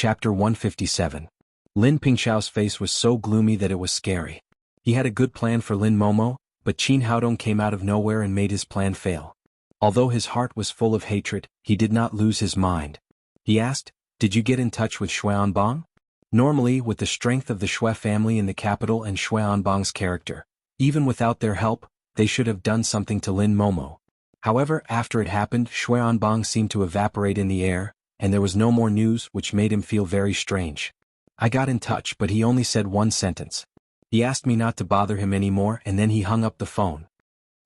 Chapter 157. Lin Pingchao's face was so gloomy that it was scary. He had a good plan for Lin Momo, but Qin Haodong came out of nowhere and made his plan fail. Although his heart was full of hatred, he did not lose his mind. He asked, "Did you get in touch with Xuanbang?" Normally, with the strength of the Xue family in the capital and Xuanbang's character, even without their help, they should have done something to Lin Momo. However, after it happened, Xuanbang seemed to evaporate in the air, and there was no more news, which made him feel very strange. I got in touch, but he only said one sentence. He asked me not to bother him anymore, and then he hung up the phone.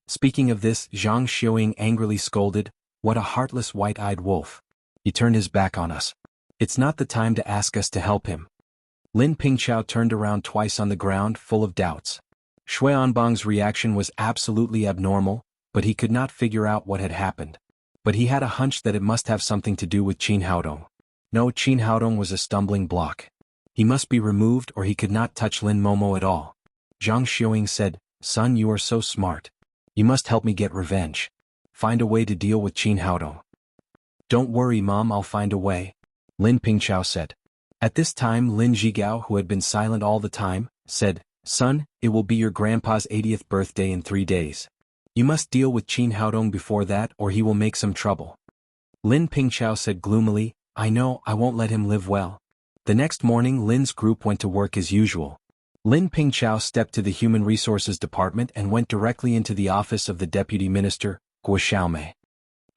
Speaking of this, Zhang Xiuying angrily scolded, "What a heartless white-eyed wolf. He turned his back on us. It's not the time to ask us to help him." Lin Pingchao turned around twice on the ground, full of doubts. Xuanbang's reaction was absolutely abnormal, but he could not figure out what had happened. But he had a hunch that it must have something to do with Qin Haodong. No, Qin Haodong was a stumbling block. He must be removed or he could not touch Lin Momo at all. Zhang Xiuying said, "Son, you are so smart. You must help me get revenge. Find a way to deal with Qin Haodong." "Don't worry, Mom, I'll find a way," Lin Pingchao said. At this time Lin Zhigao, who had been silent all the time, said, "Son, it will be your grandpa's 80th birthday in 3 days. You must deal with Qin Haodong before that or he will make some trouble." Lin Pingchao said gloomily, "I know, I won't let him live well." The next morning Lin's group went to work as usual. Lin Pingchao stepped to the Human Resources Department and went directly into the office of the Deputy Minister, Guo Xiaomei.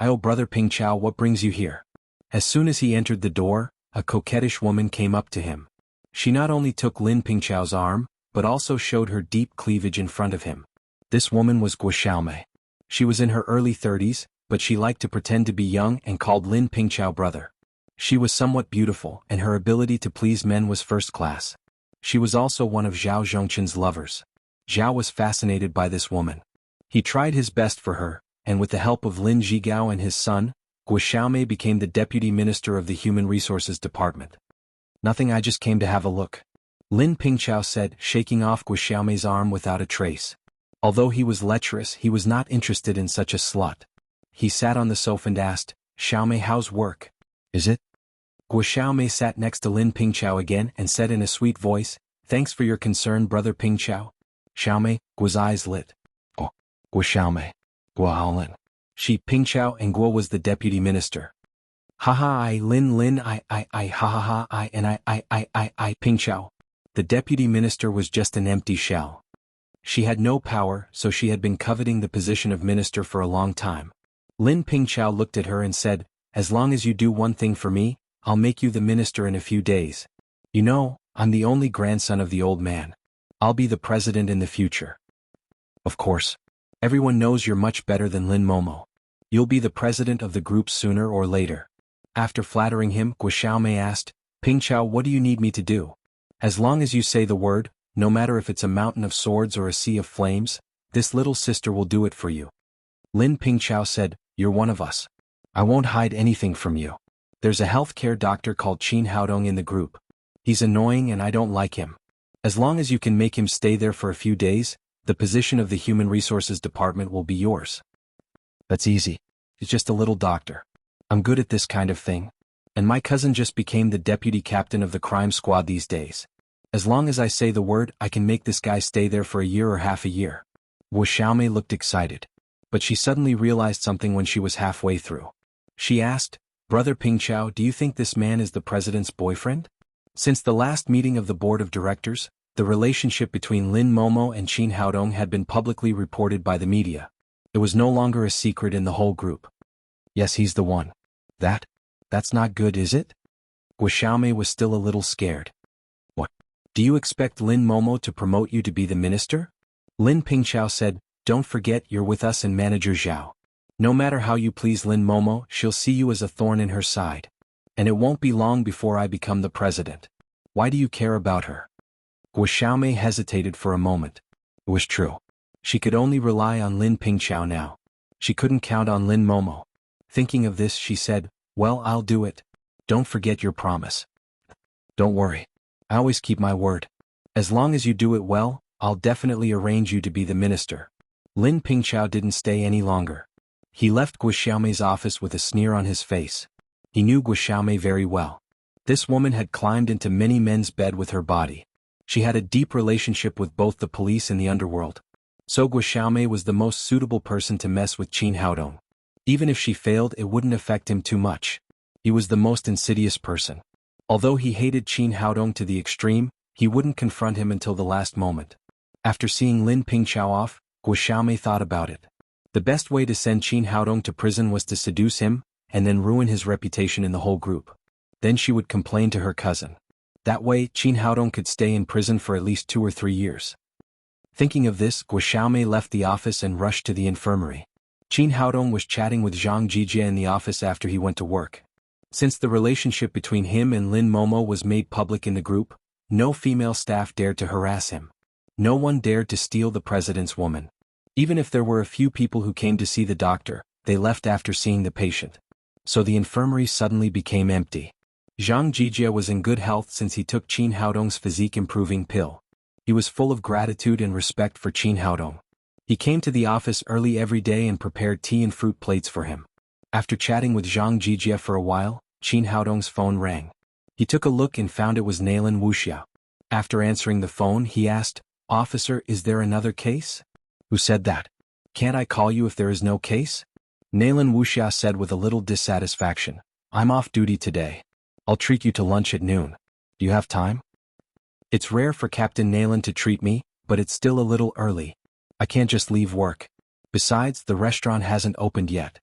"Oh, Brother Pingchao, what brings you here?" As soon as he entered the door, a coquettish woman came up to him. She not only took Lin Pingchao's arm, but also showed her deep cleavage in front of him. This woman was Guo Xiaomei. She was in her early 30s, but she liked to pretend to be young and called Lin Pingchao brother. She was somewhat beautiful, and her ability to please men was first class. She was also one of Zhao Zhongqin's lovers. Zhao was fascinated by this woman. He tried his best for her, and with the help of Lin Zhigao and his son, Guo Xiaomei became the Deputy Minister of the Human Resources Department. "Nothing, I just came to have a look," Lin Pingchao said, shaking off Guo Xiaomei's arm without a trace. Although he was lecherous, he was not interested in such a slut. He sat on the sofa and asked, "Xiaomei, how's work? Is it?" Guo Xiaomei sat next to Lin Pingchao again and said in a sweet voice, "Thanks for your concern, Brother Pingchao." Xiaomei, Guo's eyes lit. "Oh, Guo Xiaomei, Guo Haolin." She, Pingchao, and Guo was the Deputy Minister. "Ha, I, Lin, I, ha, I, and I, Pingchao." The Deputy Minister was just an empty shell. She had no power, so she had been coveting the position of minister for a long time. Lin Pingchao looked at her and said, "As long as you do one thing for me, I'll make you the minister in a few days. You know, I'm the only grandson of the old man. I'll be the president in the future." "Of course. Everyone knows you're much better than Lin Momo. You'll be the president of the group sooner or later." After flattering him, Guo Xiaomei asked, "Pingchao, what do you need me to do? As long as you say the word, no matter if it's a mountain of swords or a sea of flames, this little sister will do it for you." Lin Pingchao said, "You're one of us. I won't hide anything from you. There's a healthcare doctor called Qin Haodong in the group. He's annoying and I don't like him. As long as you can make him stay there for a few days, the position of the Human Resources Department will be yours." "That's easy. It's just a little doctor. I'm good at this kind of thing. And my cousin just became the deputy captain of the crime squad these days. As long as I say the word, I can make this guy stay there for a year or half a year." Guo Xiaomei looked excited. But she suddenly realized something when she was halfway through. She asked, "Brother Pingchao, do you think this man is the president's boyfriend?" Since the last meeting of the board of directors, the relationship between Lin Momo and Qin Haodong had been publicly reported by the media. It was no longer a secret in the whole group. "Yes, he's the one." That's not good, is it?" Guo Xiaomei was still a little scared. "What? Do you expect Lin Momo to promote you to be the minister?" Lin Pingchao said, "Don't forget you're with us and Manager Zhao. No matter how you please Lin Momo, she'll see you as a thorn in her side. And it won't be long before I become the president. Why do you care about her?" Guo Xiaomei hesitated for a moment. It was true. She could only rely on Lin Pingchao now. She couldn't count on Lin Momo. Thinking of this, she said, "Well, I'll do it. Don't forget your promise." "Don't worry. I always keep my word. As long as you do it well, I'll definitely arrange you to be the minister." Lin Pingchao didn't stay any longer. He left Guo Xiaomei's office with a sneer on his face. He knew Guo Xiaomei very well. This woman had climbed into many men's bed with her body. She had a deep relationship with both the police and the underworld. So Guo Xiaomei was the most suitable person to mess with Qin Haodong. Even if she failed, it wouldn't affect him too much. He was the most insidious person. Although he hated Qin Haodong to the extreme, he wouldn't confront him until the last moment. After seeing Lin Pingqiao off, Guo Xiaomei thought about it. The best way to send Qin Haodong to prison was to seduce him, and then ruin his reputation in the whole group. Then she would complain to her cousin. That way, Qin Haodong could stay in prison for at least 2 or 3 years. Thinking of this, Guo Xiaomei left the office and rushed to the infirmary. Qin Haodong was chatting with Zhang Jijie in the office after he went to work. Since the relationship between him and Lin Momo was made public in the group, no female staff dared to harass him. No one dared to steal the president's woman. Even if there were a few people who came to see the doctor, they left after seeing the patient. So the infirmary suddenly became empty. Zhang Jijie was in good health since he took Qin Haodong's physique-improving pill. He was full of gratitude and respect for Qin Haodong. He came to the office early every day and prepared tea and fruit plates for him. After chatting with Zhang Jijie for a while, Qin Haodong's phone rang. He took a look and found it was Nailan Wuxia. After answering the phone, he asked, "Officer, is there another case?" "Who said that? Can't I call you if there is no case?" Nailan Wuxia said with a little dissatisfaction, "I'm off duty today. I'll treat you to lunch at noon. Do you have time?" "It's rare for Captain Nailan to treat me, but it's still a little early. I can't just leave work. Besides, the restaurant hasn't opened yet."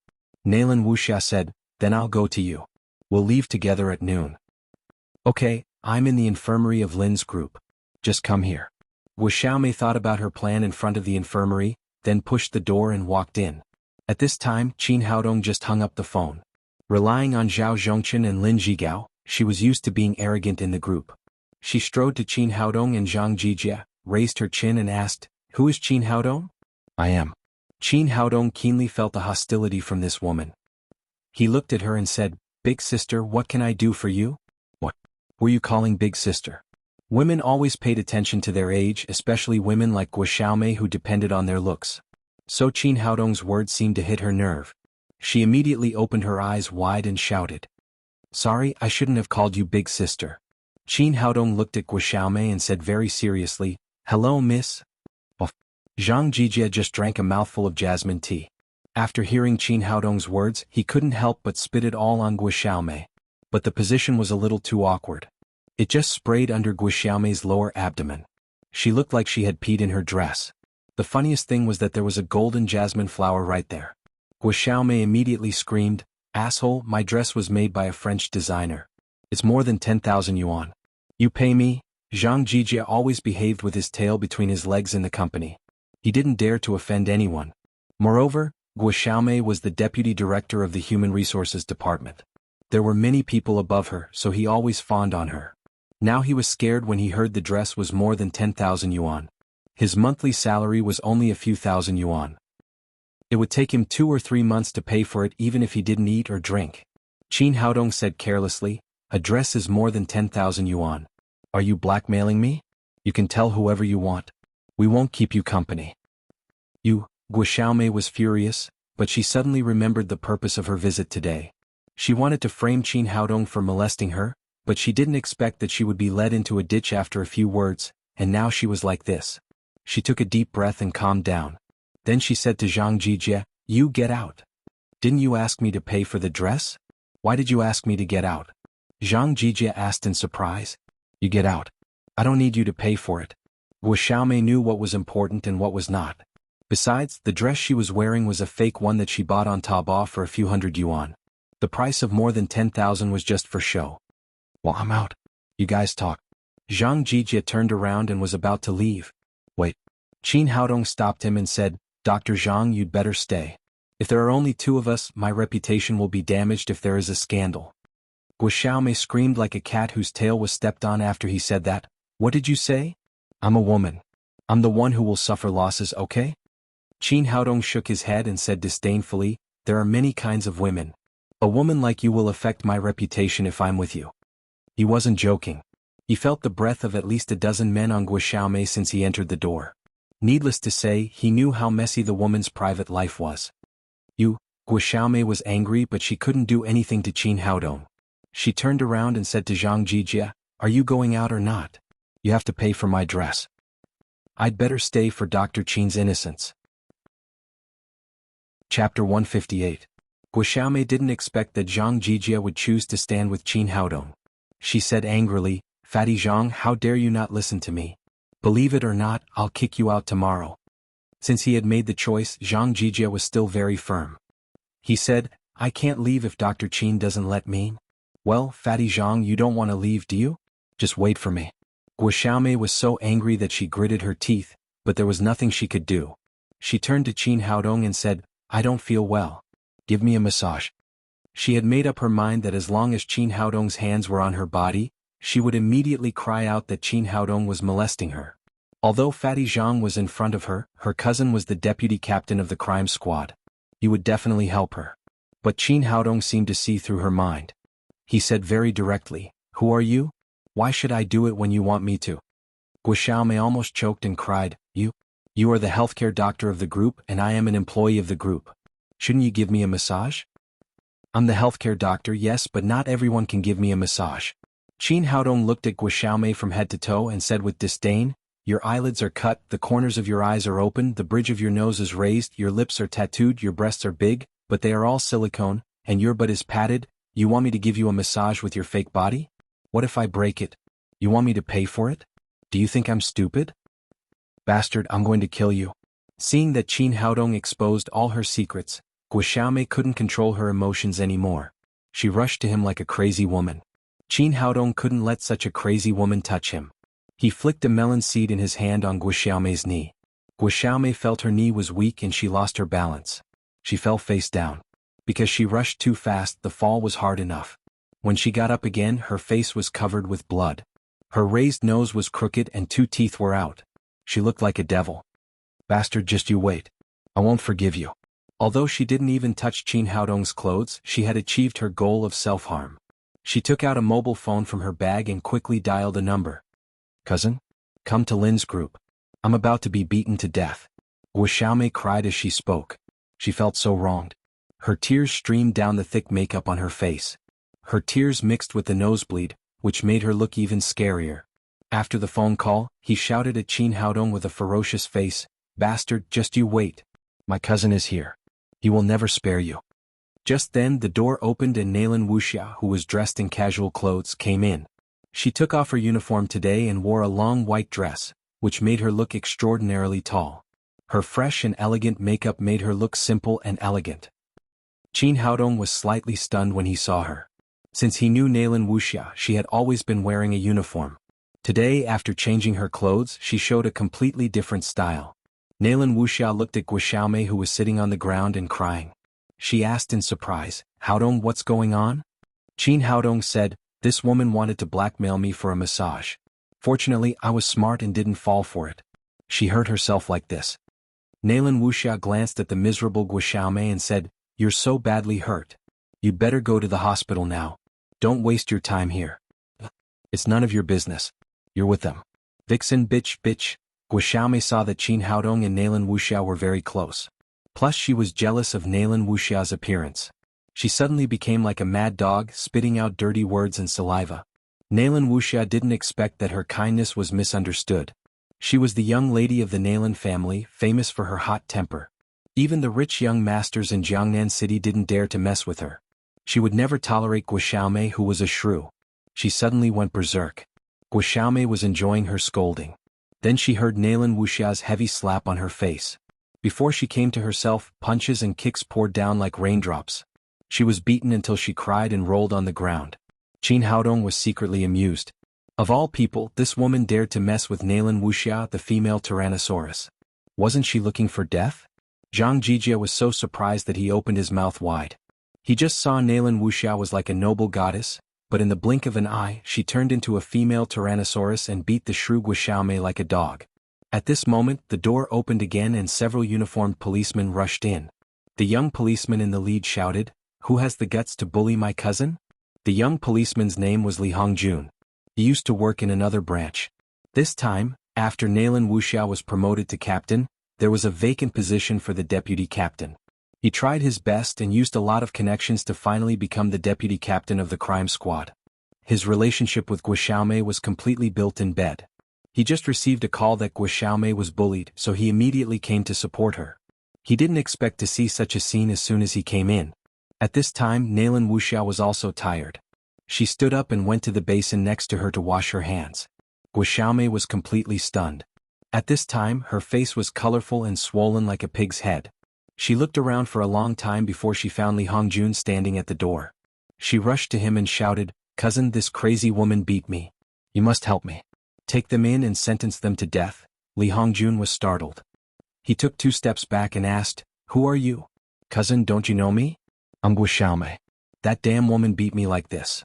Nailan Wuxia said, "Then I'll go to you. We'll leave together at noon." "Okay, I'm in the infirmary of Lin's group. Just come here." Guo Xiaomei thought about her plan in front of the infirmary, then pushed the door and walked in. At this time, Qin Haodong just hung up the phone. Relying on Zhao Zhongchen and Lin Zhigao, she was used to being arrogant in the group. She strode to Qin Haodong and Zhang Jijie, raised her chin and asked, "Who is Qin Haodong?" "I am." Qin Haodong keenly felt the hostility from this woman. He looked at her and said, "Big sister, what can I do for you?" "What were you calling big sister?" Women always paid attention to their age, especially women like Guo Xiaomei who depended on their looks. So Qin Haodong's words seemed to hit her nerve. She immediately opened her eyes wide and shouted, "Sorry, I shouldn't have called you big sister." Qin Haodong looked at Guo Xiaomei and said very seriously, "Hello, miss." Zhang Jijie just drank a mouthful of jasmine tea. After hearing Qin Haodong's words, he couldn't help but spit it all on Guo Xiaomei. But the position was a little too awkward. It just sprayed under Guo Xiaomei's lower abdomen. She looked like she had peed in her dress. The funniest thing was that there was a golden jasmine flower right there. Guo Xiaomei immediately screamed, "Asshole, my dress was made by a French designer. It's more than 10,000 yuan. You pay me?" Zhang Jijie always behaved with his tail between his legs in the company. He didn't dare to offend anyone. Moreover, Guo Xiaomei was the deputy director of the Human Resources Department. There were many people above her, so he always fawned on her. Now he was scared when he heard the dress was more than 10,000 yuan. His monthly salary was only a few thousand yuan. It would take him 2 or 3 months to pay for it even if he didn't eat or drink. Qin Haodong said carelessly, "A dress is more than 10,000 yuan. Are you blackmailing me? You can tell whoever you want. We won't keep you company." Guo Xiaomei was furious, but she suddenly remembered the purpose of her visit today. She wanted to frame Qin Haodong for molesting her, but she didn't expect that she would be led into a ditch after a few words, and now she was like this. She took a deep breath and calmed down. Then she said to Zhang Jijie, "You get out. Didn't you ask me to pay for the dress? Why did you ask me to get out?" Zhang Jijie asked in surprise. "You get out. I don't need you to pay for it." Guo Xiaomei knew what was important and what was not. Besides, the dress she was wearing was a fake one that she bought on Taobao for a few hundred yuan. The price of more than 10,000 was just for show. "Well, I'm out. You guys talk." Zhang Jijie turned around and was about to leave. "Wait." Qin Haodong stopped him and said, "Dr. Zhang, you'd better stay. If there are only 2 of us, my reputation will be damaged if there is a scandal." Guo Xiaomei screamed like a cat whose tail was stepped on after he said that. "What did you say?" "I'm a woman. I'm the one who will suffer losses, okay?" Qin Haodong shook his head and said disdainfully, "There are many kinds of women. A woman like you will affect my reputation if I'm with you." He wasn't joking. He felt the breath of at least a dozen men on Guo Xiaomei since he entered the door. Needless to say, he knew how messy the woman's private life was. Guo Xiaomei was angry, but she couldn't do anything to Qin Haodong. She turned around and said to Zhang Jijia, "Are you going out or not? You have to pay for my dress. I'd better stay for Dr. Qin's innocence." Chapter 158. Guo didn't expect that Zhang Jijia would choose to stand with Qin Haodong. She said angrily, "Fatty Zhang, how dare you not listen to me? Believe it or not, I'll kick you out tomorrow." Since he had made the choice, Zhang Jijia was still very firm. He said, "I can't leave if Dr. Qin doesn't let me." "Well, Fatty Zhang, you don't want to leave, do you? Just wait for me." Guo was so angry that she gritted her teeth, but there was nothing she could do. She turned to Qin Haodong and said, "I don't feel well. Give me a massage." She had made up her mind that as long as Qin Haodong's hands were on her body, she would immediately cry out that Qin Haodong was molesting her. Although Fatty Zhang was in front of her, her cousin was the deputy captain of the crime squad. He would definitely help her. But Qin Haodong seemed to see through her mind. He said very directly, "Who are you? Why should I do it when you want me to?" Guo almost choked and cried, You are the healthcare doctor of the group and I am an employee of the group. Shouldn't you give me a massage?" "I'm the healthcare doctor, yes, but not everyone can give me a massage." Qin Haodong looked at Guo from head to toe and said with disdain, "Your eyelids are cut, the corners of your eyes are open, the bridge of your nose is raised, your lips are tattooed, your breasts are big, but they are all silicone, and your butt is padded. You want me to give you a massage with your fake body? What if I break it? You want me to pay for it? Do you think I'm stupid? Bastard, I'm going to kill you." Seeing that Qin Haodong exposed all her secrets, Guo couldn't control her emotions anymore. She rushed to him like a crazy woman. Qin Haodong couldn't let such a crazy woman touch him. He flicked a melon seed in his hand on Guo knee. Guo felt her knee was weak and she lost her balance. She fell face down. Because she rushed too fast, the fall was hard enough. When she got up again, her face was covered with blood. Her raised nose was crooked and 2 teeth were out. She looked like a devil. "Bastard, just you wait. I won't forgive you." Although she didn't even touch Qin Haodong's clothes, she had achieved her goal of self-harm. She took out a mobile phone from her bag and quickly dialed a number. "Cousin? Come to Lin's group. I'm about to be beaten to death." Guo cried as she spoke. She felt so wronged. Her tears streamed down the thick makeup on her face. Her tears mixed with the nosebleed, which made her look even scarier. After the phone call, he shouted at Qin Haodong with a ferocious face, "Bastard, just you wait. My cousin is here. He will never spare you." Just then the door opened and Nailin Wuxia, who was dressed in casual clothes, came in. She took off her uniform today and wore a long white dress, which made her look extraordinarily tall. Her fresh and elegant makeup made her look simple and elegant. Qin Haodong was slightly stunned when he saw her. Since he knew Nailin Wuxia, she had always been wearing a uniform. Today, after changing her clothes, she showed a completely different style. Nailin Wuxia looked at Guo who was sitting on the ground and crying. She asked in surprise, "Haodong, what's going on?" Qin Haodong said, "This woman wanted to blackmail me for a massage. Fortunately, I was smart and didn't fall for it. She hurt herself like this." Nailin Wuxia glanced at the miserable Guo and said, "You're so badly hurt. You'd better go to the hospital now. Don't waste your time here. It's none of your business. You're with them." "Vixen, bitch. Guo saw that Qin Haodong and Nailin Wuxia were very close. Plus she was jealous of Nailin Wuxia's appearance. She suddenly became like a mad dog, spitting out dirty words and saliva. Nailin Wuxia didn't expect that her kindness was misunderstood. She was the young lady of the Nailin family, famous for her hot temper. Even the rich young masters in Jiangnan City didn't dare to mess with her. She would never tolerate Guo who was a shrew. She suddenly went berserk. Guo was enjoying her scolding. Then she heard Nailin Wuxia's heavy slap on her face. Before she came to herself, punches and kicks poured down like raindrops. She was beaten until she cried and rolled on the ground. Qin Haodong was secretly amused. Of all people, this woman dared to mess with Nailin Wuxia, the female Tyrannosaurus. Wasn't she looking for death? Zhang Jijia was so surprised that he opened his mouth wide. He just saw Nailin Wuxia was like a noble goddess, but in the blink of an eye, she turned into a female Tyrannosaurus and beat the shrew Guo like a dog. At this moment, the door opened again and several uniformed policemen rushed in. The young policeman in the lead shouted, "Who has the guts to bully my cousin?" The young policeman's name was Li Hongjun. He used to work in another branch. This time, after Nailin Wuxia was promoted to captain, there was a vacant position for the deputy captain. He tried his best and used a lot of connections to finally become the deputy captain of the crime squad. His relationship with Guo Xiaomei was completely built in bed. He just received a call that Guo Xiaomei was bullied, so he immediately came to support her. He didn't expect to see such a scene as soon as he came in. At this time, Nalan Wuxia was also tired. She stood up and went to the basin next to her to wash her hands. Guo Xiaomei was completely stunned. At this time, her face was colorful and swollen like a pig's head. She looked around for a long time before she found Li Hongjun standing at the door. She rushed to him and shouted, "Cousin, this crazy woman beat me. You must help me. Take them in and sentence them to death." Li Hongjun was startled. He took 2 steps back and asked, "Who are you? Cousin, don't you know me? I'm Guo Xiaomei. That damn woman beat me like this.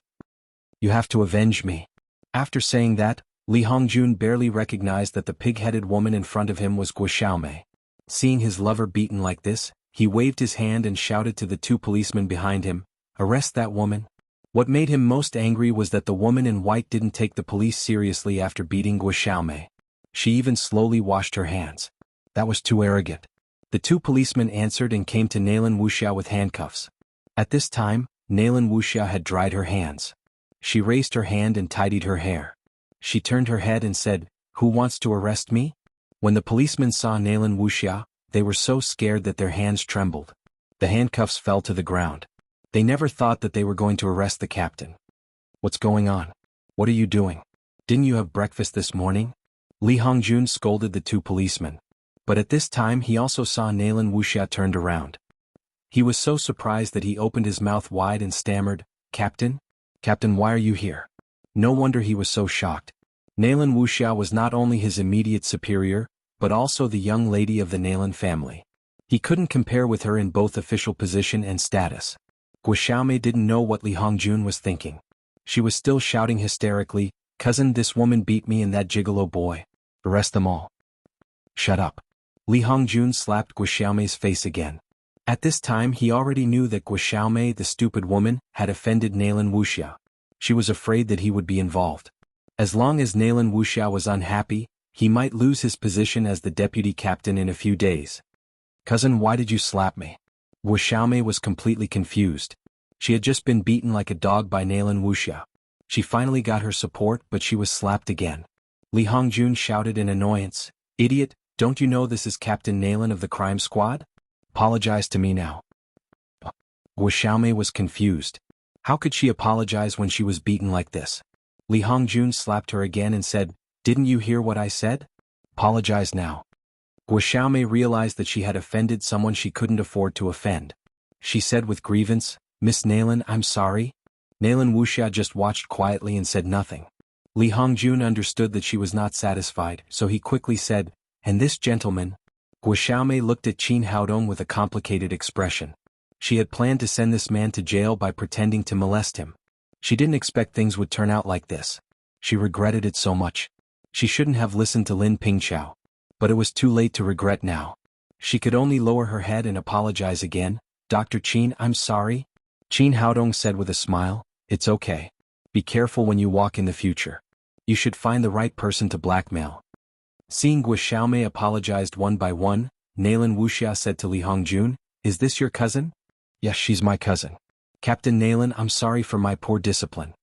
You have to avenge me." After saying that, Li Hongjun barely recognized that the pig-headed woman in front of him was Guo Xiaomei. Seeing his lover beaten like this, he waved his hand and shouted to the 2 policemen behind him, "Arrest that woman." What made him most angry was that the woman in white didn't take the police seriously after beating Guo Xiaomei. She even slowly washed her hands. That was too arrogant. The 2 policemen answered and came to Nalan Wuxia with handcuffs. At this time, Nalan Wuxia had dried her hands. She raised her hand and tidied her hair. She turned her head and said, "Who wants to arrest me?" When the policemen saw Nalan Wuxia, they were so scared that their hands trembled. The handcuffs fell to the ground. They never thought that they were going to arrest the captain. "What's going on? What are you doing? Didn't you have breakfast this morning?" Li Hongjun scolded the 2 policemen. But at this time he also saw Nalan Wuxia turned around. He was so surprised that he opened his mouth wide and stammered, "Captain? Captain, why are you here?" No wonder he was so shocked. Nalan Wuxia was not only his immediate superior, but also the young lady of the Nalan family. He couldn't compare with her in both official position and status. Guo Xiaomei didn't know what Li Hongjun was thinking. She was still shouting hysterically, "Cousin, this woman beat me and that gigolo boy. Arrest them all." "Shut up." Li Hongjun slapped Guo Xiaomei's face again. At this time he already knew that Guo Xiaomei, the stupid woman, had offended Nalan Wuxia. She was afraid that he would be involved. As long as Nalan Wuxia was unhappy, he might lose his position as the deputy captain in a few days. "Cousin, why did you slap me?" Guo Xiaomei was completely confused. She had just been beaten like a dog by Nalan Wuxia. She finally got her support, but she was slapped again. Li Hongjun shouted in annoyance, "Idiot, don't you know this is Captain Nalan of the crime squad? Apologize to me now." Guo Xiaomei was confused. How could she apologize when she was beaten like this? Li Hongjun slapped her again and said, "Didn't you hear what I said? Apologize now." Guo Xiaomei realized that she had offended someone she couldn't afford to offend. She said with grievance, "Miss Nalan, I'm sorry." Nalan Wuxia just watched quietly and said nothing. Li Hongjun understood that she was not satisfied, so he quickly said, "And this gentleman?" Guo Xiaomei looked at Qin Haodong with a complicated expression. She had planned to send this man to jail by pretending to molest him. She didn't expect things would turn out like this. She regretted it so much. She shouldn't have listened to Lin Pingqiao. But it was too late to regret now. She could only lower her head and apologize again. "Dr. Qin, I'm sorry." Qin Haodong said with a smile, "It's okay. Be careful when you walk in the future. You should find the right person to blackmail." Seeing Guo Xiaomei apologized one by one, Nalan Wuxia said to Li Hongjun, "Is this your cousin?" "Yes, she's my cousin." "Captain Nalan, I'm sorry for my poor discipline."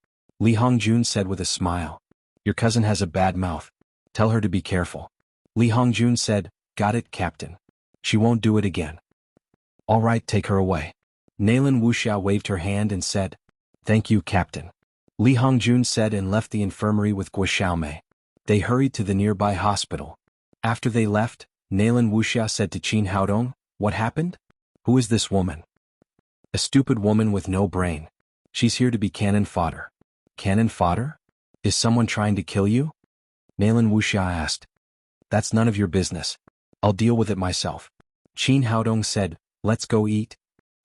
Li Hongjun said with a smile, "Your cousin has a bad mouth. Tell her to be careful." Li Hongjun said, "Got it, Captain. She won't do it again." "All right, take her away." Nalan Wuxia waved her hand and said, "Thank you, Captain." Li Hongjun said and left the infirmary with Guo Xiaomei. They hurried to the nearby hospital. After they left, Nalan Wuxia said to Qin Haodong, "What happened? Who is this woman?" "A stupid woman with no brain. She's here to be cannon fodder." "Cannon fodder? Is someone trying to kill you?" Nalan Wuxia asked. "That's none of your business. I'll deal with it myself." Qin Haodong said, "Let's go eat."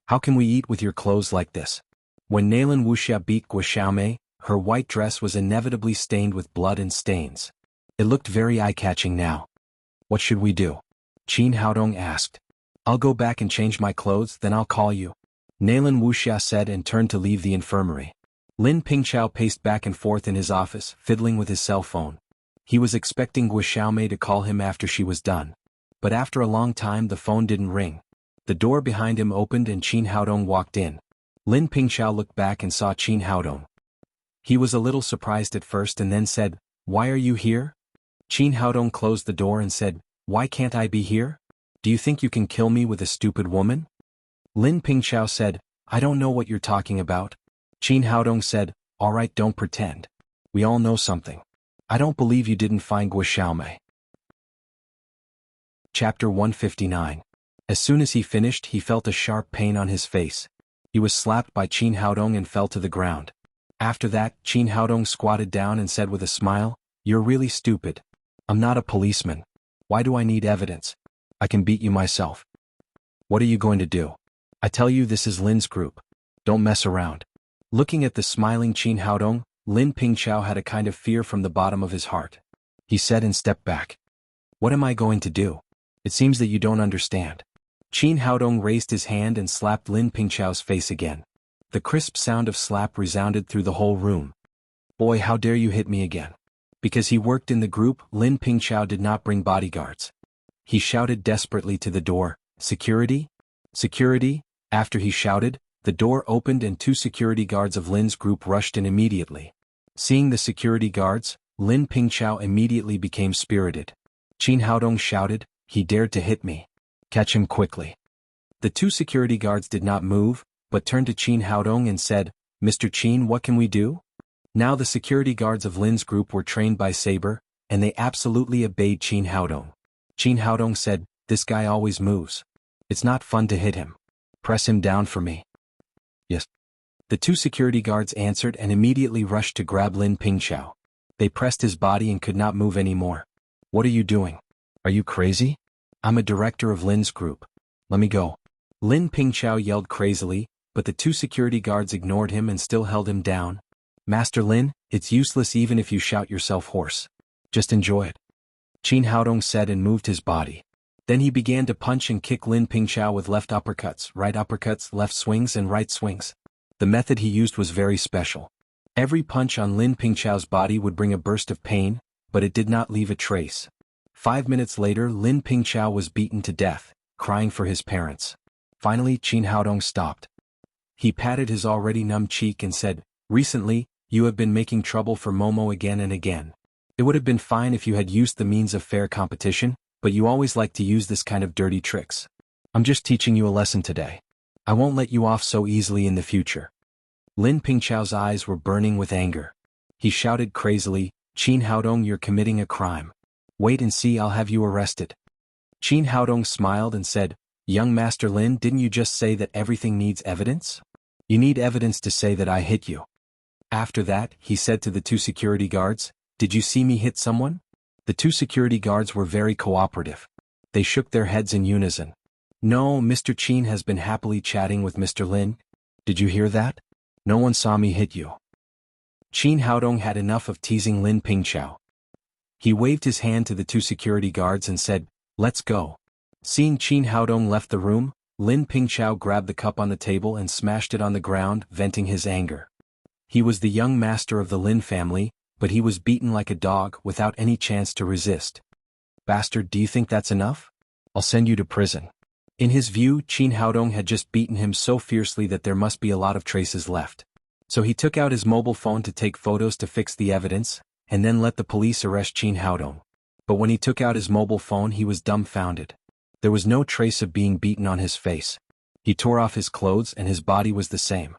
"How can we eat with your clothes like this?" When Nalan Wuxia beat Guo Xiaomei, her white dress was inevitably stained with blood and stains. It looked very eye-catching now. "What should we do?" Qin Haodong asked. "I'll go back and change my clothes, then I'll call you," Nalan Wuxia said and turned to leave the infirmary. Lin Pingqiao paced back and forth in his office, fiddling with his cell phone. He was expecting Guo Xiaomei to call him after she was done. But after a long time the phone didn't ring. The door behind him opened and Qin Haodong walked in. Lin Pingxiao looked back and saw Qin Haodong. He was a little surprised at first and then said, "Why are you here?" Qin Haodong closed the door and said, "Why can't I be here? Do you think you can kill me with a stupid woman?" Lin Pingxiao said, "I don't know what you're talking about." Qin Haodong said, "All right, don't pretend. We all know something. I don't believe you didn't find Gua Xiaomei." Chapter 159. As soon as he finished, he felt a sharp pain on his face. He was slapped by Qin Haodong and fell to the ground. After that, Qin Haodong squatted down and said with a smile, "You're really stupid. I'm not a policeman. Why do I need evidence? I can beat you myself." "What are you going to do? I tell you, this is Lin's group. Don't mess around." Looking at the smiling Qin Haodong, Lin Pingxiao had a kind of fear from the bottom of his heart. He said and stepped back. "What am I going to do? It seems that you don't understand." Qin Haodong raised his hand and slapped Lin Pingxiao's face again. The crisp sound of slap resounded through the whole room. "Boy, how dare you hit me again." Because he worked in the group, Lin Pingxiao did not bring bodyguards. He shouted desperately to the door, "Security? Security?" After he shouted, the door opened and 2 security guards of Lin's group rushed in immediately. Seeing the security guards, Lin Pingxiao immediately became spirited. Qin Haodong shouted, "He dared to hit me. Catch him quickly." The 2 security guards did not move, but turned to Qin Haodong and said, "Mr. Qin, what can we do?" Now the security guards of Lin's group were trained by Saber, and they absolutely obeyed Qin Haodong. Qin Haodong said, "This guy always moves. It's not fun to hit him. Press him down for me." "Yes." The 2 security guards answered and immediately rushed to grab Lin Pingxiao. They pressed his body and could not move anymore. "What are you doing? Are you crazy? I'm a director of Lin's group. Let me go." Lin Pingxiao yelled crazily, but the 2 security guards ignored him and still held him down. "Master Lin, it's useless even if you shout yourself hoarse. Just enjoy it," Qin Haodong said and moved his body. Then he began to punch and kick Lin Pingxiao with left uppercuts, left swings and right swings. The method he used was very special. Every punch on Lin Pingxiao's body would bring a burst of pain, but it did not leave a trace. 5 minutes later, Lin Pingxiao was beaten to death, crying for his parents. Finally, Qin Haodong stopped. He patted his already numb cheek and said, "Recently, you have been making trouble for Momo again and again. It would have been fine if you had used the means of fair competition, but you always like to use this kind of dirty tricks. I'm just teaching you a lesson today. I won't let you off so easily in the future." Lin Pingxiao's eyes were burning with anger. He shouted crazily, "Qin Haodong, you're committing a crime. Wait and see, I'll have you arrested." Qin Haodong smiled and said, "Young Master Lin, didn't you just say that everything needs evidence? You need evidence to say that I hit you." After that, he said to the 2 security guards, "Did you see me hit someone?" The 2 security guards were very cooperative. They shook their heads in unison. "No, Mr. Qin has been happily chatting with Mr. Lin. Did you hear that? No one saw me hit you." Qin Haodong had enough of teasing Lin Pingxiao. He waved his hand to the 2 security guards and said, "Let's go." Seeing Qin Haodong left the room, Lin Pingxiao grabbed the cup on the table and smashed it on the ground, venting his anger. He was the young master of the Lin family, but he was beaten like a dog without any chance to resist. "Bastard, do you think that's enough? I'll send you to prison." In his view, Qin Haodong had just beaten him so fiercely that there must be a lot of traces left. So he took out his mobile phone to take photos to fix the evidence, and then let the police arrest Qin Haodong. But when he took out his mobile phone, he was dumbfounded. There was no trace of being beaten on his face. He tore off his clothes and his body was the same.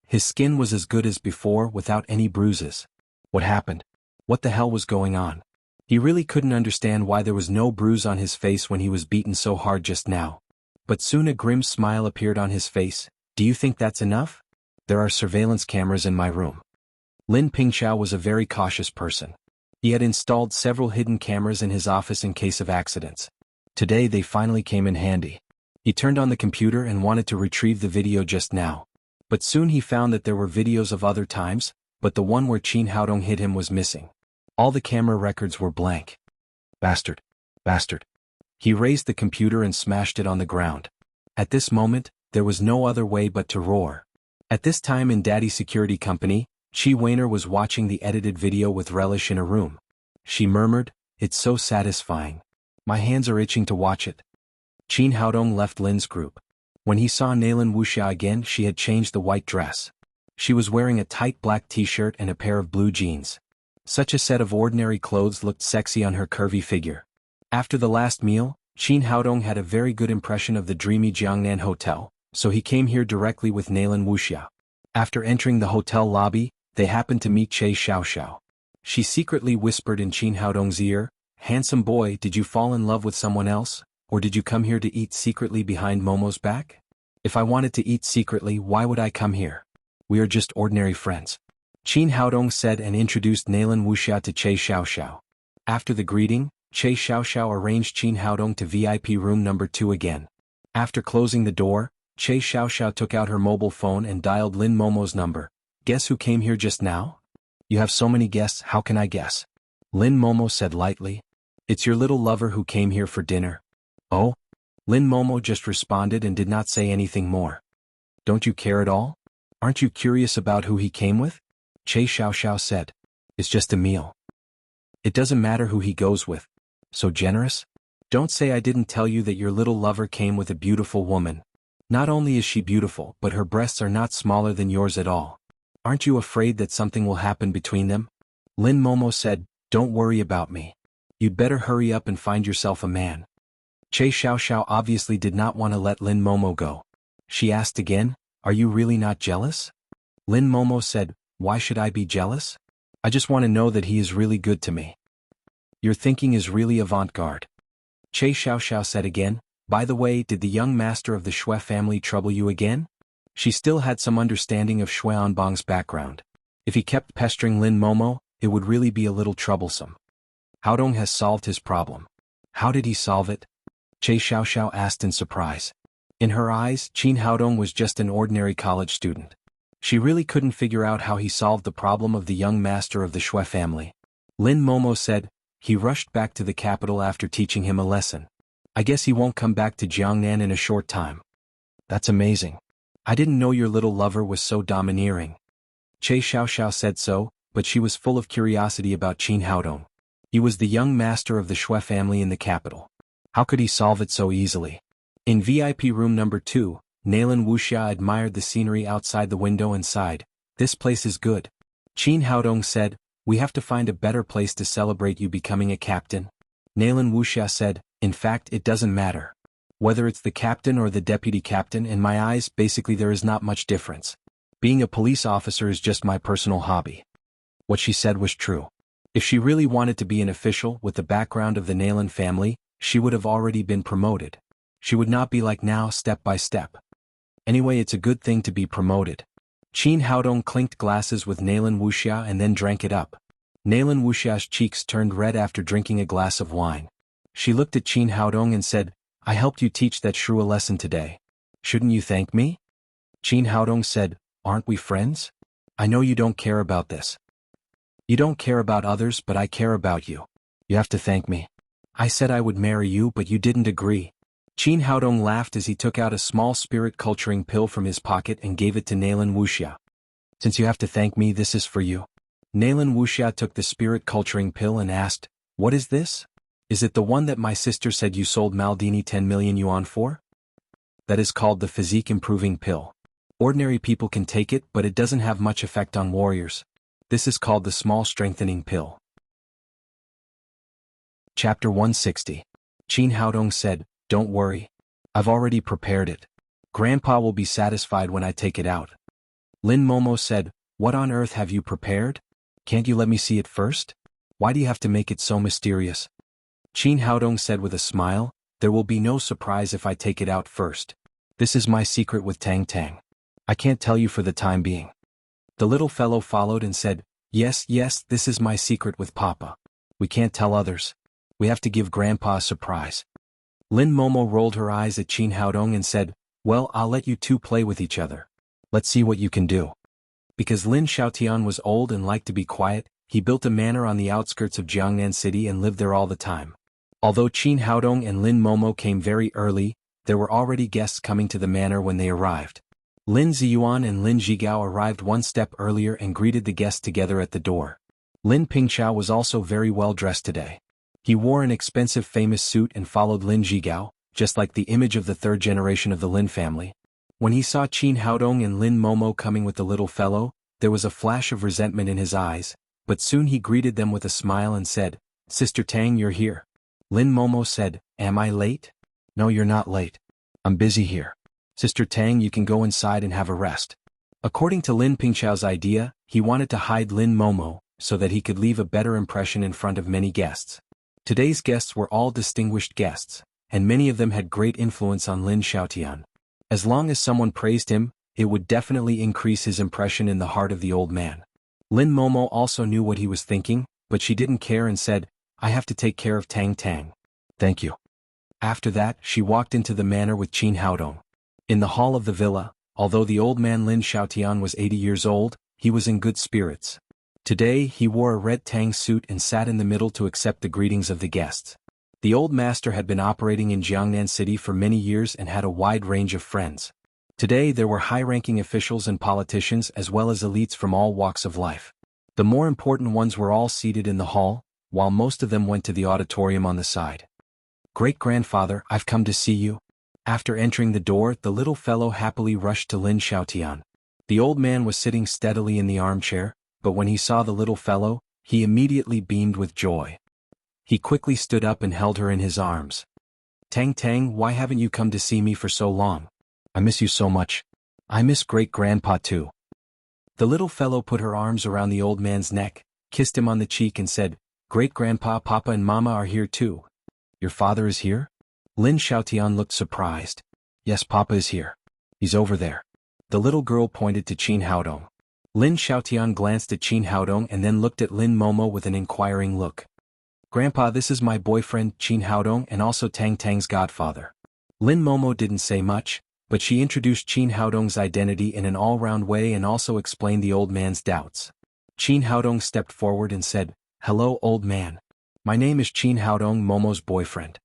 His skin was as good as before without any bruises. What happened? What the hell was going on? He really couldn't understand why there was no bruise on his face when he was beaten so hard just now. But soon a grim smile appeared on his face. "Do you think that's enough? There are surveillance cameras in my room." Lin Pingxiao was a very cautious person. He had installed several hidden cameras in his office in case of accidents. Today they finally came in handy. He turned on the computer and wanted to retrieve the video just now. But soon he found that there were videos of other times, but the one where Qin Haodong hit him was missing. All the camera records were blank. "Bastard! Bastard!" He raised the computer and smashed it on the ground. At this moment, there was no other way but to roar. At this time in Daddy Security Company, Chi Weiner was watching the edited video with relish in a room. She murmured, "It's so satisfying. My hands are itching to watch it." Qin Haodong left Lin's group. When he saw Nalan Wuxia again, she had changed the white dress. She was wearing a tight black t-shirt and a pair of blue jeans. Such a set of ordinary clothes looked sexy on her curvy figure. After the last meal, Qin Haodong had a very good impression of the dreamy Jiangnan Hotel, so he came here directly with Nalan Wuxia. After entering the hotel lobby, they happened to meet Che Xiaoxiao. She secretly whispered in Qin Haodong's ear, "Handsome boy, did you fall in love with someone else, or did you come here to eat secretly behind Momo's back? If I wanted to eat secretly, why would I come here? We are just ordinary friends." Qin Haodong said and introduced Nalan Wuxia to Che Xiaoxiao. After the greeting, Che Xiaoxiao arranged Qin Haodong to VIP room number 2 again. After closing the door, Che Xiaoxiao took out her mobile phone and dialed Lin Momo's number. "Guess who came here just now?" "You have so many guests, how can I guess?" Lin Momo said lightly. "It's your little lover who came here for dinner." "Oh?" Lin Momo just responded and did not say anything more. "Don't you care at all? Aren't you curious about who he came with?" Che Xiaoxiao said. "It's just a meal. It doesn't matter who he goes with." "So generous? Don't say I didn't tell you that your little lover came with a beautiful woman. Not only is she beautiful, but her breasts are not smaller than yours at all. Aren't you afraid that something will happen between them?" Lin Momo said, "Don't worry about me. You'd better hurry up and find yourself a man." Che Xiaoxiao obviously did not want to let Lin Momo go. She asked again, "Are you really not jealous?" Lin Momo said, "Why should I be jealous? I just want to know that he is really good to me." "Your thinking is really avant-garde." Che Xiaoxiao said again, "By the way, did the young master of the Shui family trouble you again?" She still had some understanding of Shui Anbang's background. If he kept pestering Lin Momo, it would really be a little troublesome. Haodong has solved his problem. How did he solve it? Che Xiaoxiao asked in surprise. In her eyes, Qin Haodong was just an ordinary college student. She really couldn't figure out how he solved the problem of the young master of the Shui family. Lin Momo said, "He rushed back to the capital after teaching him a lesson. I guess he won't come back to Jiangnan in a short time." "That's amazing. I didn't know your little lover was so domineering." Che Xiaoxiao said so, but she was full of curiosity about Qin Haodong. He was the young master of the Shui family in the capital. How could he solve it so easily? In VIP room number 2, Nalan Wuxia admired the scenery outside the window and sighed, "This place is good." Qin Haodong said, "We have to find a better place to celebrate you becoming a captain." Nalan Wuxia said, "In fact, it doesn't matter. Whether it's the captain or the deputy captain, in my eyes, basically there is not much difference. Being a police officer is just my personal hobby." What she said was true. If she really wanted to be an official with the background of the Nalan family, she would have already been promoted. She would not be like now, step by step. Anyway, it's a good thing to be promoted. Qin Haodong clinked glasses with Nalan Wuxia and then drank it up. Nalan Wuxia's cheeks turned red after drinking a glass of wine. She looked at Qin Haodong and said, "I helped you teach that shrew a lesson today. Shouldn't you thank me?" Qin Haodong said, "Aren't we friends? I know you don't care about this. You don't care about others, but I care about you. You have to thank me. I said I would marry you, but you didn't agree." Qin Haodong laughed as he took out a small spirit-culturing pill from his pocket and gave it to Nalan Wuxia. "Since you have to thank me, this is for you." Nalan Wuxia took the spirit-culturing pill and asked, "What is this? Is it the one that my sister said you sold Maldini 10 million yuan for?" "That is called the physique-improving pill. Ordinary people can take it, but it doesn't have much effect on warriors. This is called the small strengthening pill." Chapter 160. Qin Haodong said, "Don't worry. I've already prepared it. Grandpa will be satisfied when I take it out." Lin Momo said, "What on earth have you prepared? Can't you let me see it first? Why do you have to make it so mysterious?" Qin Haodong said with a smile, "There will be no surprise if I take it out first. This is my secret with Tang Tang. I can't tell you for the time being." The little fellow followed and said, Yes, this is my secret with Papa. We can't tell others. We have to give Grandpa a surprise." Lin Momo rolled her eyes at Qin Haodong and said, "Well, I'll let you two play with each other. Let's see what you can do." Because Lin Xiaotian was old and liked to be quiet, he built a manor on the outskirts of Jiangnan City and lived there all the time. Although Qin Haodong and Lin Momo came very early, there were already guests coming to the manor when they arrived. Lin Ziyuan and Lin Zhigao arrived one step earlier and greeted the guests together at the door. Lin Pingqiao was also very well dressed today. He wore an expensive famous suit and followed Lin Zhigao, just like the image of the third generation of the Lin family. When he saw Qin Haodong and Lin Momo coming with the little fellow, there was a flash of resentment in his eyes, but soon he greeted them with a smile and said, "Sister Tang, you're here." Lin Momo said, "Am I late?" "No, you're not late. I'm busy here. Sister Tang, you can go inside and have a rest." According to Lin Pingchao's idea, he wanted to hide Lin Momo, so that he could leave a better impression in front of many guests. Today's guests were all distinguished guests, and many of them had great influence on Lin Xiaotian. As long as someone praised him, it would definitely increase his impression in the heart of the old man. Lin Momo also knew what he was thinking, but she didn't care and said, "I have to take care of Tang Tang." "Thank you." After that, she walked into the manor with Qin Haodong. In the hall of the villa, although the old man Lin Xiaotian was 80 years old, he was in good spirits. Today, he wore a red tang suit and sat in the middle to accept the greetings of the guests. The old master had been operating in Jiangnan City for many years and had a wide range of friends. Today there were high-ranking officials and politicians as well as elites from all walks of life. The more important ones were all seated in the hall, while most of them went to the auditorium on the side. "Great-grandfather, I've come to see you." After entering the door, the little fellow happily rushed to Lin Xiaotian. The old man was sitting steadily in the armchair, but when he saw the little fellow, he immediately beamed with joy. He quickly stood up and held her in his arms. "Tang Tang, why haven't you come to see me for so long? I miss you so much. I miss great-grandpa too." The little fellow put her arms around the old man's neck, kissed him on the cheek and said, "Great-grandpa, Papa and Mama are here too." "Your father is here?" Lin Xiaotian looked surprised. "Yes, Papa is here. He's over there." The little girl pointed to Qin Haodong. Lin Xiaotian glanced at Qin Haodong and then looked at Lin Momo with an inquiring look. "Grandpa, this is my boyfriend, Qin Haodong, and also Tang Tang's godfather." Lin Momo didn't say much, but she introduced Qin Haodong's identity in an all-round way and also explained the old man's doubts. Qin Haodong stepped forward and said, "Hello, old man. My name is Qin Haodong, Momo's boyfriend."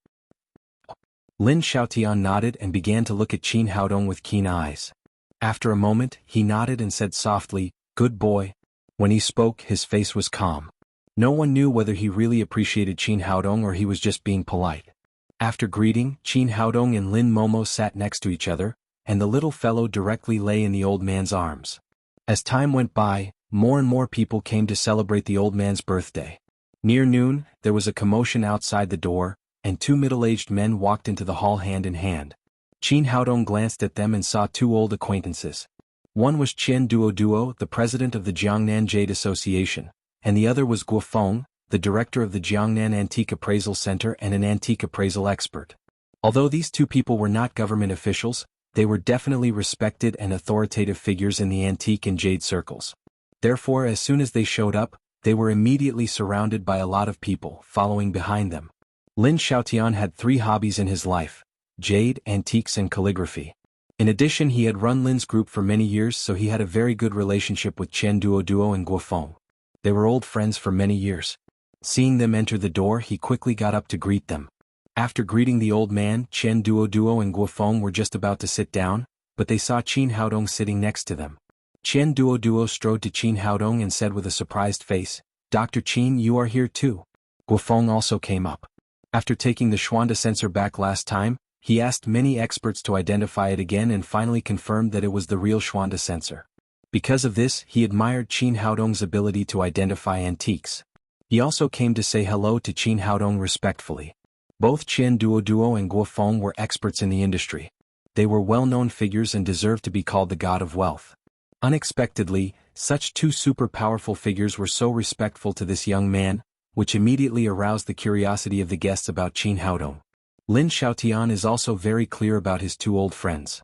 Lin Xiaotian nodded and began to look at Qin Haodong with keen eyes. After a moment, he nodded and said softly, "Good boy." When he spoke, his face was calm. No one knew whether he really appreciated Qin Haodong or he was just being polite. After greeting, Qin Haodong and Lin Momo sat next to each other, and the little fellow directly lay in the old man's arms. As time went by, more and more people came to celebrate the old man's birthday. Near noon, there was a commotion outside the door, and two middle-aged men walked into the hall hand in hand. Qin Haodong glanced at them and saw two old acquaintances. One was Qian Duo, the president of the Jiangnan Jade Association, and the other was Guo Feng, the director of the Jiangnan Antique Appraisal Center and an antique appraisal expert. Although these two people were not government officials, they were definitely respected and authoritative figures in the antique and jade circles. Therefore, as soon as they showed up, they were immediately surrounded by a lot of people following behind them. Lin Xiaotian had 3 hobbies in his life: jade, antiques and calligraphy. In addition, he had run Lin's group for many years, so he had a very good relationship with Qian Duo and Guo Feng. They were old friends for many years. Seeing them enter the door, he quickly got up to greet them. After greeting the old man, Qian Duo and Guo Feng were just about to sit down, but they saw Qin Haodong sitting next to them. Qian Duo strode to Qin Haodong and said with a surprised face, "Dr. Qin, you are here too." Guo Feng also came up. After taking the Xuanda sensor back last time, he asked many experts to identify it again and finally confirmed that it was the real Xuanda sensor. Because of this, he admired Qin Haodong's ability to identify antiques. He also came to say hello to Qin Haodong respectfully. Both Qian Duo and Guo Feng were experts in the industry. They were well-known figures and deserved to be called the god of wealth. Unexpectedly, such 2 super powerful figures were so respectful to this young man, which immediately aroused the curiosity of the guests about Qin Haodong. Lin Xiaotian is also very clear about his 2 old friends.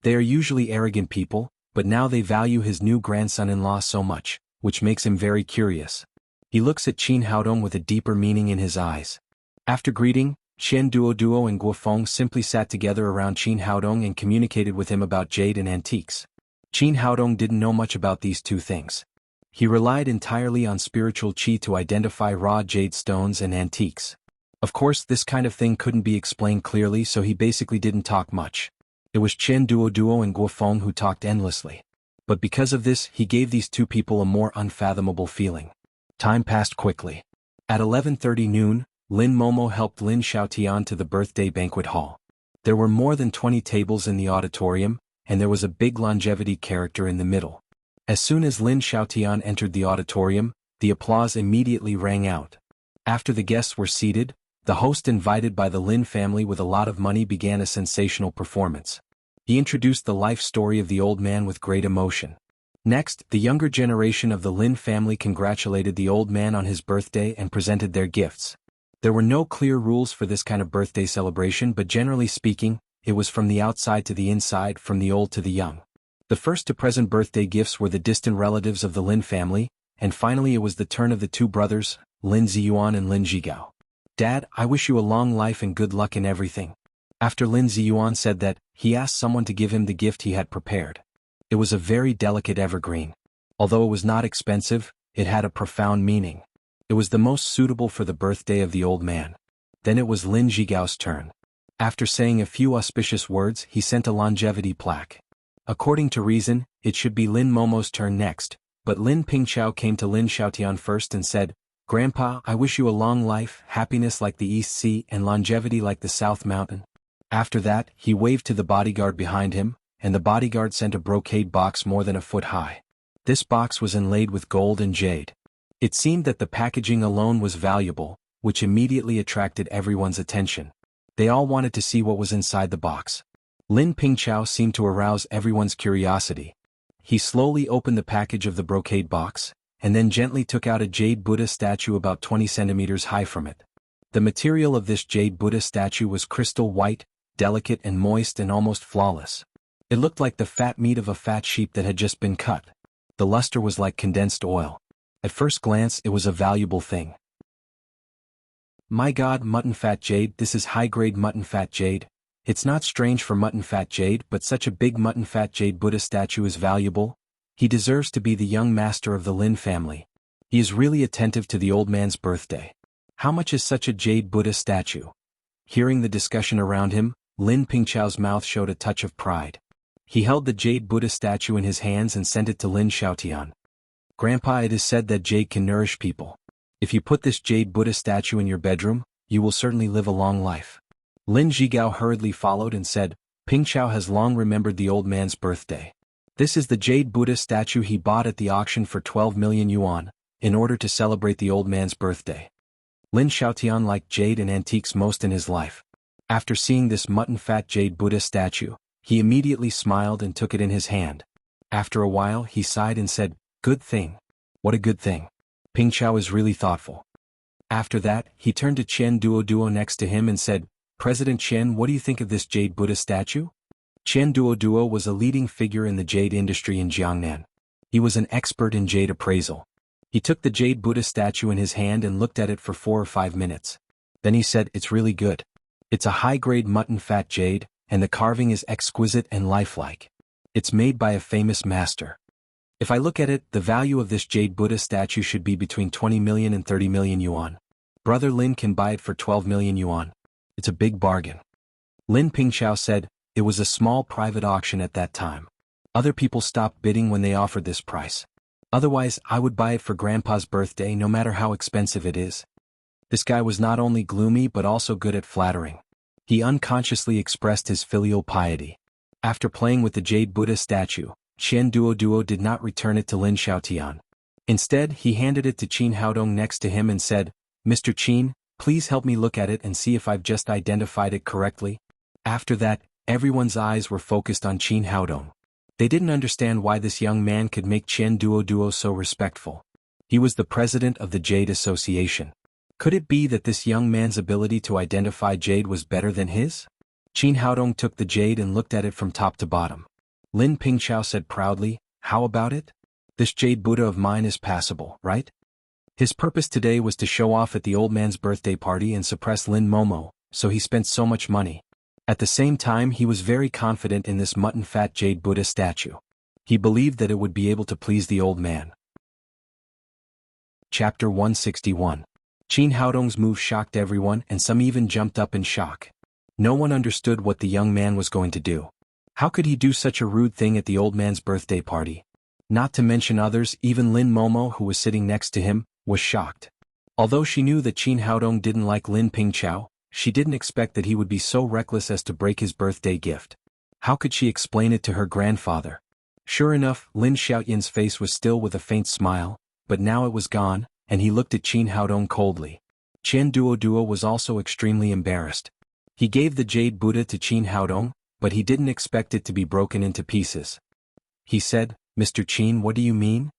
They are usually arrogant people, but now they value his new grandson-in-law so much, which makes him very curious. He looks at Qin Haodong with a deeper meaning in his eyes. After greeting, Qian Duo and Guo Feng simply sat together around Qin Haodong and communicated with him about jade and antiques. Qin Haodong didn't know much about these 2 things. He relied entirely on spiritual qi to identify raw jade stones and antiques. Of course, this kind of thing couldn't be explained clearly, so he basically didn't talk much. It was Qian Duo and Guo Feng who talked endlessly. But because of this, he gave these 2 people a more unfathomable feeling. Time passed quickly. At 11:30 noon, Lin Momo helped Lin Xiaotian to the birthday banquet hall. There were more than 20 tables in the auditorium, and there was a big longevity character in the middle. As soon as Lin Xiaotian entered the auditorium, the applause immediately rang out. After the guests were seated, the host invited by the Lin family with a lot of money began a sensational performance. He introduced the life story of the old man with great emotion. Next, the younger generation of the Lin family congratulated the old man on his birthday and presented their gifts. There were no clear rules for this kind of birthday celebration, but generally speaking, it was from the outside to the inside, from the old to the young. The first to present birthday gifts were the distant relatives of the Lin family, and finally it was the turn of the two brothers, Lin Ziyuan and Lin Zhigao. "Dad, I wish you a long life and good luck in everything." After Lin Ziyuan said that, he asked someone to give him the gift he had prepared. It was a very delicate evergreen. Although it was not expensive, it had a profound meaning. It was the most suitable for the birthday of the old man. Then it was Lin Zhigao's turn. After saying a few auspicious words, he sent a longevity plaque. According to reason, it should be Lin Momo's turn next, but Lin Pingqiao came to Lin Xiaotian first and said, "Grandpa, I wish you a long life, happiness like the East Sea and longevity like the South Mountain." After that, he waved to the bodyguard behind him, and the bodyguard sent a brocade box more than a foot high. This box was inlaid with gold and jade. It seemed that the packaging alone was valuable, which immediately attracted everyone's attention. They all wanted to see what was inside the box. Lin Pingqiao seemed to arouse everyone's curiosity. He slowly opened the package of the brocade box, and then gently took out a jade Buddha statue about 20 centimeters high from it. The material of this jade Buddha statue was crystal white, delicate and moist and almost flawless. It looked like the fat meat of a fat sheep that had just been cut. The luster was like condensed oil. At first glance, it was a valuable thing. "My God, mutton fat jade, this is high-grade mutton fat jade. It's not strange for mutton fat jade, but such a big mutton fat jade Buddha statue is valuable. He deserves to be the young master of the Lin family. He is really attentive to the old man's birthday. How much is such a jade Buddha statue?" Hearing the discussion around him, Lin Pingqiao's mouth showed a touch of pride. He held the jade Buddha statue in his hands and sent it to Lin Xiaotian. "Grandpa, it is said that jade can nourish people. If you put this jade Buddha statue in your bedroom, you will certainly live a long life." Lin Zhigao hurriedly followed and said, "Pingqiao has long remembered the old man's birthday. This is the jade Buddha statue he bought at the auction for 12 million yuan, in order to celebrate the old man's birthday." Lin Xiaotian liked jade and antiques most in his life. After seeing this mutton-fat jade Buddha statue, he immediately smiled and took it in his hand. After a while, he sighed and said, "Good thing. What a good thing. Pingqiao is really thoughtful." After that, he turned to Chen Duoduo next to him and said, "President Chen, what do you think of this jade Buddha statue?" Chen Duoduo was a leading figure in the jade industry in Jiangnan. He was an expert in jade appraisal. He took the jade Buddha statue in his hand and looked at it for 4 or 5 minutes. Then he said, "It's really good. It's a high-grade mutton-fat jade, and the carving is exquisite and lifelike. It's made by a famous master. If I look at it, the value of this jade Buddha statue should be between 20 million and 30 million yuan. Brother Lin can buy it for 12 million yuan. It's a big bargain." Lin Pingqiao said, "It was a small private auction at that time. Other people stopped bidding when they offered this price. Otherwise, I would buy it for Grandpa's birthday no matter how expensive it is." This guy was not only gloomy but also good at flattering. He unconsciously expressed his filial piety. After playing with the jade Buddha statue, Chen Duoduo did not return it to Lin Xiaotian. Instead, he handed it to Qin Haodong next to him and said, "Mr. Qin, please help me look at it and see if I've just identified it correctly." After that, everyone's eyes were focused on Qin Haodong. They didn't understand why this young man could make Chen Duoduo so respectful. He was the president of the Jade Association. Could it be that this young man's ability to identify jade was better than his? Qin Haodong took the jade and looked at it from top to bottom. Lin Pingqiao said proudly, "How about it? This jade Buddha of mine is passable, right?" His purpose today was to show off at the old man's birthday party and suppress Lin Momo, so he spent so much money. At the same time, he was very confident in this mutton-fat jade Buddha statue. He believed that it would be able to please the old man. Chapter 161. Qin Haodong's move shocked everyone, and some even jumped up in shock. No one understood what the young man was going to do. How could he do such a rude thing at the old man's birthday party? Not to mention others, even Lin Momo, who was sitting next to him, was shocked. Although she knew that Qin Haodong didn't like Lin Pingqiao, she didn't expect that he would be so reckless as to break his birthday gift. How could she explain it to her grandfather? Sure enough, Lin Xiaoyan's face was still with a faint smile, but now it was gone, and he looked at Qin Haodong coldly. Qian Duoduo was also extremely embarrassed. He gave the jade Buddha to Qin Haodong, but he didn't expect it to be broken into pieces. He said, "Mr. Qin, what do you mean?"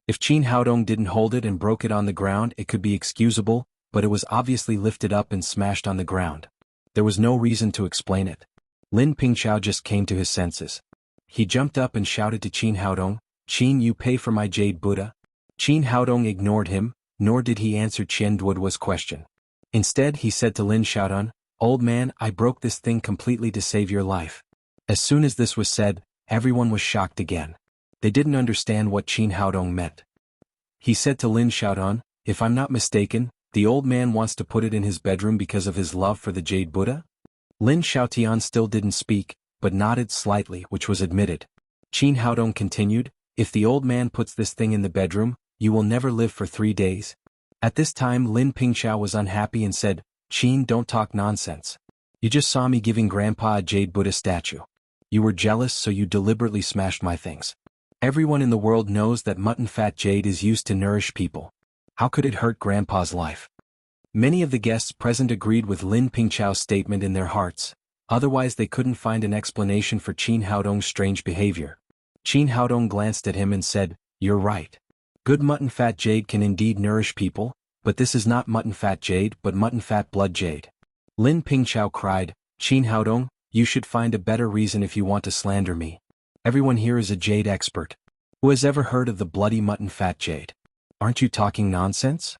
If Qin Haodong didn't hold it and broke it on the ground, it could be excusable, but it was obviously lifted up and smashed on the ground. There was no reason to explain it. Lin Pingqiao just came to his senses. He jumped up and shouted to Qin Haodong, "Qin, you pay for my jade Buddha?" Qin Haodong ignored him, nor did he answer Qian Duoduo's question. Instead he said to Lin Xiaodong, "Old man, I broke this thing completely to save your life." As soon as this was said, everyone was shocked again. They didn't understand what Qin Haodong meant. He said to Lin Xiaodong, "If I'm not mistaken, the old man wants to put it in his bedroom because of his love for the jade Buddha?" Lin Xiaotian still didn't speak, but nodded slightly, which was admitted. Qin Haodong continued, "If the old man puts this thing in the bedroom, you will never live for 3 days. At this time Lin Pingqiao was unhappy and said, "Qin, don't talk nonsense. You just saw me giving Grandpa a jade Buddha statue. You were jealous, so you deliberately smashed my things. Everyone in the world knows that mutton fat jade is used to nourish people. How could it hurt Grandpa's life?" Many of the guests present agreed with Lin Pingqiao's statement in their hearts, otherwise they couldn't find an explanation for Qin Haodong's strange behavior. Qin Haodong glanced at him and said, "You're right. Good mutton fat jade can indeed nourish people, but this is not mutton fat jade but mutton fat blood jade." Lin Pingqiao cried, "Qin Haodong, you should find a better reason if you want to slander me. Everyone here is a jade expert. Who has ever heard of the bloody mutton fat jade? Aren't you talking nonsense?"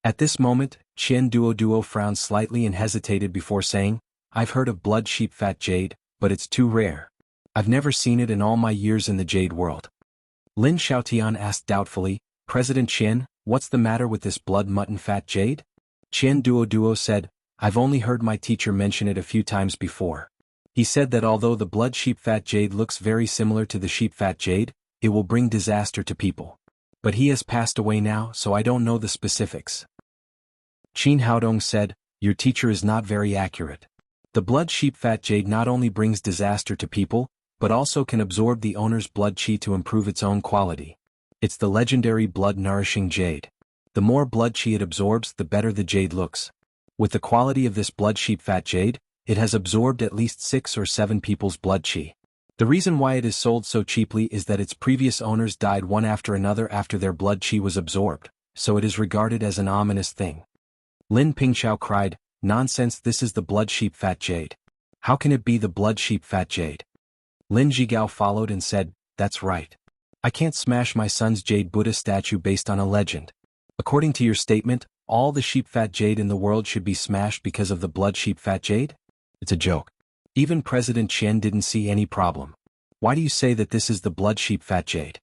At this moment, Qian Duoduo frowned slightly and hesitated before saying, "I've heard of blood sheep fat jade, but it's too rare. I've never seen it in all my years in the jade world." Lin Xiaotian asked doubtfully, "President Qian, what's the matter with this blood mutton fat jade?" Qian Duoduo said, "I've only heard my teacher mention it a few times before. He said that although the blood sheep fat jade looks very similar to the sheep fat jade, it will bring disaster to people. But he has passed away now, so I don't know the specifics." Qin Haodong said, "Your teacher is not very accurate. The blood sheep fat jade not only brings disaster to people, but also can absorb the owner's blood qi to improve its own quality. It's the legendary blood-nourishing jade. The more blood qi it absorbs, the better the jade looks. With the quality of this blood sheep fat jade, it has absorbed at least 6 or 7 people's blood qi. The reason why it is sold so cheaply is that its previous owners died one after another after their blood qi was absorbed, so it is regarded as an ominous thing." Lin Pingqiao cried, "Nonsense, this is the blood sheep fat jade. How can it be the blood sheep fat jade?" Lin Zhigao followed and said, "That's right. I can't smash my son's jade Buddha statue based on a legend. According to your statement, all the sheep fat jade in the world should be smashed because of the blood sheep fat jade? It's a joke. Even President Qian didn't see any problem. Why do you say that this is the blood sheep fat jade?"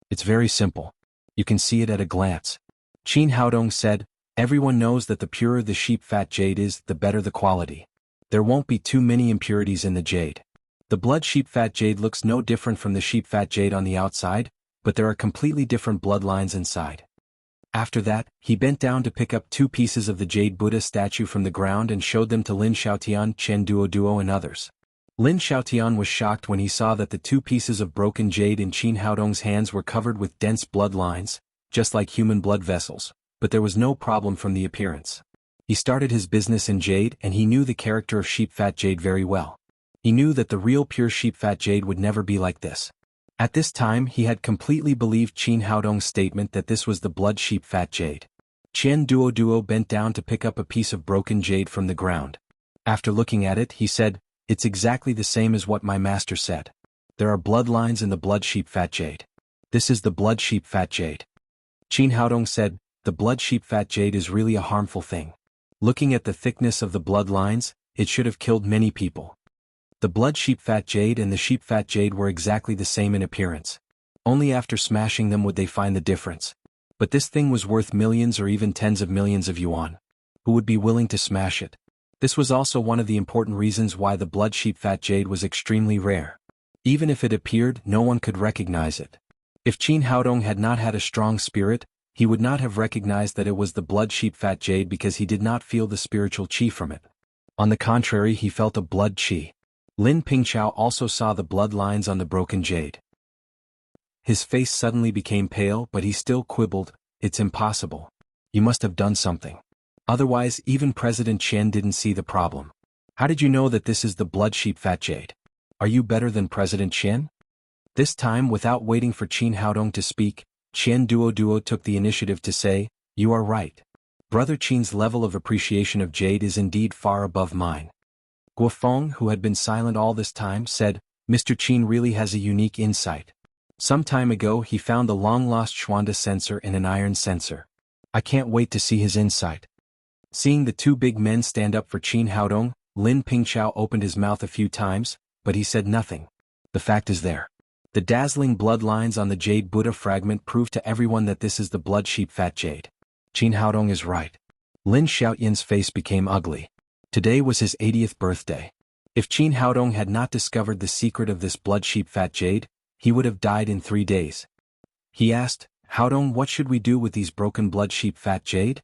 "It's very simple. You can see it at a glance." Qin Haodong said, "Everyone knows that the purer the sheep fat jade is, the better the quality. There won't be too many impurities in the jade. The blood sheep fat jade looks no different from the sheep fat jade on the outside, but there are completely different bloodlines inside." After that, he bent down to pick up 2 pieces of the jade Buddha statue from the ground and showed them to Lin Xiaotian, Qian Duoduo and others. Lin Xiaotian was shocked when he saw that the 2 pieces of broken jade in Qin Haodong's hands were covered with dense bloodlines, just like human blood vessels, but there was no problem from the appearance. He started his business in jade and he knew the character of sheep fat jade very well. He knew that the real pure sheep fat jade would never be like this. At this time he had completely believed Qin Haodong's statement that this was the blood sheep fat jade. Qian Duoduo bent down to pick up a piece of broken jade from the ground. After looking at it, he said, "It's exactly the same as what my master said. There are bloodlines in the blood sheep fat jade. This is the blood sheep fat jade." Qin Haodong said, "The blood sheep fat jade is really a harmful thing. Looking at the thickness of the bloodlines, it should have killed many people." The blood sheep fat jade and the sheep fat jade were exactly the same in appearance. Only after smashing them would they find the difference. But this thing was worth millions or even tens of millions of yuan. Who would be willing to smash it? This was also one of the important reasons why the blood sheep fat jade was extremely rare. Even if it appeared, no one could recognize it. If Qin Haodong had not had a strong spirit, he would not have recognized that it was the blood sheep fat jade because he did not feel the spiritual qi from it. On the contrary, he felt a blood qi. Lin Pingchao also saw the blood lines on the broken jade. His face suddenly became pale, but he still quibbled, "It's impossible. You must have done something. Otherwise, even President Qian didn't see the problem. How did you know that this is the blood sheep fat jade? Are you better than President Qian?" This time, without waiting for Qin Haodong to speak, Qian Duo took the initiative to say, "You are right. Brother Qin's level of appreciation of jade is indeed far above mine." Guofeng, who had been silent all this time, said, "Mr. Qin really has a unique insight. Some time ago he found the long-lost Xuanda sensor in an iron sensor. I can't wait to see his insight." Seeing the two big men stand up for Qin Haodong, Lin Pingchao opened his mouth a few times, but he said nothing. The fact is there. The dazzling blood lines on the jade Buddha fragment prove to everyone that this is the blood sheep fat jade. Qin Haodong is right. Lin Xiaoyan's face became ugly. Today was his 80th birthday. If Qin Haodong had not discovered the secret of this blood sheep fat jade, he would have died in 3 days. He asked, "Haodong, what should we do with these broken blood sheep fat jade?"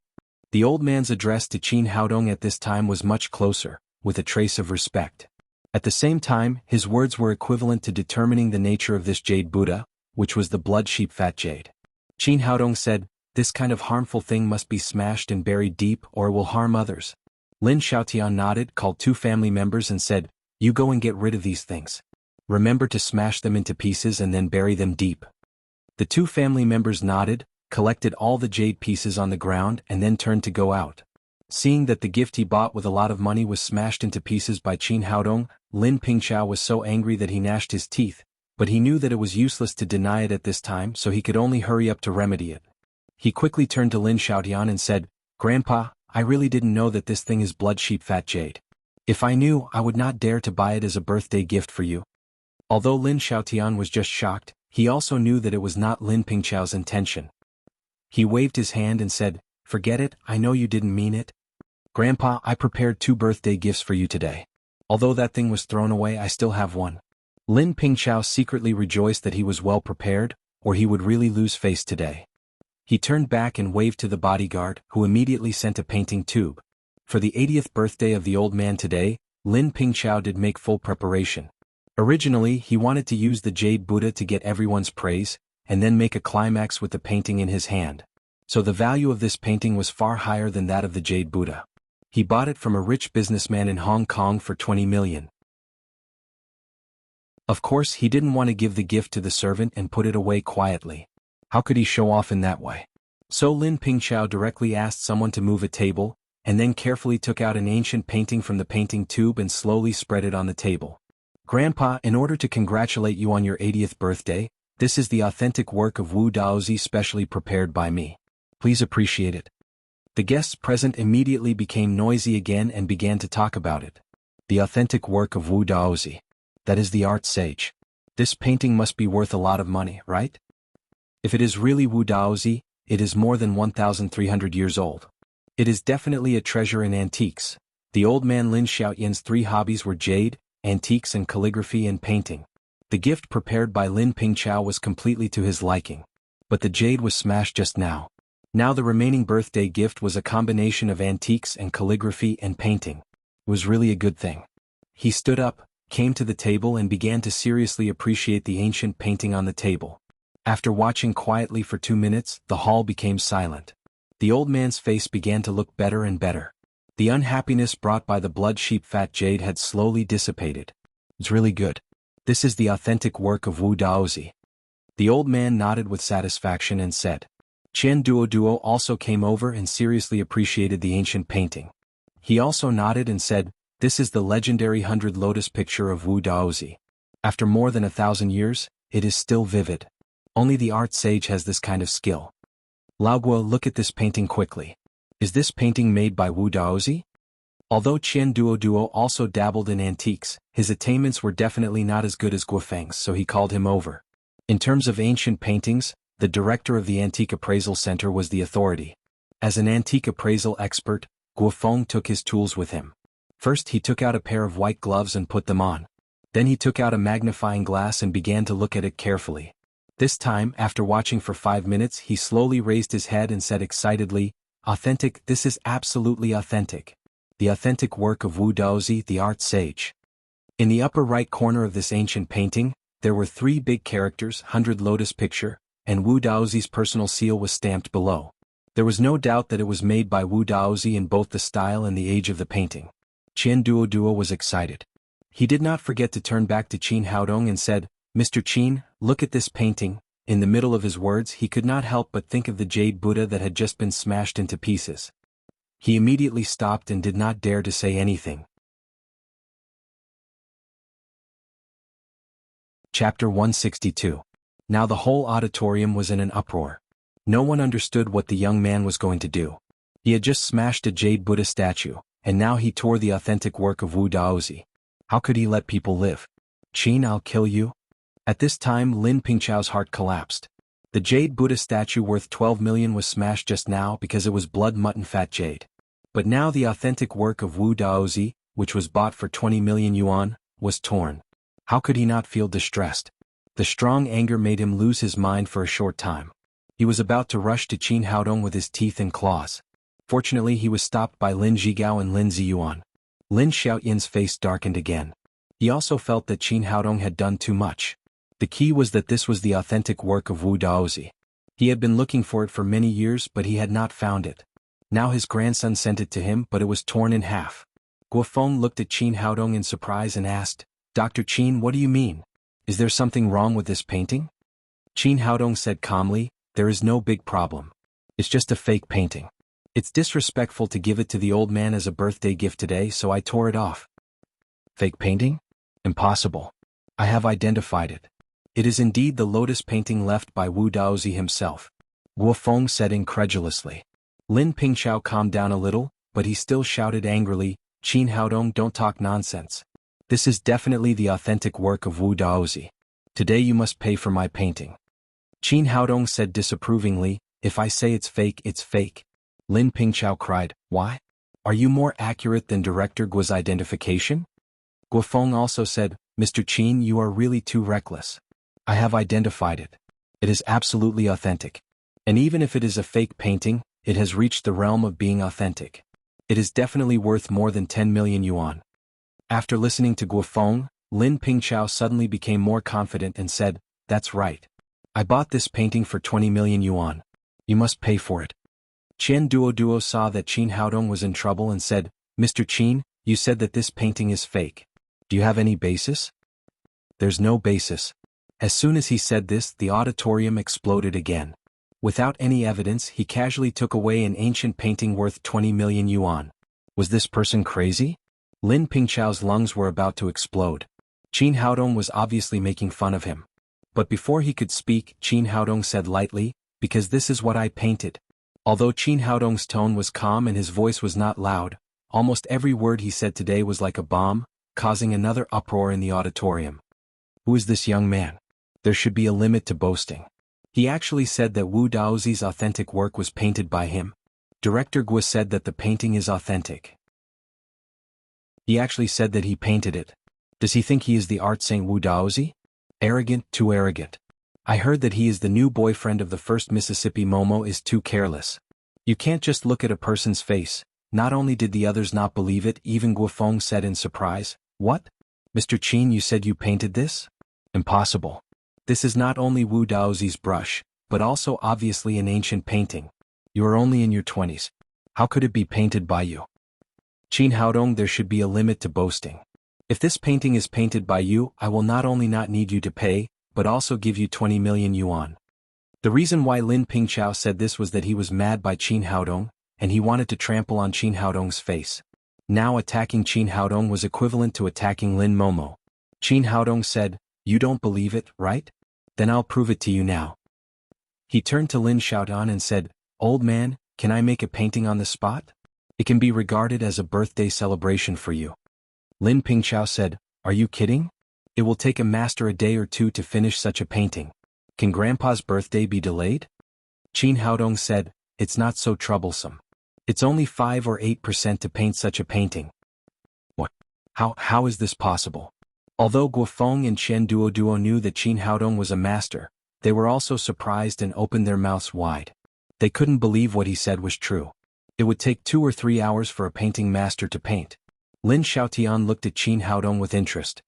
The old man's address to Qin Haodong at this time was much closer, with a trace of respect. At the same time, his words were equivalent to determining the nature of this jade Buddha, which was the blood sheep fat jade. Qin Haodong said, "This kind of harmful thing must be smashed and buried deep or it will harm others." Lin Xiaotian nodded, called 2 family members and said, "You go and get rid of these things. Remember to smash them into pieces and then bury them deep." The 2 family members nodded, collected all the jade pieces on the ground and then turned to go out. Seeing that the gift he bought with a lot of money was smashed into pieces by Qin Haodong, Lin Pingchao was so angry that he gnashed his teeth, but he knew that it was useless to deny it at this time, so he could only hurry up to remedy it. He quickly turned to Lin Xiaotian and said, "Grandpa, I really didn't know that this thing is blood sheep fat jade. If I knew, I would not dare to buy it as a birthday gift for you." Although Lin Xiaotian was just shocked, he also knew that it was not Lin Pingchao's intention. He waved his hand and said, "Forget it, I know you didn't mean it. Grandpa, I prepared 2 birthday gifts for you today. Although that thing was thrown away, I still have one." Lin Pingchao secretly rejoiced that he was well prepared, or he would really lose face today. He turned back and waved to the bodyguard, who immediately sent a painting tube. For the 80th birthday of the old man today, Lin Pingchao did make full preparation. Originally, he wanted to use the jade Buddha to get everyone's praise, and then make a climax with the painting in his hand. So the value of this painting was far higher than that of the jade Buddha. He bought it from a rich businessman in Hong Kong for 20 million. Of course, he didn't want to give the gift to the servant and put it away quietly. How could he show off in that way? So Lin Pingchao directly asked someone to move a table, and then carefully took out an ancient painting from the painting tube and slowly spread it on the table. "Grandpa, in order to congratulate you on your 80th birthday, this is the authentic work of Wu Daozi specially prepared by me. Please appreciate it." The guests present immediately became noisy again and began to talk about it. The authentic work of Wu Daozi. That is the art sage. This painting must be worth a lot of money, right? If it is really Wu Daozi, it is more than 1,300 years old. It is definitely a treasure in antiques. The old man Lin Xiaoyan's 3 hobbies were jade, antiques and calligraphy and painting. The gift prepared by Lin Pingchao was completely to his liking. But the jade was smashed just now. Now the remaining birthday gift was a combination of antiques and calligraphy and painting. It was really a good thing. He stood up, came to the table and began to seriously appreciate the ancient painting on the table. After watching quietly for 2 minutes, the hall became silent. The old man's face began to look better and better. The unhappiness brought by the blood sheep fat jade had slowly dissipated. "It's really good. This is the authentic work of Wu Daozi." The old man nodded with satisfaction and said. Qian Duo also came over and seriously appreciated the ancient painting. He also nodded and said, "This is the legendary 100 Lotus picture of Wu Daozi. After more than 1,000 years, it is still vivid. Only the art sage has this kind of skill. Laoguo, look at this painting quickly. Is this painting made by Wu Daozi?" Although Qian Duo also dabbled in antiques, his attainments were definitely not as good as Guofeng's, so he called him over. In terms of ancient paintings, the director of the Antique Appraisal Center was the authority. As an antique appraisal expert, Guofeng took his tools with him. First he took out a pair of white gloves and put them on. Then he took out a magnifying glass and began to look at it carefully. This time, after watching for 5 minutes, he slowly raised his head and said excitedly, "Authentic, this is absolutely authentic. The authentic work of Wu Daozi, the art sage." In the upper right corner of this ancient painting, there were 3 big characters, 100 Lotus picture, and Wu Daozi's personal seal was stamped below. There was no doubt that it was made by Wu Daozi in both the style and the age of the painting. Qian Duoduo was excited. He did not forget to turn back to Qin Haodong and said, "Mr. Qin, look at this painting." In the middle of his words he could not help but think of the jade Buddha that had just been smashed into pieces. He immediately stopped and did not dare to say anything. Chapter 162. Now the whole auditorium was in an uproar. No one understood what the young man was going to do. He had just smashed a jade Buddha statue, and now he tore the authentic work of Wu Daozi. How could he let people live? "Qin, I'll kill you." At this time Lin Pingchao's heart collapsed. The jade Buddha statue worth 12 million was smashed just now because it was blood mutton fat jade. But now the authentic work of Wu Daozi, which was bought for 20 million yuan, was torn. How could he not feel distressed? The strong anger made him lose his mind for a short time. He was about to rush to Qin Haodong with his teeth and claws. Fortunately he was stopped by Lin Zhigao and Lin Ziyuan. Lin Xiaoyin's face darkened again. He also felt that Qin Haodong had done too much. The key was that this was the authentic work of Wu Daozi. He had been looking for it for many years but he had not found it. Now his grandson sent it to him but it was torn in half. Guofeng looked at Qin Haodong in surprise and asked, "Dr. Qin, what do you mean? Is there something wrong with this painting?" Qin Haodong said calmly, "There is no big problem. It's just a fake painting. It's disrespectful to give it to the old man as a birthday gift today, so I tore it off." "Fake painting? Impossible. I have identified it. It is indeed the lotus painting left by Wu Daozi himself," Guofeng said incredulously. Lin Pingchao calmed down a little, but he still shouted angrily, "Qin Haodong, don't talk nonsense. This is definitely the authentic work of Wu Daozi. Today you must pay for my painting." Qin Haodong said disapprovingly, "If I say it's fake, it's fake." Lin Pingchao cried, "Why? Are you more accurate than Director Guo's identification?" Guofeng also said, "Mr. Qin, you are really too reckless. I have identified it. It is absolutely authentic. And even if it is a fake painting, it has reached the realm of being authentic. It is definitely worth more than 10 million yuan." After listening to Guofeng, Lin Pingchao suddenly became more confident and said, "That's right. I bought this painting for 20 million yuan. You must pay for it." Qian Duoduo saw that Qin Haodong was in trouble and said, "Mr. Qin, you said that this painting is fake. Do you have any basis?" "There's no basis." As soon as he said this, the auditorium exploded again. Without any evidence, he casually took away an ancient painting worth 20 million yuan. Was this person crazy? Lin Pingchao's lungs were about to explode. Qin Haodong was obviously making fun of him. But before he could speak, Qin Haodong said lightly, "Because this is what I painted." Although Qin Haodong's tone was calm and his voice was not loud, almost every word he said today was like a bomb, causing another uproar in the auditorium. Who is this young man? There should be a limit to boasting. He actually said that Wu Daozi's authentic work was painted by him. Director Guo said that the painting is authentic. He actually said that he painted it. Does he think he is the art saint Wu Daozi? Arrogant, too arrogant. I heard that he is the new boyfriend of the first Mississippi. Momo is too careless. You can't just look at a person's face. Not only did the others not believe it, even Guofeng said in surprise, "What? Mr. Qin, you said you painted this? Impossible. This is not only Wu Daozi's brush, but also obviously an ancient painting. You are only in your 20s. How could it be painted by you?" Qin Haodong, there should be a limit to boasting. If this painting is painted by you, I will not only not need you to pay, but also give you 20 million yuan. The reason why Lin Pingchao said this was that he was mad by Qin Haodong, and he wanted to trample on Qin Haodong's face. Now attacking Qin Haodong was equivalent to attacking Lin Momo. Qin Haodong said, "You don't believe it, right? Then I'll prove it to you now." He turned to Lin Xiaodan and said, "Old man, can I make a painting on the spot? It can be regarded as a birthday celebration for you." Lin Pingchao said, "Are you kidding? It will take a master a day or two to finish such a painting. Can Grandpa's birthday be delayed?" Qin Haodong said, "It's not so troublesome. It's only 5 or 8% to paint such a painting." "What? How is this possible?" Although Guofeng and Qian Duoduo knew that Qin Haodong was a master, they were also surprised and opened their mouths wide. They couldn't believe what he said was true. It would take 2 or 3 hours for a painting master to paint. Lin Xiaotian looked at Qin Haodong with interest.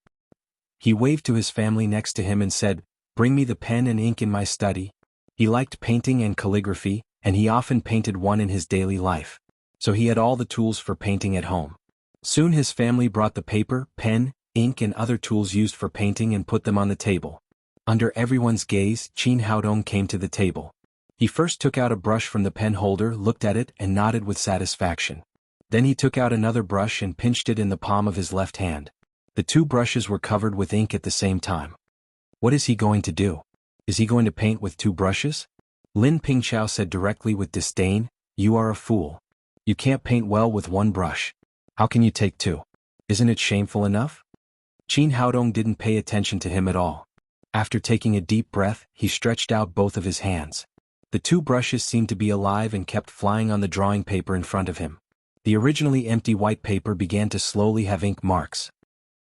He waved to his family next to him and said, "Bring me the pen and ink in my study." He liked painting and calligraphy, and he often painted one in his daily life. So he had all the tools for painting at home. Soon his family brought the paper, pen, ink and other tools used for painting and put them on the table. Under everyone's gaze, Qin Haodong came to the table. He first took out a brush from the pen holder, looked at it and nodded with satisfaction. Then he took out another brush and pinched it in the palm of his left hand. The two brushes were covered with ink at the same time. What is he going to do? Is he going to paint with two brushes? Lin Pingqiao said directly with disdain, "You are a fool. You can't paint well with one brush. How can you take two? Isn't it shameful enough?" Qin Haodong didn't pay attention to him at all. After taking a deep breath, he stretched out both of his hands. The two brushes seemed to be alive and kept flying on the drawing paper in front of him. The originally empty white paper began to slowly have ink marks.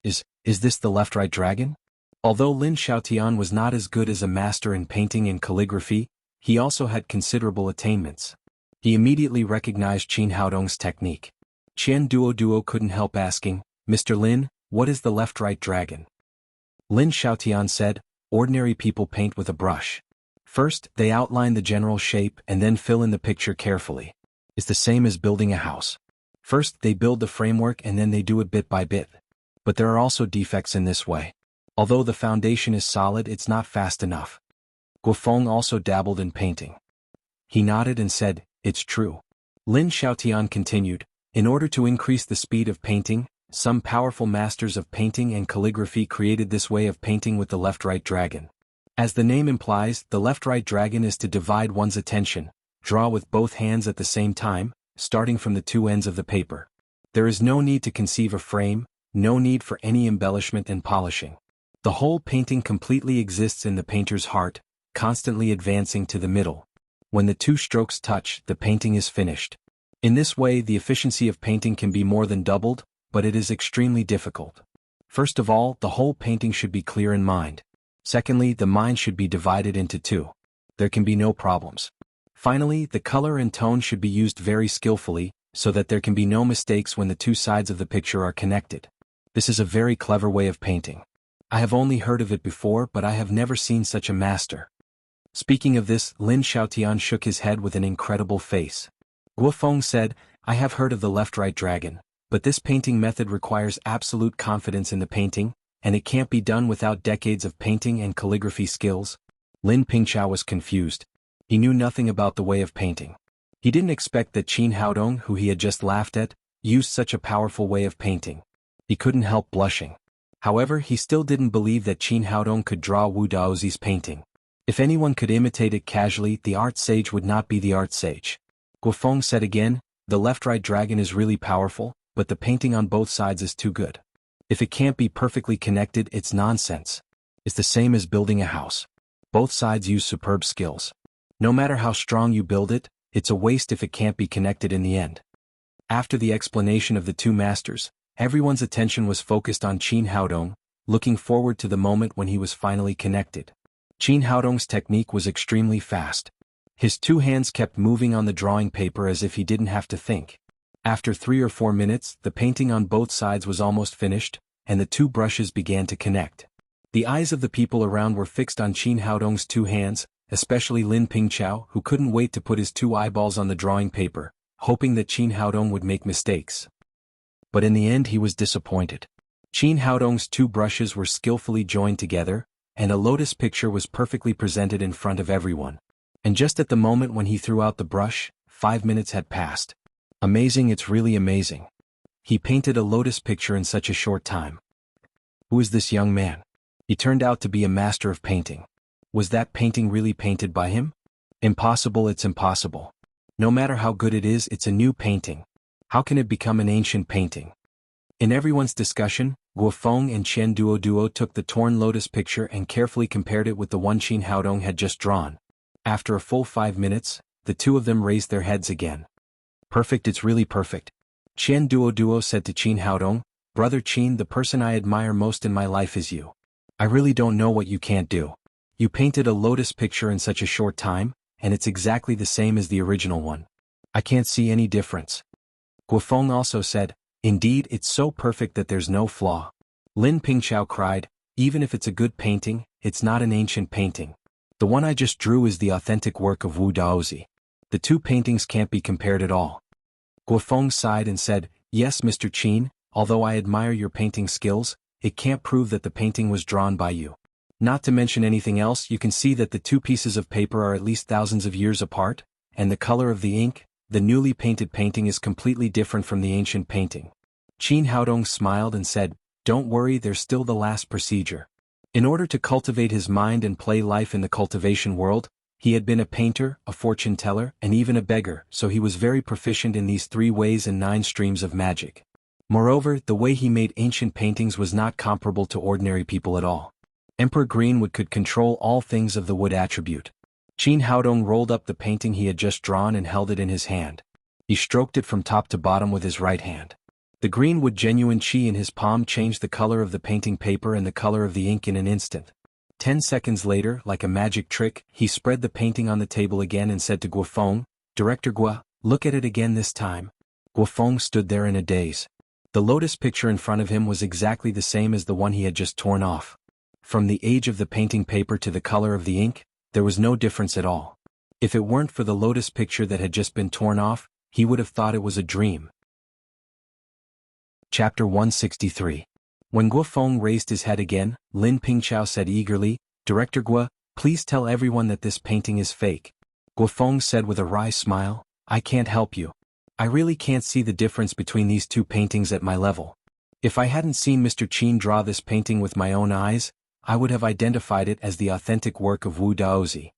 Is this the left-right dragon? Although Lin Xiaotian was not as good as a master in painting and calligraphy, he also had considerable attainments. He immediately recognized Qin Haodong's technique. Qian Duo couldn't help asking, "Mr. Lin, what is the left-right dragon?" Lin Xiaotian said, "Ordinary people paint with a brush. First, they outline the general shape and then fill in the picture carefully. It's the same as building a house. First, they build the framework and then they do it bit by bit. But there are also defects in this way. Although the foundation is solid, it's not fast enough." Guofeng also dabbled in painting. He nodded and said, "It's true." Lin Xiaotian continued, "In order to increase the speed of painting, some powerful masters of painting and calligraphy created this way of painting with the left-right dragon. As the name implies, the left-right dragon is to divide one's attention, draw with both hands at the same time, starting from the two ends of the paper. There is no need to conceive a frame, no need for any embellishment and polishing. The whole painting completely exists in the painter's heart, constantly advancing to the middle. When the two strokes touch, the painting is finished. In this way, the efficiency of painting can be more than doubled, but it is extremely difficult. First of all, the whole painting should be clear in mind. Secondly, the mind should be divided into two. There can be no problems. Finally, the color and tone should be used very skillfully, so that there can be no mistakes when the two sides of the picture are connected. This is a very clever way of painting. I have only heard of it before, but I have never seen such a master." Speaking of this, Lin Xiaotian shook his head with an incredible face. Guofeng said, "I have heard of the left-right dragon, but this painting method requires absolute confidence in the painting, and it can't be done without decades of painting and calligraphy skills." Lin Pingqiao was confused. He knew nothing about the way of painting. He didn't expect that Qin Haodong, who he had just laughed at, used such a powerful way of painting. He couldn't help blushing. However, he still didn't believe that Qin Haodong could draw Wu Daozi's painting. If anyone could imitate it casually, the art sage would not be the art sage. Guofeng said again, "The left-right dragon is really powerful, but the painting on both sides is too good. If it can't be perfectly connected, it's nonsense. It's the same as building a house. Both sides use superb skills. No matter how strong you build it, it's a waste if it can't be connected in the end." After the explanation of the two masters, everyone's attention was focused on Qin Haodong, looking forward to the moment when he was finally connected. Qin Haodong's technique was extremely fast. His two hands kept moving on the drawing paper as if he didn't have to think. After 3 or 4 minutes, the painting on both sides was almost finished, and the two brushes began to connect. The eyes of the people around were fixed on Qin Haodong's two hands, especially Lin Pingqiao, who couldn't wait to put his two eyeballs on the drawing paper, hoping that Qin Haodong would make mistakes. But in the end he was disappointed. Qin Haodong's two brushes were skillfully joined together, and a lotus picture was perfectly presented in front of everyone. And just at the moment when he threw out the brush, 5 minutes had passed. Amazing, it's really amazing. He painted a lotus picture in such a short time. Who is this young man? He turned out to be a master of painting. Was that painting really painted by him? Impossible, it's impossible. No matter how good it is, it's a new painting. How can it become an ancient painting? In everyone's discussion, Guofeng and Qian Duo took the torn lotus picture and carefully compared it with the one Qin Haodong had just drawn. After a full 5 minutes, the two of them raised their heads again. "Perfect, it's really perfect." Qian Duo said to Qin Haodong, "Brother Qin, the person I admire most in my life is you. I really don't know what you can't do. You painted a lotus picture in such a short time, and it's exactly the same as the original one. I can't see any difference." Guofeng also said, "Indeed, it's so perfect that there's no flaw." Lin Pingqiao cried, even if it's a good painting, it's not an ancient painting. The one I just drew is the authentic work of Wu Daozi. The two paintings can't be compared at all. Guofeng sighed and said, Yes, Mr. Qin, although I admire your painting skills, it can't prove that the painting was drawn by you. Not to mention anything else, you can see that the two pieces of paper are at least thousands of years apart, and the color of the ink, the newly painted painting is completely different from the ancient painting. Qin Haodong smiled and said, Don't worry, there's still the last procedure. In order to cultivate his mind and play life in the cultivation world, he had been a painter, a fortune teller, and even a beggar, so he was very proficient in these 3 ways and 9 streams of magic. Moreover, the way he made ancient paintings was not comparable to ordinary people at all. Emperor Greenwood could control all things of the wood attribute. Qin Haodong rolled up the painting he had just drawn and held it in his hand. He stroked it from top to bottom with his right hand. The greenwood genuine qi in his palm changed the color of the painting paper and the color of the ink in an instant. 10 seconds later, like a magic trick, he spread the painting on the table again and said to Guofeng, Director Gua, look at it again this time. Guofeng stood there in a daze. The lotus picture in front of him was exactly the same as the one he had just torn off. From the age of the painting paper to the color of the ink, there was no difference at all. If it weren't for the lotus picture that had just been torn off, he would have thought it was a dream. Chapter 163. When Guofeng raised his head again, Lin Pingqiao said eagerly, Director Gua, please tell everyone that this painting is fake. Guofeng said with a wry smile, I can't help you. I really can't see the difference between these two paintings at my level. If I hadn't seen Mr. Qin draw this painting with my own eyes, I would have identified it as the authentic work of Wu Daozi.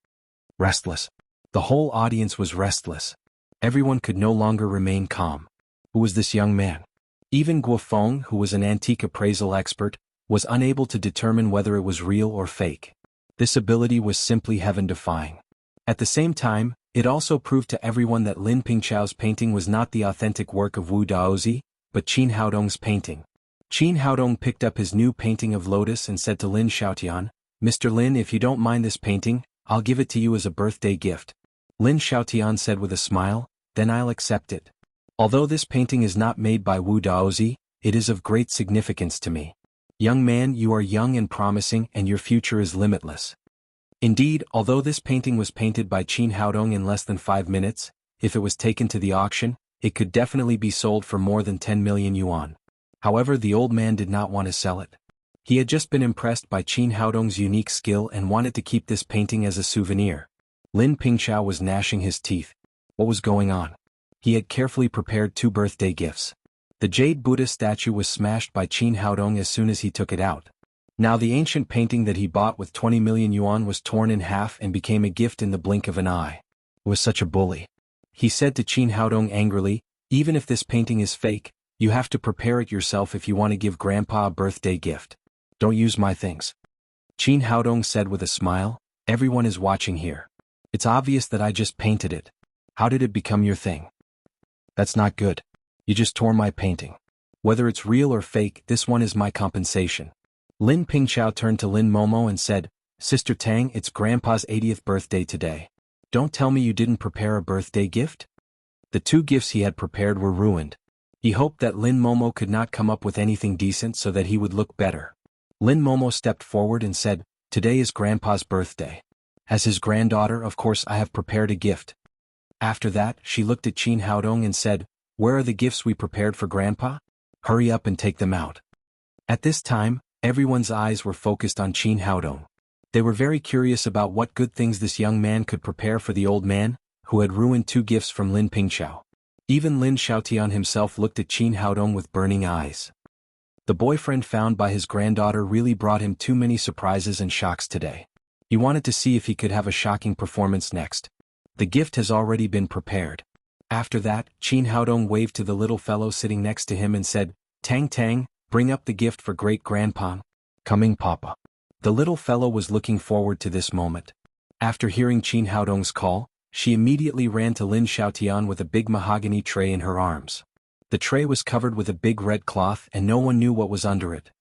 Restless. The whole audience was restless. Everyone could no longer remain calm. Who was this young man? Even Guofeng, who was an antique appraisal expert, was unable to determine whether it was real or fake. This ability was simply heaven-defying. At the same time, it also proved to everyone that Lin Pingqiao's painting was not the authentic work of Wu Daozi, but Qin Haodong's painting. Qin Haodong picked up his new painting of lotus and said to Lin Xiaotian, Mr. Lin, if you don't mind this painting, I'll give it to you as a birthday gift. Lin Xiaotian said with a smile, Then I'll accept it. Although this painting is not made by Wu Daozi, it is of great significance to me. Young man, you are young and promising and your future is limitless. Indeed, although this painting was painted by Qin Haodong in less than 5 minutes, if it was taken to the auction, it could definitely be sold for more than 10 million yuan. However, the old man did not want to sell it. He had just been impressed by Qin Haodong's unique skill and wanted to keep this painting as a souvenir. Lin Pingqiao was gnashing his teeth. What was going on? He had carefully prepared 2 birthday gifts. The jade Buddha statue was smashed by Qin Haodong as soon as he took it out. Now the ancient painting that he bought with 20 million yuan was torn in half and became a gift in the blink of an eye. It was such a bully. He said to Qin Haodong angrily, Even if this painting is fake, you have to prepare it yourself if you want to give Grandpa a birthday gift. Don't use my things. Qin Haodong said with a smile, Everyone is watching here. It's obvious that I just painted it. How did it become your thing? That's not good. You just tore my painting. Whether it's real or fake, this one is my compensation. Lin Pingqiao turned to Lin Momo and said, Sister Tang, it's Grandpa's 80th birthday today. Don't tell me you didn't prepare a birthday gift? The 2 gifts he had prepared were ruined. He hoped that Lin Momo could not come up with anything decent so that he would look better. Lin Momo stepped forward and said, Today is Grandpa's birthday. As his granddaughter, of course I have prepared a gift. After that, she looked at Qin Haodong and said, Where are the gifts we prepared for Grandpa? Hurry up and take them out. At this time, everyone's eyes were focused on Qin Haodong. They were very curious about what good things this young man could prepare for the old man, who had ruined 2 gifts from Lin Pingqiao. Even Lin Xiaotian himself looked at Qin Haodong with burning eyes. The boyfriend found by his granddaughter really brought him too many surprises and shocks today. He wanted to see if he could have a shocking performance next. The gift has already been prepared. After that, Qin Haodong waved to the little fellow sitting next to him and said, Tang Tang, bring up the gift for great-grandpa. Coming, Papa. The little fellow was looking forward to this moment. After hearing Qin Haodong's call, she immediately ran to Lin Xiaotian with a big mahogany tray in her arms. The tray was covered with a big red cloth and no one knew what was under it.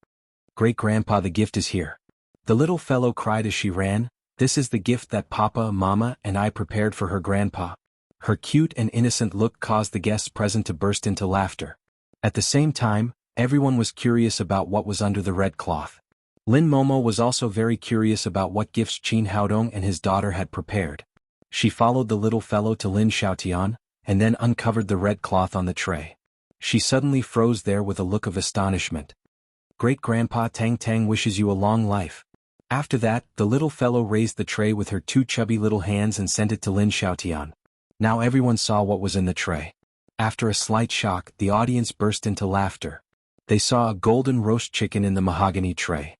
Great-grandpa, the gift is here. The little fellow cried as she ran, This is the gift that Papa, Mama, and I prepared for her grandpa. Her cute and innocent look caused the guests present to burst into laughter. At the same time, everyone was curious about what was under the red cloth. Lin Momo was also very curious about what gifts Qin Haodong and his daughter had prepared. She followed the little fellow to Lin Xiaotian, and then uncovered the red cloth on the tray. She suddenly froze there with a look of astonishment. Great-grandpa Tang Tang wishes you a long life. After that, the little fellow raised the tray with her two chubby little hands and sent it to Lin Xiaotian. Now everyone saw what was in the tray. After a slight shock, the audience burst into laughter. They saw a golden roast chicken in the mahogany tray.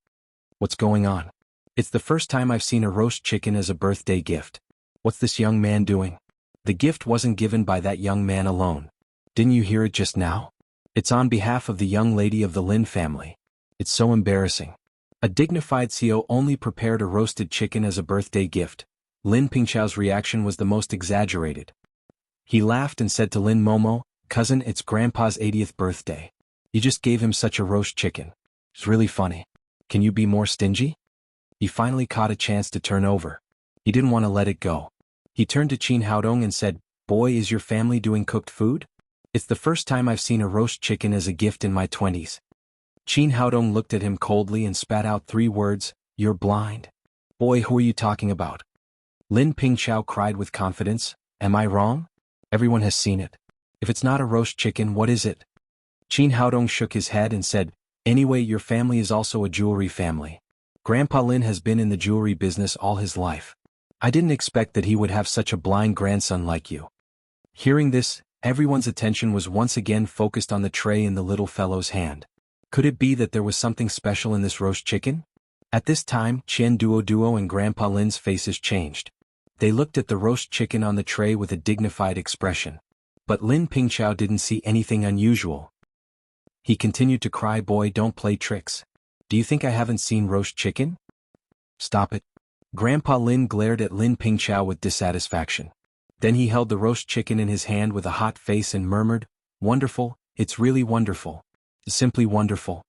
What's going on? It's the first time I've seen a roast chicken as a birthday gift. What's this young man doing? The gift wasn't given by that young man alone. Didn't you hear it just now? It's on behalf of the young lady of the Lin family. It's so embarrassing. A dignified CEO only prepared a roasted chicken as a birthday gift. Lin Pingchao's reaction was the most exaggerated. He laughed and said to Lin Momo, "Cousin, it's Grandpa's 80th birthday. You just gave him such a roast chicken. It's really funny. Can you be more stingy?" He finally caught a chance to turn over. He didn't want to let it go. He turned to Qin Haodong and said, "Boy, is your family doing cooked food? It's the first time I've seen a roast chicken as a gift in my 20s. Qin Haodong looked at him coldly and spat out 3 words, "You're blind." "Boy, who are you talking about?" Lin Pingchao cried with confidence, "Am I wrong? Everyone has seen it. If it's not a roast chicken, what is it?" Qin Haodong shook his head and said, "Anyway, your family is also a jewelry family. Grandpa Lin has been in the jewelry business all his life. I didn't expect that he would have such a blind grandson like you." Hearing this, everyone's attention was once again focused on the tray in the little fellow's hand. Could it be that there was something special in this roast chicken? At this time, Qian Duo and Grandpa Lin's faces changed. They looked at the roast chicken on the tray with a dignified expression. But Lin Pingchao didn't see anything unusual. He continued to cry, "Boy, don't play tricks. Do you think I haven't seen roast chicken? Stop it." Grandpa Lin glared at Lin Pingchao with dissatisfaction. Then he held the roast chicken in his hand with a hot face and murmured, "Wonderful, it's really wonderful. Simply wonderful."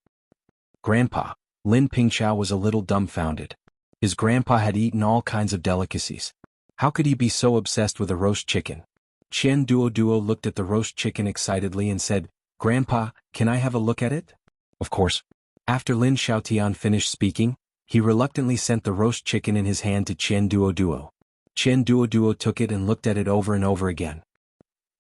Grandpa, Lin Pingchao was a little dumbfounded. His grandpa had eaten all kinds of delicacies. How could he be so obsessed with a roast chicken? Qian Duo looked at the roast chicken excitedly and said, "Grandpa, can I have a look at it?" Of course. After Lin Xiaotian finished speaking, he reluctantly sent the roast chicken in his hand to Qian Duo. Qian Duo took it and looked at it over and over again.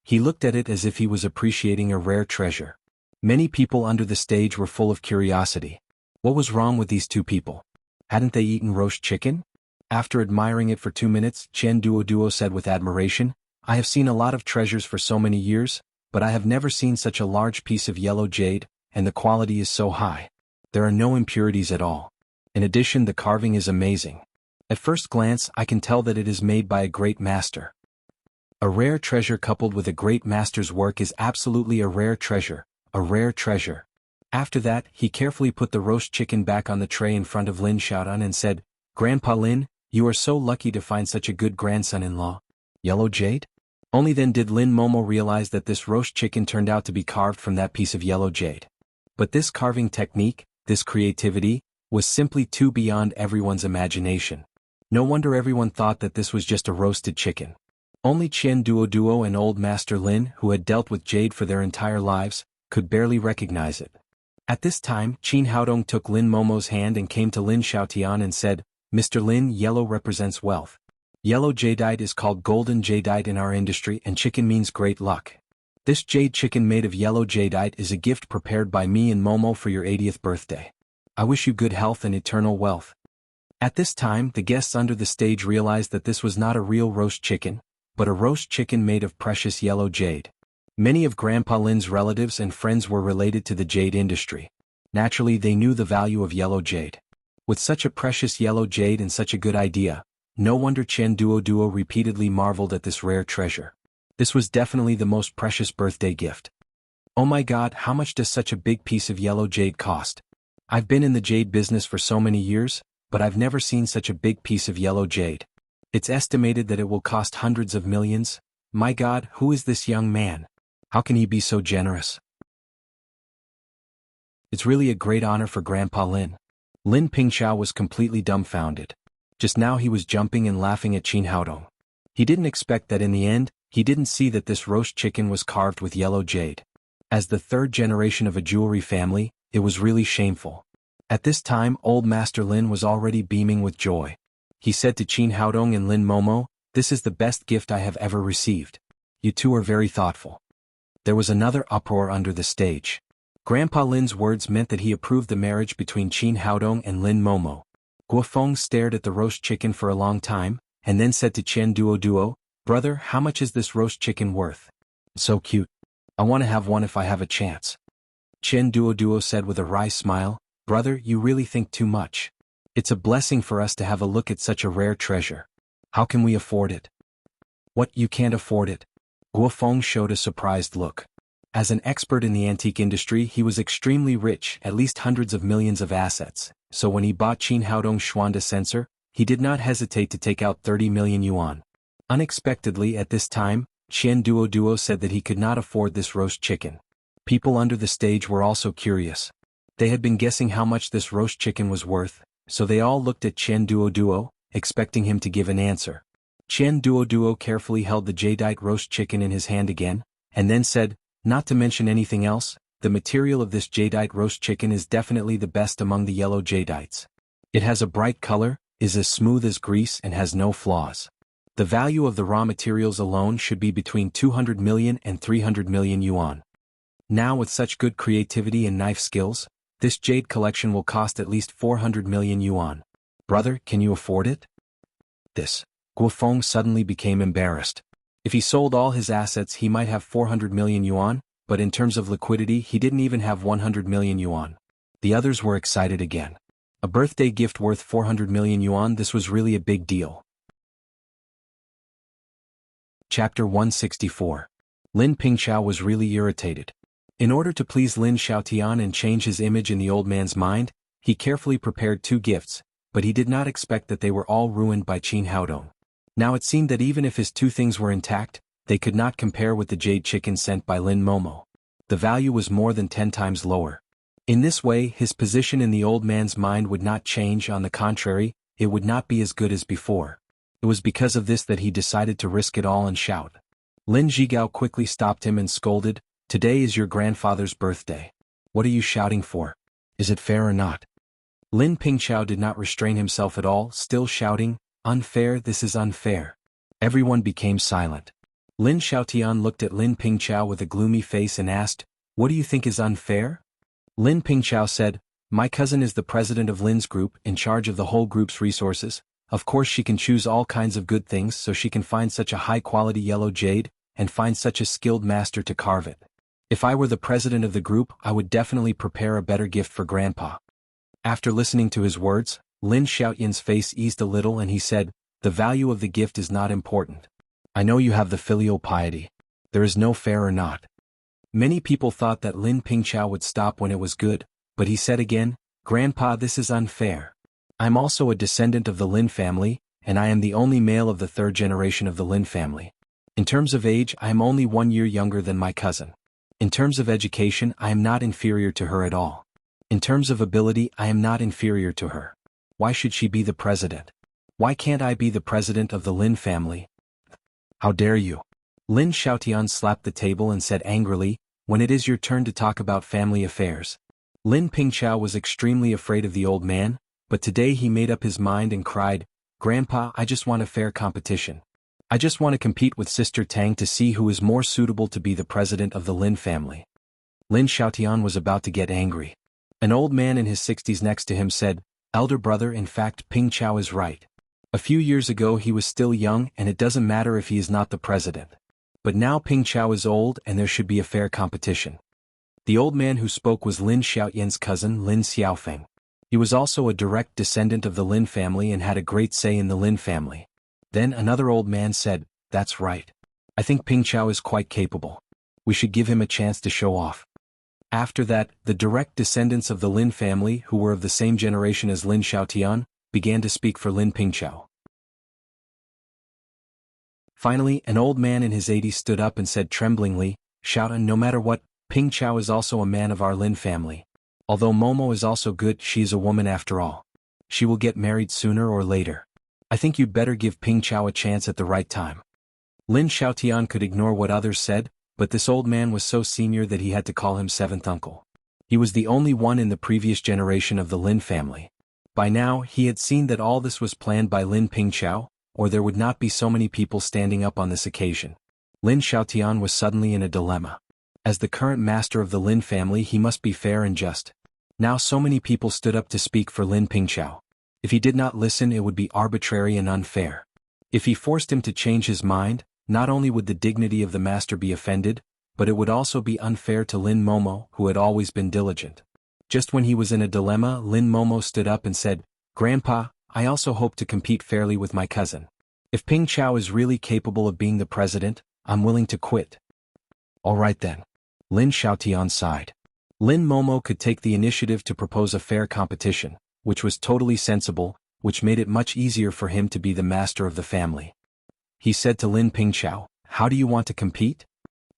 He looked at it as if he was appreciating a rare treasure. Many people under the stage were full of curiosity. What was wrong with these two people? Hadn't they eaten roast chicken? After admiring it for 2 minutes, Qian Duo said with admiration, "I have seen a lot of treasures for so many years, but I have never seen such a large piece of yellow jade, and the quality is so high. There are no impurities at all. In addition, the carving is amazing. At first glance, I can tell that it is made by a great master. A rare treasure coupled with a great master's work is absolutely a rare treasure, a rare treasure." After that, he carefully put the roast chicken back on the tray in front of Lin Xiaodan and said, "Grandpa Lin, you are so lucky to find such a good grandson-in-law. Yellow jade?" Only then did Lin Momo realize that this roast chicken turned out to be carved from that piece of yellow jade. But this carving technique, this creativity, was simply too beyond everyone's imagination. No wonder everyone thought that this was just a roasted chicken. Only Qian Duo and Old Master Lin, who had dealt with jade for their entire lives, could barely recognize it. At this time, Qin Haodong took Lin Momo's hand and came to Lin Xiaotian and said, "Mr. Lin, yellow represents wealth. Yellow jadeite is called golden jadeite in our industry, and chicken means great luck. This jade chicken made of yellow jadeite is a gift prepared by me and Momo for your 80th birthday. I wish you good health and eternal wealth." At this time, the guests under the stage realized that this was not a real roast chicken, but a roast chicken made of precious yellow jade. Many of Grandpa Lin's relatives and friends were related to the jade industry. Naturally, they knew the value of yellow jade. With such a precious yellow jade and such a good idea, no wonder Qian Duo repeatedly marveled at this rare treasure. This was definitely the most precious birthday gift. "Oh my God, how much does such a big piece of yellow jade cost? I've been in the jade business for so many years, but I've never seen such a big piece of yellow jade. It's estimated that it will cost hundreds of millions. My God, who is this young man? How can he be so generous?" It's really a great honor for Grandpa Lin. Lin Pingchao was completely dumbfounded. Just now he was jumping and laughing at Qin Haodong. He didn't expect that in the end, he didn't see that this roast chicken was carved with yellow jade. As the 3rd generation of a jewelry family, it was really shameful. At this time old Master Lin was already beaming with joy. He said to Qin Haodong and Lin Momo, "This is the best gift I have ever received. You two are very thoughtful." There was another uproar under the stage. Grandpa Lin's words meant that he approved the marriage between Qin Haodong and Lin Momo. Guofeng stared at the roast chicken for a long time, and then said to Chen Duo, "Brother, how much is this roast chicken worth?" "So cute. I want to have one if I have a chance." Chen Duo said with a wry smile, "Brother, you really think too much. It's a blessing for us to have a look at such a rare treasure. How can we afford it?" "What, you can't afford it?" Guofeng showed a surprised look. As an expert in the antique industry he was extremely rich, at least hundreds of millions of assets, so when he bought Qin Haodong's Xuanda censer, he did not hesitate to take out 30 million yuan. Unexpectedly at this time, Chen Duo said that he could not afford this roast chicken. People under the stage were also curious. They had been guessing how much this roast chicken was worth, so they all looked at Chen Duo, expecting him to give an answer. Chen Duo carefully held the jadeite roast chicken in his hand again, and then said, "Not to mention anything else, the material of this jadeite roast chicken is definitely the best among the yellow jadeites. It has a bright color, is as smooth as grease and has no flaws. The value of the raw materials alone should be between 200 million and 300 million yuan. Now with such good creativity and knife skills, this jade collection will cost at least 400 million yuan. Brother, can you afford it?" This. Guofeng suddenly became embarrassed. If he sold all his assets he might have 400 million yuan, but in terms of liquidity he didn't even have 100 million yuan. The others were excited again. A birthday gift worth 400 million yuan, this was really a big deal. Chapter 164. Lin Pingqiao was really irritated. In order to please Lin Xiaotian and change his image in the old man's mind, he carefully prepared 2 gifts, but he did not expect that they were all ruined by Qin Haodong. Now it seemed that even if his 2 things were intact, they could not compare with the jade chicken sent by Lin Momo. The value was more than 10 times lower. In this way his position in the old man's mind would not change, on the contrary, it would not be as good as before. It was because of this that he decided to risk it all and shout. Lin Zhigao quickly stopped him and scolded, "Today is your grandfather's birthday. What are you shouting for? Is it fair or not?" Lin Pingqiao did not restrain himself at all, still shouting, "Unfair, this is unfair." Everyone became silent. Lin Xiaotian looked at Lin Pingqiao with a gloomy face and asked, "What do you think is unfair?" Lin Pingqiao said, "My cousin is the president of Lin's group, in charge of the whole group's resources. Of course she can choose all kinds of good things, so she can find such a high-quality yellow jade, and find such a skilled master to carve it. If I were the president of the group I would definitely prepare a better gift for Grandpa." After listening to his words, Lin Xiaotian's face eased a little and he said, "The value of the gift is not important. I know you have the filial piety. There is no fair or not." Many people thought that Lin Pingqiao would stop when it was good, but he said again, "Grandpa, this is unfair. I'm also a descendant of the Lin family, and I am the only male of the 3rd generation of the Lin family. In terms of age I am only 1 year younger than my cousin. In terms of education I am not inferior to her at all. In terms of ability I am not inferior to her. Why should she be the president? Why can't I be the president of the Lin family? How dare you?" Lin Xiaotian slapped the table and said angrily, "When it is your turn to talk about family affairs." Lin Pingqiao was extremely afraid of the old man, but today he made up his mind and cried, "Grandpa, I just want a fair competition. I just want to compete with Sister Tang to see who is more suitable to be the president of the Lin family." Lin Xiaotian was about to get angry. An old man in his 60s next to him said, "Elder brother, in fact Pingqiao is right. A few years ago he was still young and it doesn't matter if he is not the president. But now Pingqiao is old and there should be a fair competition." The old man who spoke was Lin Xiaotian's cousin Lin Xiaofeng. He was also a direct descendant of the Lin family and had a great say in the Lin family. Then another old man said, "That's right. I think Pingqiao is quite capable. We should give him a chance to show off." After that, the direct descendants of the Lin family, who were of the same generation as Lin Xiaotian, began to speak for Lin Pingqiao. Finally, an old man in his 80s stood up and said tremblingly, "Xiaotian, no matter what, Pingqiao is also a man of our Lin family. Although Momo is also good, she is a woman after all. She will get married sooner or later. I think you'd better give Pingqiao a chance at the right time." Lin Xiaotian could ignore what others said, but this old man was so senior that he had to call him 7th uncle. He was the only one in the previous generation of the Lin family. By now, he had seen that all this was planned by Lin Pingqiao, or there would not be so many people standing up on this occasion. Lin Xiaotian was suddenly in a dilemma. As the current master of the Lin family, he must be fair and just. Now so many people stood up to speak for Lin Pingqiao. If he did not listen, it would be arbitrary and unfair. If he forced him to change his mind, not only would the dignity of the master be offended, but it would also be unfair to Lin Momo, who had always been diligent. Just when he was in a dilemma, Lin Momo stood up and said, "Grandpa, I also hope to compete fairly with my cousin. If Ping Chao is really capable of being the president, I'm willing to quit." "All right then." Lin Xiaotian sighed. Lin Momo could take the initiative to propose a fair competition, which was totally sensible, which made it much easier for him to be the master of the family. He said to Lin Pingqiao, "How do you want to compete?"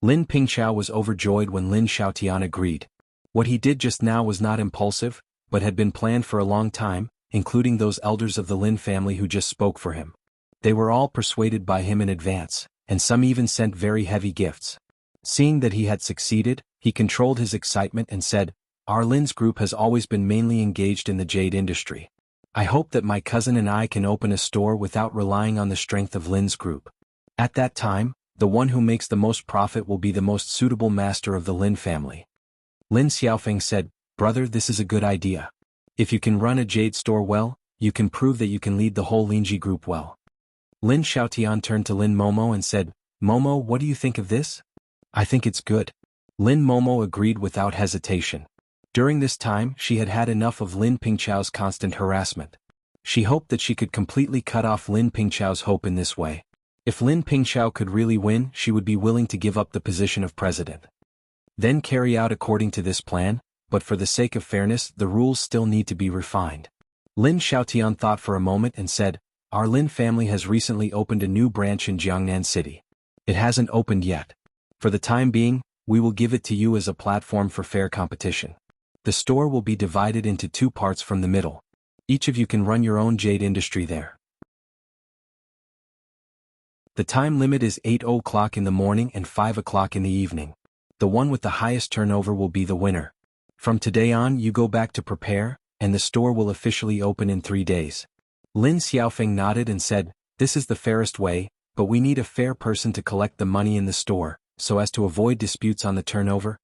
Lin Pingqiao was overjoyed when Lin Xiaotian agreed. What he did just now was not impulsive, but had been planned for a long time, including those elders of the Lin family who just spoke for him. They were all persuaded by him in advance, and some even sent very heavy gifts. Seeing that he had succeeded, he controlled his excitement and said, "Our Lin's group has always been mainly engaged in the jade industry. I hope that my cousin and I can open a store without relying on the strength of Lin's group. At that time, the one who makes the most profit will be the most suitable master of the Lin family." Lin Xiaofeng said, "Brother, this is a good idea. If you can run a jade store well, you can prove that you can lead the whole Linji group well." Lin Xiaotian turned to Lin Momo and said, "Momo, what do you think of this?" "I think it's good." Lin Momo agreed without hesitation. During this time, she had had enough of Lin Pingqiao's constant harassment. She hoped that she could completely cut off Lin Pingqiao's hope in this way. If Lin Pingqiao could really win, she would be willing to give up the position of president. Then carry out according to this plan, but for the sake of fairness, the rules still need to be refined. Lin Xiaotian thought for a moment and said, "Our Lin family has recently opened a new branch in Jiangnan City. It hasn't opened yet. For the time being, we will give it to you as a platform for fair competition. The store will be divided into 2 parts from the middle. Each of you can run your own jade industry there. The time limit is 8 o'clock in the morning and 5 o'clock in the evening. The one with the highest turnover will be the winner. From today on, you go back to prepare, and the store will officially open in 3 days." Lin Xiaofeng nodded and said, "This is the fairest way, but we need a fair person to collect the money in the store, so as to avoid disputes on the turnover."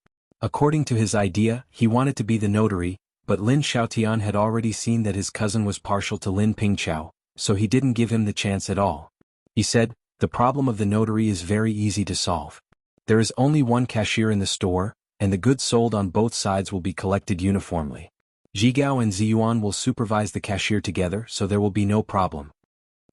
According to his idea, he wanted to be the notary, but Lin Xiaotian had already seen that his cousin was partial to Lin Pingqiao, so he didn't give him the chance at all. He said, "The problem of the notary is very easy to solve. There is only one cashier in the store, and the goods sold on both sides will be collected uniformly. Zhigao and Ziyuan will supervise the cashier together, so there will be no problem."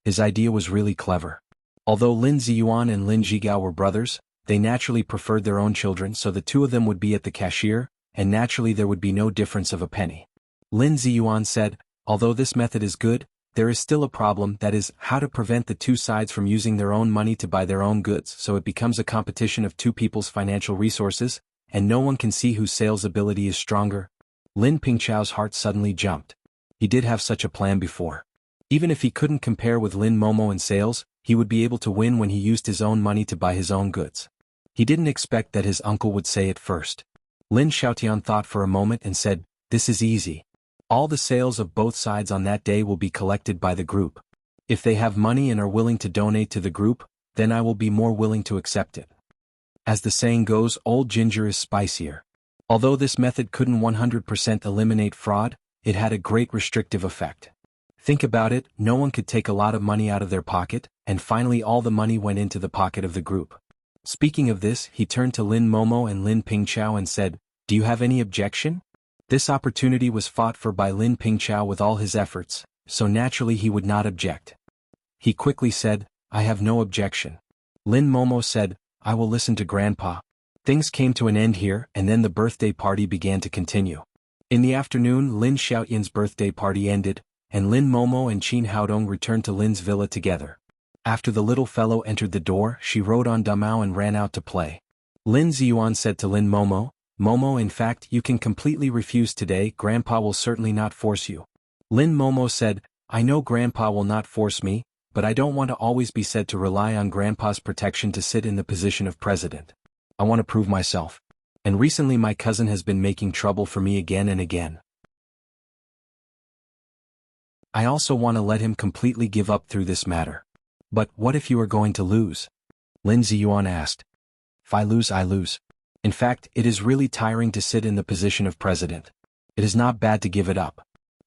His idea was really clever. Although Lin Ziyuan and Lin Zhigao were brothers, they naturally preferred their own children, so the 2 of them would be at the cashier, and naturally there would be no difference of a penny. Lin Ziyuan said, "Although this method is good, there is still a problem, that is, how to prevent the 2 sides from using their own money to buy their own goods, so it becomes a competition of 2 people's financial resources, and no one can see whose sales ability is stronger." Lin Pingqiao's heart suddenly jumped. He did have such a plan before. Even if he couldn't compare with Lin Momo in sales, he would be able to win when he used his own money to buy his own goods. He didn't expect that his uncle would say it first. Lin Xiaotian thought for a moment and said, "This is easy. All the sales of both sides on that day will be collected by the group. If they have money and are willing to donate to the group, then I will be more willing to accept it. As the saying goes, old ginger is spicier." Although this method couldn't 100% eliminate fraud, it had a great restrictive effect. Think about it, no one could take a lot of money out of their pocket, and finally all the money went into the pocket of the group. Speaking of this, he turned to Lin Momo and Lin Pingqiao and said, "Do you have any objection?" This opportunity was fought for by Lin Pingqiao with all his efforts, so naturally he would not object. He quickly said, "I have no objection." Lin Momo said, "I will listen to Grandpa." Things came to an end here, and then the birthday party began to continue. In the afternoon, Lin Xiaoyan's birthday party ended, and Lin Momo and Qin Haodong returned to Lin's villa together. After the little fellow entered the door, she rode on Damao and ran out to play. Lin Ziyuan said to Lin Momo, "Momo, in fact, you can completely refuse today, Grandpa will certainly not force you." Lin Momo said, "I know Grandpa will not force me, but I don't want to always be said to rely on Grandpa's protection to sit in the position of president. I want to prove myself. And recently my cousin has been making trouble for me again and again. I also want to let him completely give up through this matter. But what if you are going to lose? Lin Ziyuan asked. If I lose, I lose. In fact, it is really tiring to sit in the position of president. It is not bad to give it up.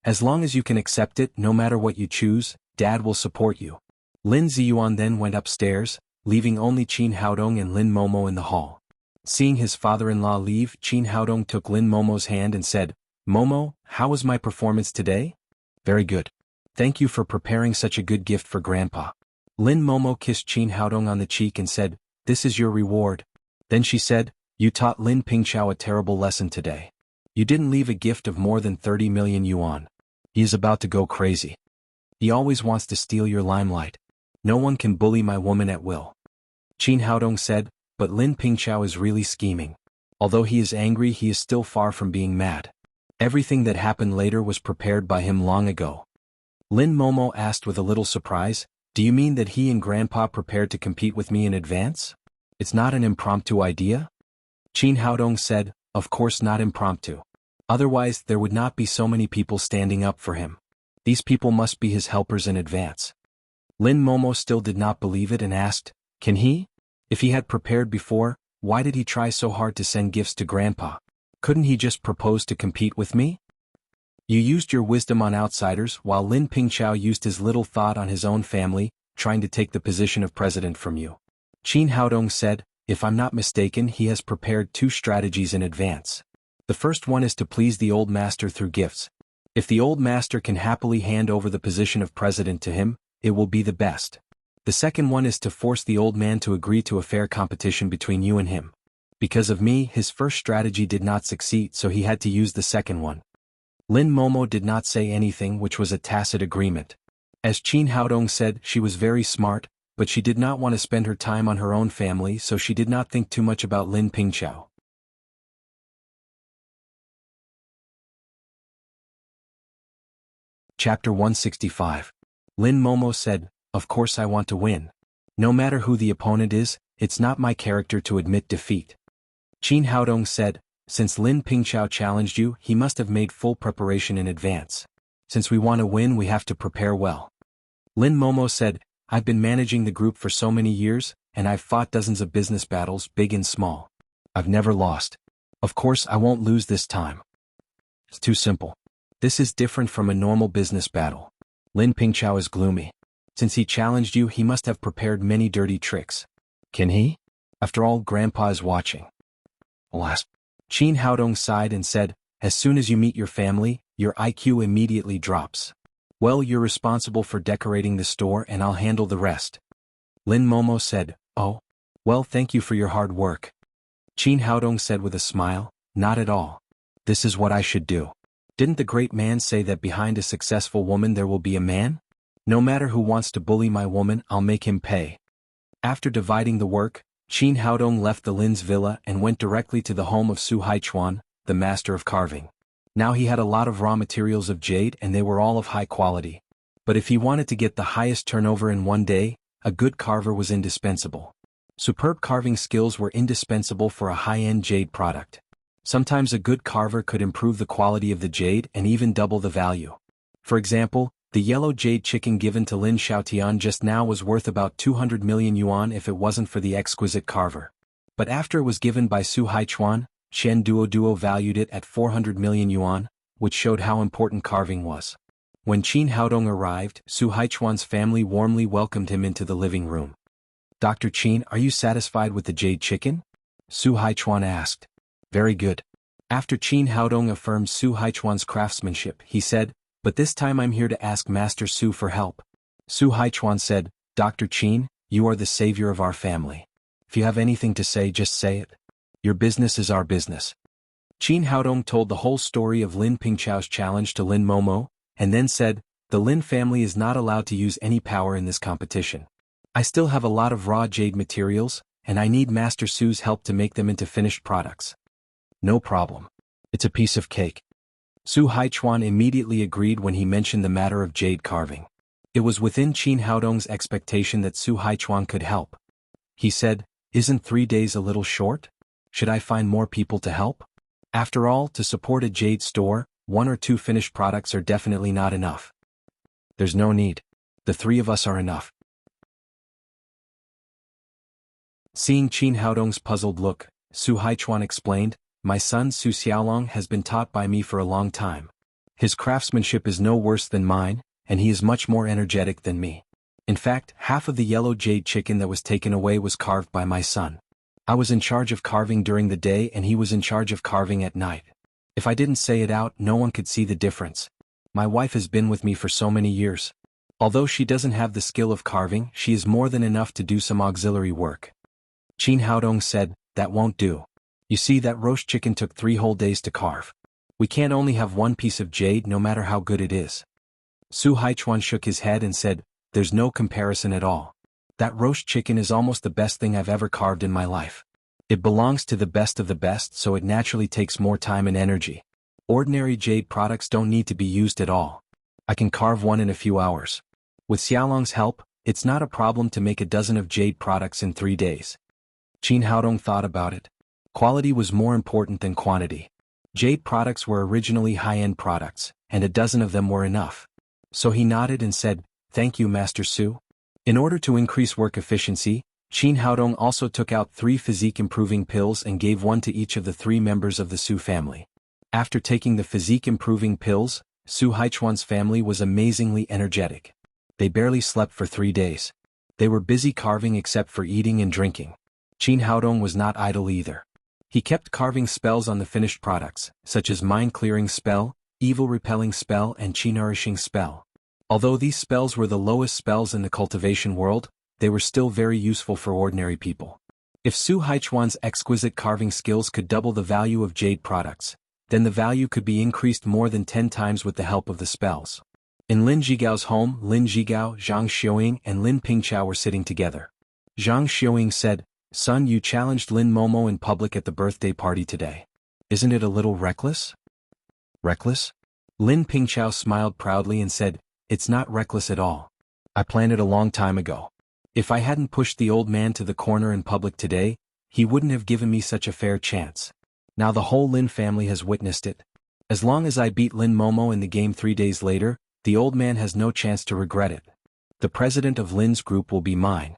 As long as you can accept it, no matter what you choose, Dad will support you. Lin Ziyuan then went upstairs, leaving only Qin Haodong and Lin Momo in the hall. Seeing his father-in-law leave, Qin Haodong took Lin Momo's hand and said, Momo, how was my performance today? Very good. Thank you for preparing such a good gift for Grandpa. Lin Momo kissed Qin Haodong on the cheek and said, This is your reward. Then she said, You taught Lin Pingqiao a terrible lesson today. You didn't leave a gift of more than 30 million yuan. He is about to go crazy. He always wants to steal your limelight. No one can bully my woman at will. Qin Haodong said, But Lin Pingqiao is really scheming. Although he is angry, he is still far from being mad. Everything that happened later was prepared by him long ago. Lin Momo asked with a little surprise, Do you mean that he and Grandpa prepared to compete with me in advance? It's not an impromptu idea? Qin Haodong said, Of course not impromptu. Otherwise there would not be so many people standing up for him. These people must be his helpers in advance. Lin Momo still did not believe it and asked, Can he? If he had prepared before, why did he try so hard to send gifts to Grandpa? Couldn't he just propose to compete with me? You used your wisdom on outsiders while Lin Pingqiao used his little thought on his own family, trying to take the position of president from you. Qin Haodong said, If I'm not mistaken, he has prepared 2 strategies in advance. The first one is to please the old master through gifts. If the old master can happily hand over the position of president to him, it will be the best. The second one is to force the old man to agree to a fair competition between you and him. Because of me, his first strategy did not succeed, so he had to use the second one. Lin Momo did not say anything, which was a tacit agreement. As Qin Haodong said, she was very smart, but she did not want to spend her time on her own family, so she did not think too much about Lin Pingqiao. Chapter 165. Lin Momo said, Of course I want to win. No matter who the opponent is, it's not my character to admit defeat. Qin Haodong said, Since Lin Pingqiao challenged you, he must have made full preparation in advance. Since we want to win, we have to prepare well. Lin Momo said, I've been managing the group for so many years, and I've fought dozens of business battles, big and small. I've never lost. Of course I won't lose this time. It's too simple. This is different from a normal business battle. Lin Pingqiao is gloomy. Since he challenged you, he must have prepared many dirty tricks. Can he? After all, Grandpa is watching. Alas. Qin Haodong sighed and said, As soon as you meet your family, your IQ immediately drops. Well, you're responsible for decorating the store and I'll handle the rest. Lin Momo said, Oh. Well, thank you for your hard work. Qin Haodong said with a smile, Not at all. This is what I should do. Didn't the great man say that behind a successful woman there will be a man? No matter who wants to bully my woman, I'll make him pay. After dividing the work, Qin Haodong left the Lin's villa and went directly to the home of Su Haichuan, the master of carving. Now he had a lot of raw materials of jade and they were all of high quality. But if he wanted to get the highest turnover in one day, a good carver was indispensable. Superb carving skills were indispensable for a high-end jade product. Sometimes a good carver could improve the quality of the jade and even double the value. For example, the yellow jade chicken given to Lin Xiaotian just now was worth about 200 million yuan if it wasn't for the exquisite carver. But after it was given by Su Haichuan, Shen Duo valued it at 400 million yuan, which showed how important carving was. When Qin Haodong arrived, Su Haichuan's family warmly welcomed him into the living room. Dr. Qin, are you satisfied with the jade chicken? Su Haichuan asked. Very good. After Qin Haodong affirmed Su Haichuan's craftsmanship, he said, But this time I'm here to ask Master Su for help. Su Haichuan said, Dr. Qin, you are the savior of our family. If you have anything to say, just say it. Your business is our business. Qin Haodong told the whole story of Lin Pingqiao's challenge to Lin Momo, and then said, The Lin family is not allowed to use any power in this competition. I still have a lot of raw jade materials, and I need Master Su's help to make them into finished products. No problem. It's a piece of cake. Su Haichuan immediately agreed when he mentioned the matter of jade carving. It was within Qin Haodong's expectation that Su Haichuan could help. He said, Isn't 3 days a little short? Should I find more people to help? After all, to support a jade store, 1 or 2 finished products are definitely not enough. There's no need. The 3 of us are enough. Seeing Qin Haodong's puzzled look, Su Haichuan explained, my son Su Xiaolong has been taught by me for a long time. His craftsmanship is no worse than mine, and he is much more energetic than me. In fact, half of the yellow jade chicken that was taken away was carved by my son. I was in charge of carving during the day and he was in charge of carving at night. If I didn't say it out, no one could see the difference. My wife has been with me for so many years. Although she doesn't have the skill of carving, she is more than enough to do some auxiliary work. Qin Haodong said, that won't do. You see, that roast chicken took 3 whole days to carve. We can't only have 1 piece of jade no matter how good it is. Su Haichuan shook his head and said, there's no comparison at all. That roast chicken is almost the best thing I've ever carved in my life. It belongs to the best of the best, so it naturally takes more time and energy. Ordinary jade products don't need to be used at all. I can carve one in a few hours. With Xiaolong's help, it's not a problem to make a dozen of jade products in 3 days. Qin Haodong thought about it. Quality was more important than quantity. Jade products were originally high-end products, and a dozen of them were enough. So he nodded and said, thank you, Master Su. In order to increase work efficiency, Qin Haodong also took out 3 physique-improving pills and gave 1 to each of the 3 members of the Su family. After taking the physique-improving pills, Su Haichuan's family was amazingly energetic. They barely slept for 3 days. They were busy carving except for eating and drinking. Qin Haodong was not idle either. He kept carving spells on the finished products, such as mind-clearing spell, evil-repelling spell and chi-nourishing spell. Although these spells were the lowest spells in the cultivation world, they were still very useful for ordinary people. If Su Haichuan's exquisite carving skills could double the value of jade products, then the value could be increased more than 10 times with the help of the spells. In Lin Zhigao's home, Lin Zhigao, Zhang Xiuying and Lin Pingqiao were sitting together. Zhang Xiuying said, son, you challenged Lin Momo in public at the birthday party today. Isn't it a little reckless? Reckless? Lin Pingqiao smiled proudly and said, it's not reckless at all. I planned it a long time ago. If I hadn't pushed the old man to the corner in public today, he wouldn't have given me such a fair chance. Now the whole Lin family has witnessed it. As long as I beat Lin Momo in the game 3 days later, the old man has no chance to regret it. The president of Lin's group will be mine.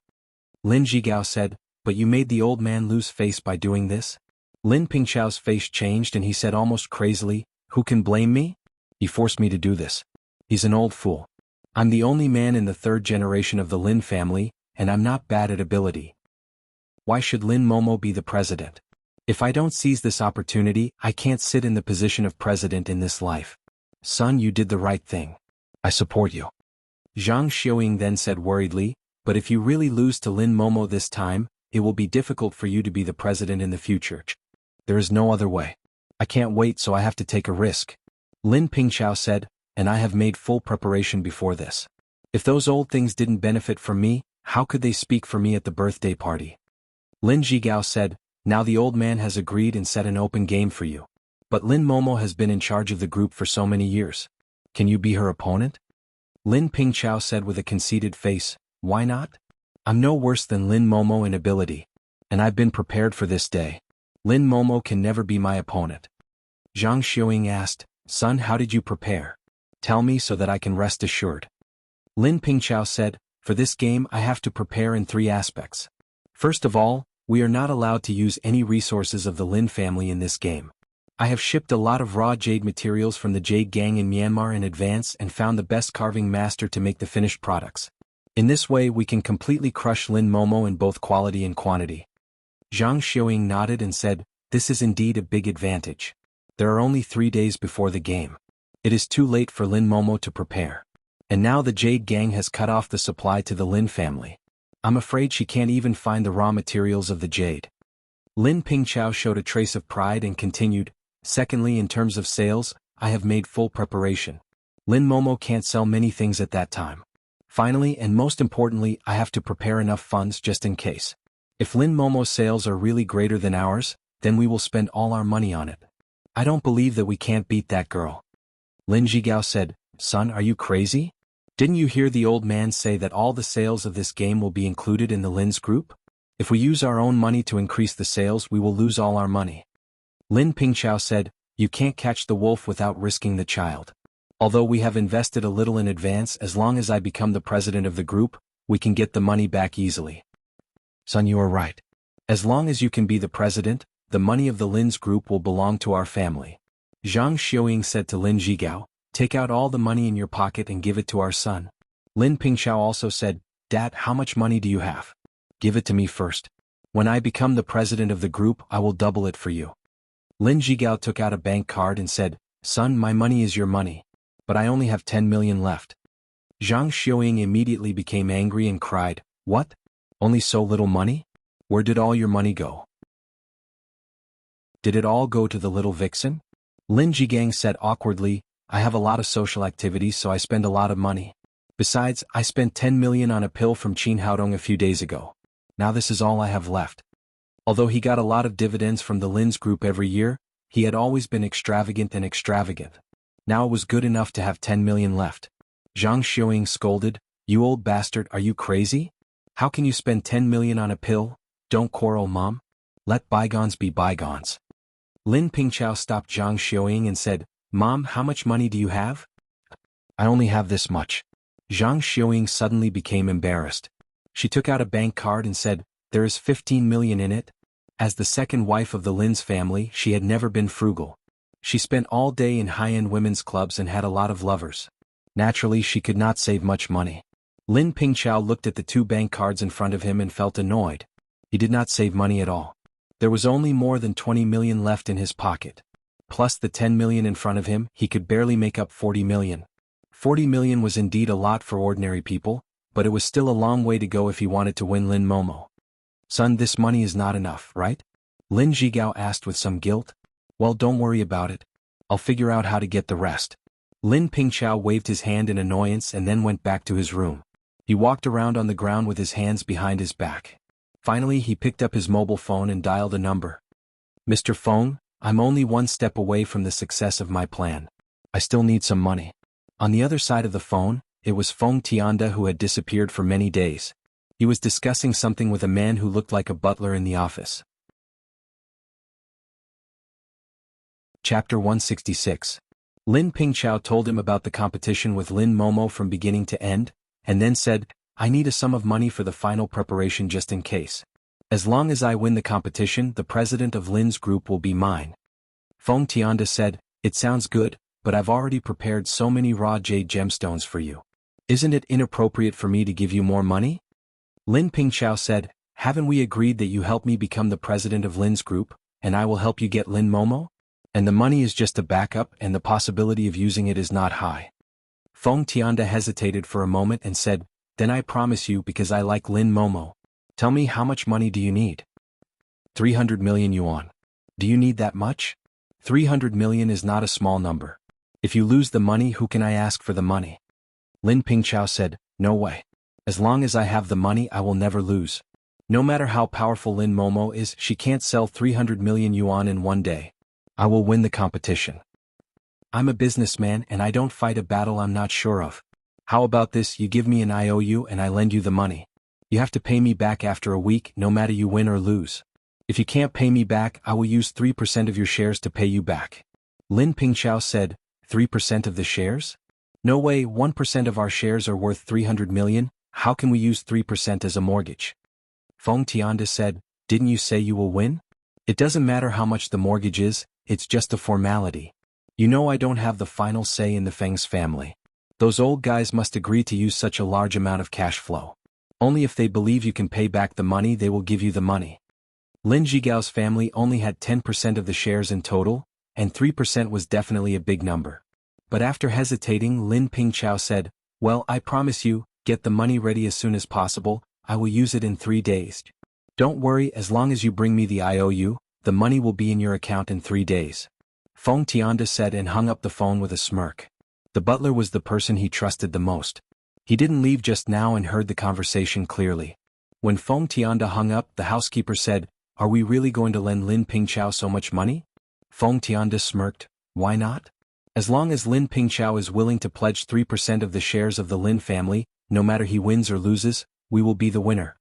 Lin Zhigao said, but you made the old man lose face by doing this? Lin Pingqiao's face changed and he said almost crazily, who can blame me? He forced me to do this. He's an old fool. I'm the only man in the 3rd generation of the Lin family, and I'm not bad at ability. Why should Lin Momo be the president? If I don't seize this opportunity, I can't sit in the position of president in this life. Son, you did the right thing. I support you. Zhang Xiuying then said worriedly, but if you really lose to Lin Momo this time, it will be difficult for you to be the president in the future. There is no other way. I can't wait, so I have to take a risk. Lin Pingqiao said, and I have made full preparation before this. If those old things didn't benefit from me, how could they speak for me at the birthday party? Lin Zhigao said, now the old man has agreed and set an open game for you. But Lin Momo has been in charge of the group for so many years. Can you be her opponent? Lin Pingqiao said with a conceited face, why not? I'm no worse than Lin Momo in ability. And I've been prepared for this day. Lin Momo can never be my opponent. Zhang Xiuying asked, son, how did you prepare? Tell me so that I can rest assured. Lin Pingqiao said, for this game I have to prepare in 3 aspects. First of all, we are not allowed to use any resources of the Lin family in this game. I have shipped a lot of raw jade materials from the Jade Gang in Myanmar in advance and found the best carving master to make the finished products. In this way we can completely crush Lin Momo in both quality and quantity. Zhang Xiuying nodded and said, this is indeed a big advantage. There are only 3 days before the game. It is too late for Lin Momo to prepare. And now the Jade Gang has cut off the supply to the Lin family. I'm afraid she can't even find the raw materials of the jade. Lin Pingqiao showed a trace of pride and continued, secondly, in terms of sales, I have made full preparation. Lin Momo can't sell many things at that time. Finally, and most importantly, I have to prepare enough funds just in case. If Lin Momo's sales are really greater than ours, then we will spend all our money on it. I don't believe that we can't beat that girl. Lin Zhigao said, son, are you crazy? Didn't you hear the old man say that all the sales of this game will be included in the Lin's group? If we use our own money to increase the sales, we will lose all our money. Lin Pingqiao said, you can't catch the wolf without risking the child. Although we have invested a little in advance, as long as I become the president of the group, we can get the money back easily. Son, you are right. As long as you can be the president, the money of the Lin's group will belong to our family. Zhang Xiuying said to Lin Zhigao, take out all the money in your pocket and give it to our son. Lin Pingqiao also said, Dad, how much money do you have? Give it to me first. When I become the president of the group, I will double it for you. Lin Zhigao took out a bank card and said, Son, my money is your money. But I only have 10 million left. Zhang Xiuying immediately became angry and cried, What? Only so little money? Where did all your money go? Did it all go to the little vixen? Lin Zhigang said awkwardly, I have a lot of social activities, so I spend a lot of money. Besides, I spent 10 million on a pill from Qin Haodong a few days ago. Now this is all I have left. Although he got a lot of dividends from the Lin's group every year, he had always been extravagant. Now it was good enough to have 10 million left. Zhang Xiuying scolded, You old bastard, are you crazy? How can you spend 10 million on a pill? Don't quarrel, Mom. Let bygones be bygones. Lin Pingqiao stopped Zhang Xiuying and said, Mom, how much money do you have? I only have this much. Zhang Xiuying suddenly became embarrassed. She took out a bank card and said, There is 15 million in it. As the second wife of the Lin's family, she had never been frugal. She spent all day in high-end women's clubs and had a lot of lovers. Naturally, she could not save much money. Lin Pingqiao looked at the two bank cards in front of him and felt annoyed. He did not save money at all. There was only more than 20 million left in his pocket. Plus the 10 million in front of him, he could barely make up 40 million. 40 million was indeed a lot for ordinary people, but it was still a long way to go if he wanted to win Lin Momo. Son, this money is not enough, right? Lin Zhigao asked with some guilt. Well, don't worry about it. I'll figure out how to get the rest. Lin Pingqiao waved his hand in annoyance and then went back to his room. He walked around on the ground with his hands behind his back. Finally, he picked up his mobile phone and dialed a number. Mr. Feng, I'm only one step away from the success of my plan. I still need some money. On the other side of the phone, it was Feng Tianda, who had disappeared for many days. He was discussing something with a man who looked like a butler in the office. Chapter 166. Lin Pingqiao told him about the competition with Lin Momo from beginning to end, and then said, I need a sum of money for the final preparation just in case. As long as I win the competition, the president of Lin's group will be mine. Feng Tianda said, It sounds good, but I've already prepared so many raw jade gemstones for you. Isn't it inappropriate for me to give you more money? Lin Pingqiao said, Haven't we agreed that you help me become the president of Lin's group, and I will help you get Lin Momo? And the money is just a backup, and the possibility of using it is not high. Feng Tianda hesitated for a moment and said, Then I promise you, because I like Lin Momo. Tell me, how much money do you need? 300 million yuan. Do you need that much? 300 million is not a small number. If you lose the money, who can I ask for the money? Lin Pingqiao said, No way. As long as I have the money, I will never lose. No matter how powerful Lin Momo is, she can't sell 300 million yuan in one day. I will win the competition. I'm a businessman and I don't fight a battle I'm not sure of. How about this, you give me an IOU and I lend you the money. You have to pay me back after a week, no matter you win or lose. If you can't pay me back, I will use 3% of your shares to pay you back. Lin Pingqiao said, 3% of the shares? No way, 1% of our shares are worth 300 million, how can we use 3% as a mortgage? Feng Tianda said, Didn't you say you will win? It doesn't matter how much the mortgage is, it's just a formality. You know I don't have the final say in the Feng's family. Those old guys must agree to use such a large amount of cash flow. Only if they believe you can pay back the money they will give you the money. Lin Zhigao's family only had 10% of the shares in total, and 3% was definitely a big number. But after hesitating, Lin Pingqiao said, Well, I promise you, get the money ready as soon as possible, I will use it in 3 days. Don't worry, as long as you bring me the IOU, the money will be in your account in 3 days. Feng Tianda said and hung up the phone with a smirk. The butler was the person he trusted the most. He didn't leave just now and heard the conversation clearly. When Feng Tianda hung up, the housekeeper said, Are we really going to lend Lin Pingqiao so much money? Feng Tianda smirked, Why not? As long as Lin Pingqiao is willing to pledge 3% of the shares of the Lin family, no matter he wins or loses, we will be the winner.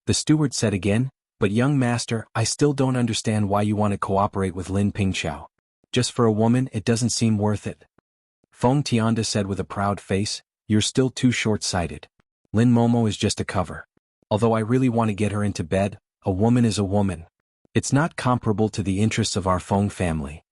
The steward said again, "But young master, I still don't understand why you want to cooperate with Lin Pingqiao. Just for a woman it doesn't seem worth it." Feng Tianda said with a proud face, "You're still too short-sighted. Lin Momo is just a cover. Although I really want to get her into bed, a woman is a woman. It's not comparable to the interests of our Feng family."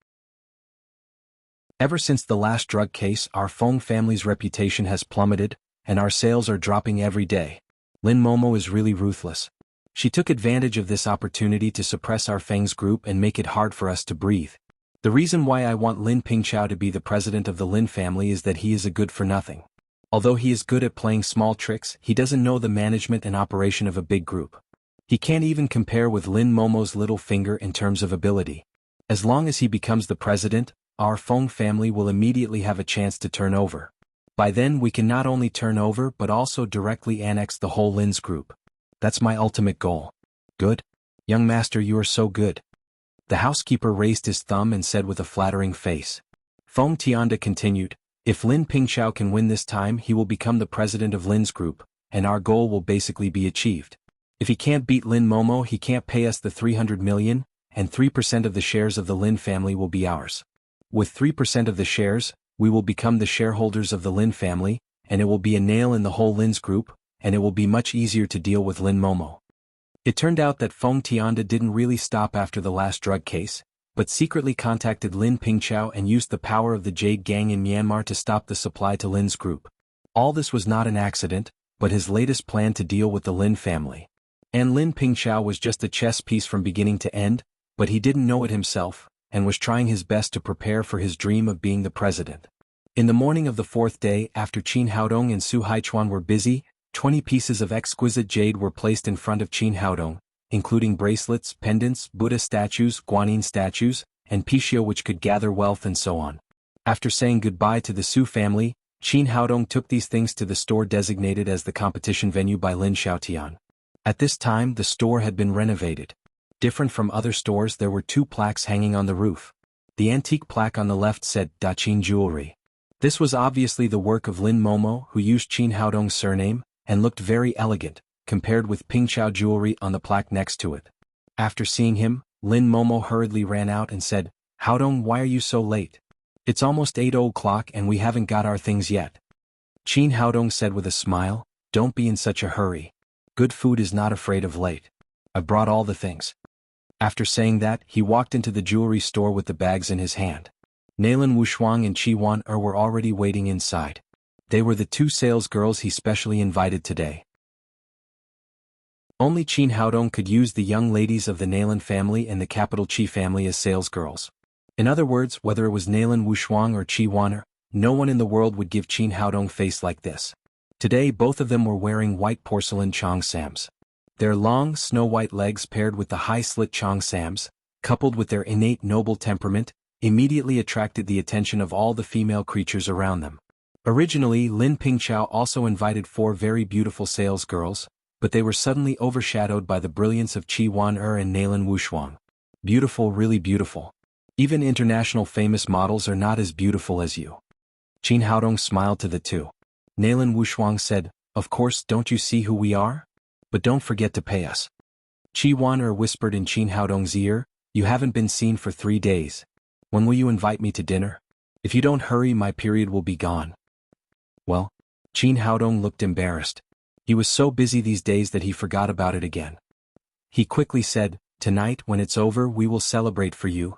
Ever since the last drug case, our Feng family's reputation has plummeted, and our sales are dropping every day. Lin Momo is really ruthless. She took advantage of this opportunity to suppress our Feng's group and make it hard for us to breathe. The reason why I want Lin Pingqiao to be the president of the Lin family is that he is a good-for-nothing. Although he is good at playing small tricks, he doesn't know the management and operation of a big group. He can't even compare with Lin Momo's little finger in terms of ability. As long as he becomes the president, our Feng family will immediately have a chance to turn over. By then we can not only turn over but also directly annex the whole Lin's group. That's my ultimate goal. Good? Young master, you are so good. The housekeeper raised his thumb and said with a flattering face. Feng Tianda continued, "If Lin Pingqiao can win this time, he will become the president of Lin's group, and our goal will basically be achieved. If he can't beat Lin Momo, he can't pay us the 300 million, and 3% of the shares of the Lin family will be ours. With 3% of the shares, we will become the shareholders of the Lin family, and it will be a nail in the whole Lin's group, and it will be much easier to deal with Lin Momo." It turned out that Feng Tianda didn't really stop after the last drug case, but secretly contacted Lin Pingqiao and used the power of the Jade Gang in Myanmar to stop the supply to Lin's group. All this was not an accident, but his latest plan to deal with the Lin family. And Lin Pingqiao was just a chess piece from beginning to end, but he didn't know it himself, and was trying his best to prepare for his dream of being the president. In the morning of the fourth day, after Qin Haodong and Su Haichuan were busy, 20 pieces of exquisite jade were placed in front of Qin Haodong, including bracelets, pendants, Buddha statues, Guanyin statues, and Pishio which could gather wealth and so on. After saying goodbye to the Su family, Qin Haodong took these things to the store designated as the competition venue by Lin Xiaotian. At this time the store had been renovated. Different from other stores, there were two plaques hanging on the roof. The antique plaque on the left said Daqin Jewelry. This was obviously the work of Lin Momo, who used Qin Haodong's surname, and looked very elegant, compared with Pingqiao Jewelry on the plaque next to it. After seeing him, Lin Momo hurriedly ran out and said, "Haodong, why are you so late? It's almost 8 o'clock and we haven't got our things yet." Qin Haodong said with a smile, "Don't be in such a hurry. Good food is not afraid of late. I've brought all the things." After saying that, he walked into the jewelry store with the bags in his hand. Nailin Wushuang and Qi Wan-er were already waiting inside. They were the two sales girls he specially invited today. Only Qin Haodong could use the young ladies of the Nailin family and the capital Qi family as sales girls. In other words, whether it was Nailin Wushuang or Qi Wan-er, no one in the world would give Qin Haodong face like this. Today both of them were wearing white porcelain cheongsams. Their long, snow-white legs paired with the high-slit cheongsams, coupled with their innate noble temperament, immediately attracted the attention of all the female creatures around them. Originally, Lin Pingqiao also invited 4 very beautiful sales girls, but they were suddenly overshadowed by the brilliance of Qi Wan-er and Nailin Wushuang. Beautiful, really beautiful. Even international famous models are not as beautiful as you. Qin Haodong smiled to the two. Nailin Wushuang said, "Of course, don't you see who we are? But don't forget to pay us." Qi Wan-er whispered in Qin Haodong's ear, "You haven't been seen for 3 days. When will you invite me to dinner? If you don't hurry, my period will be gone." Well, Qin Haodong looked embarrassed. He was so busy these days that he forgot about it again. He quickly said, "Tonight, when it's over, we will celebrate for you."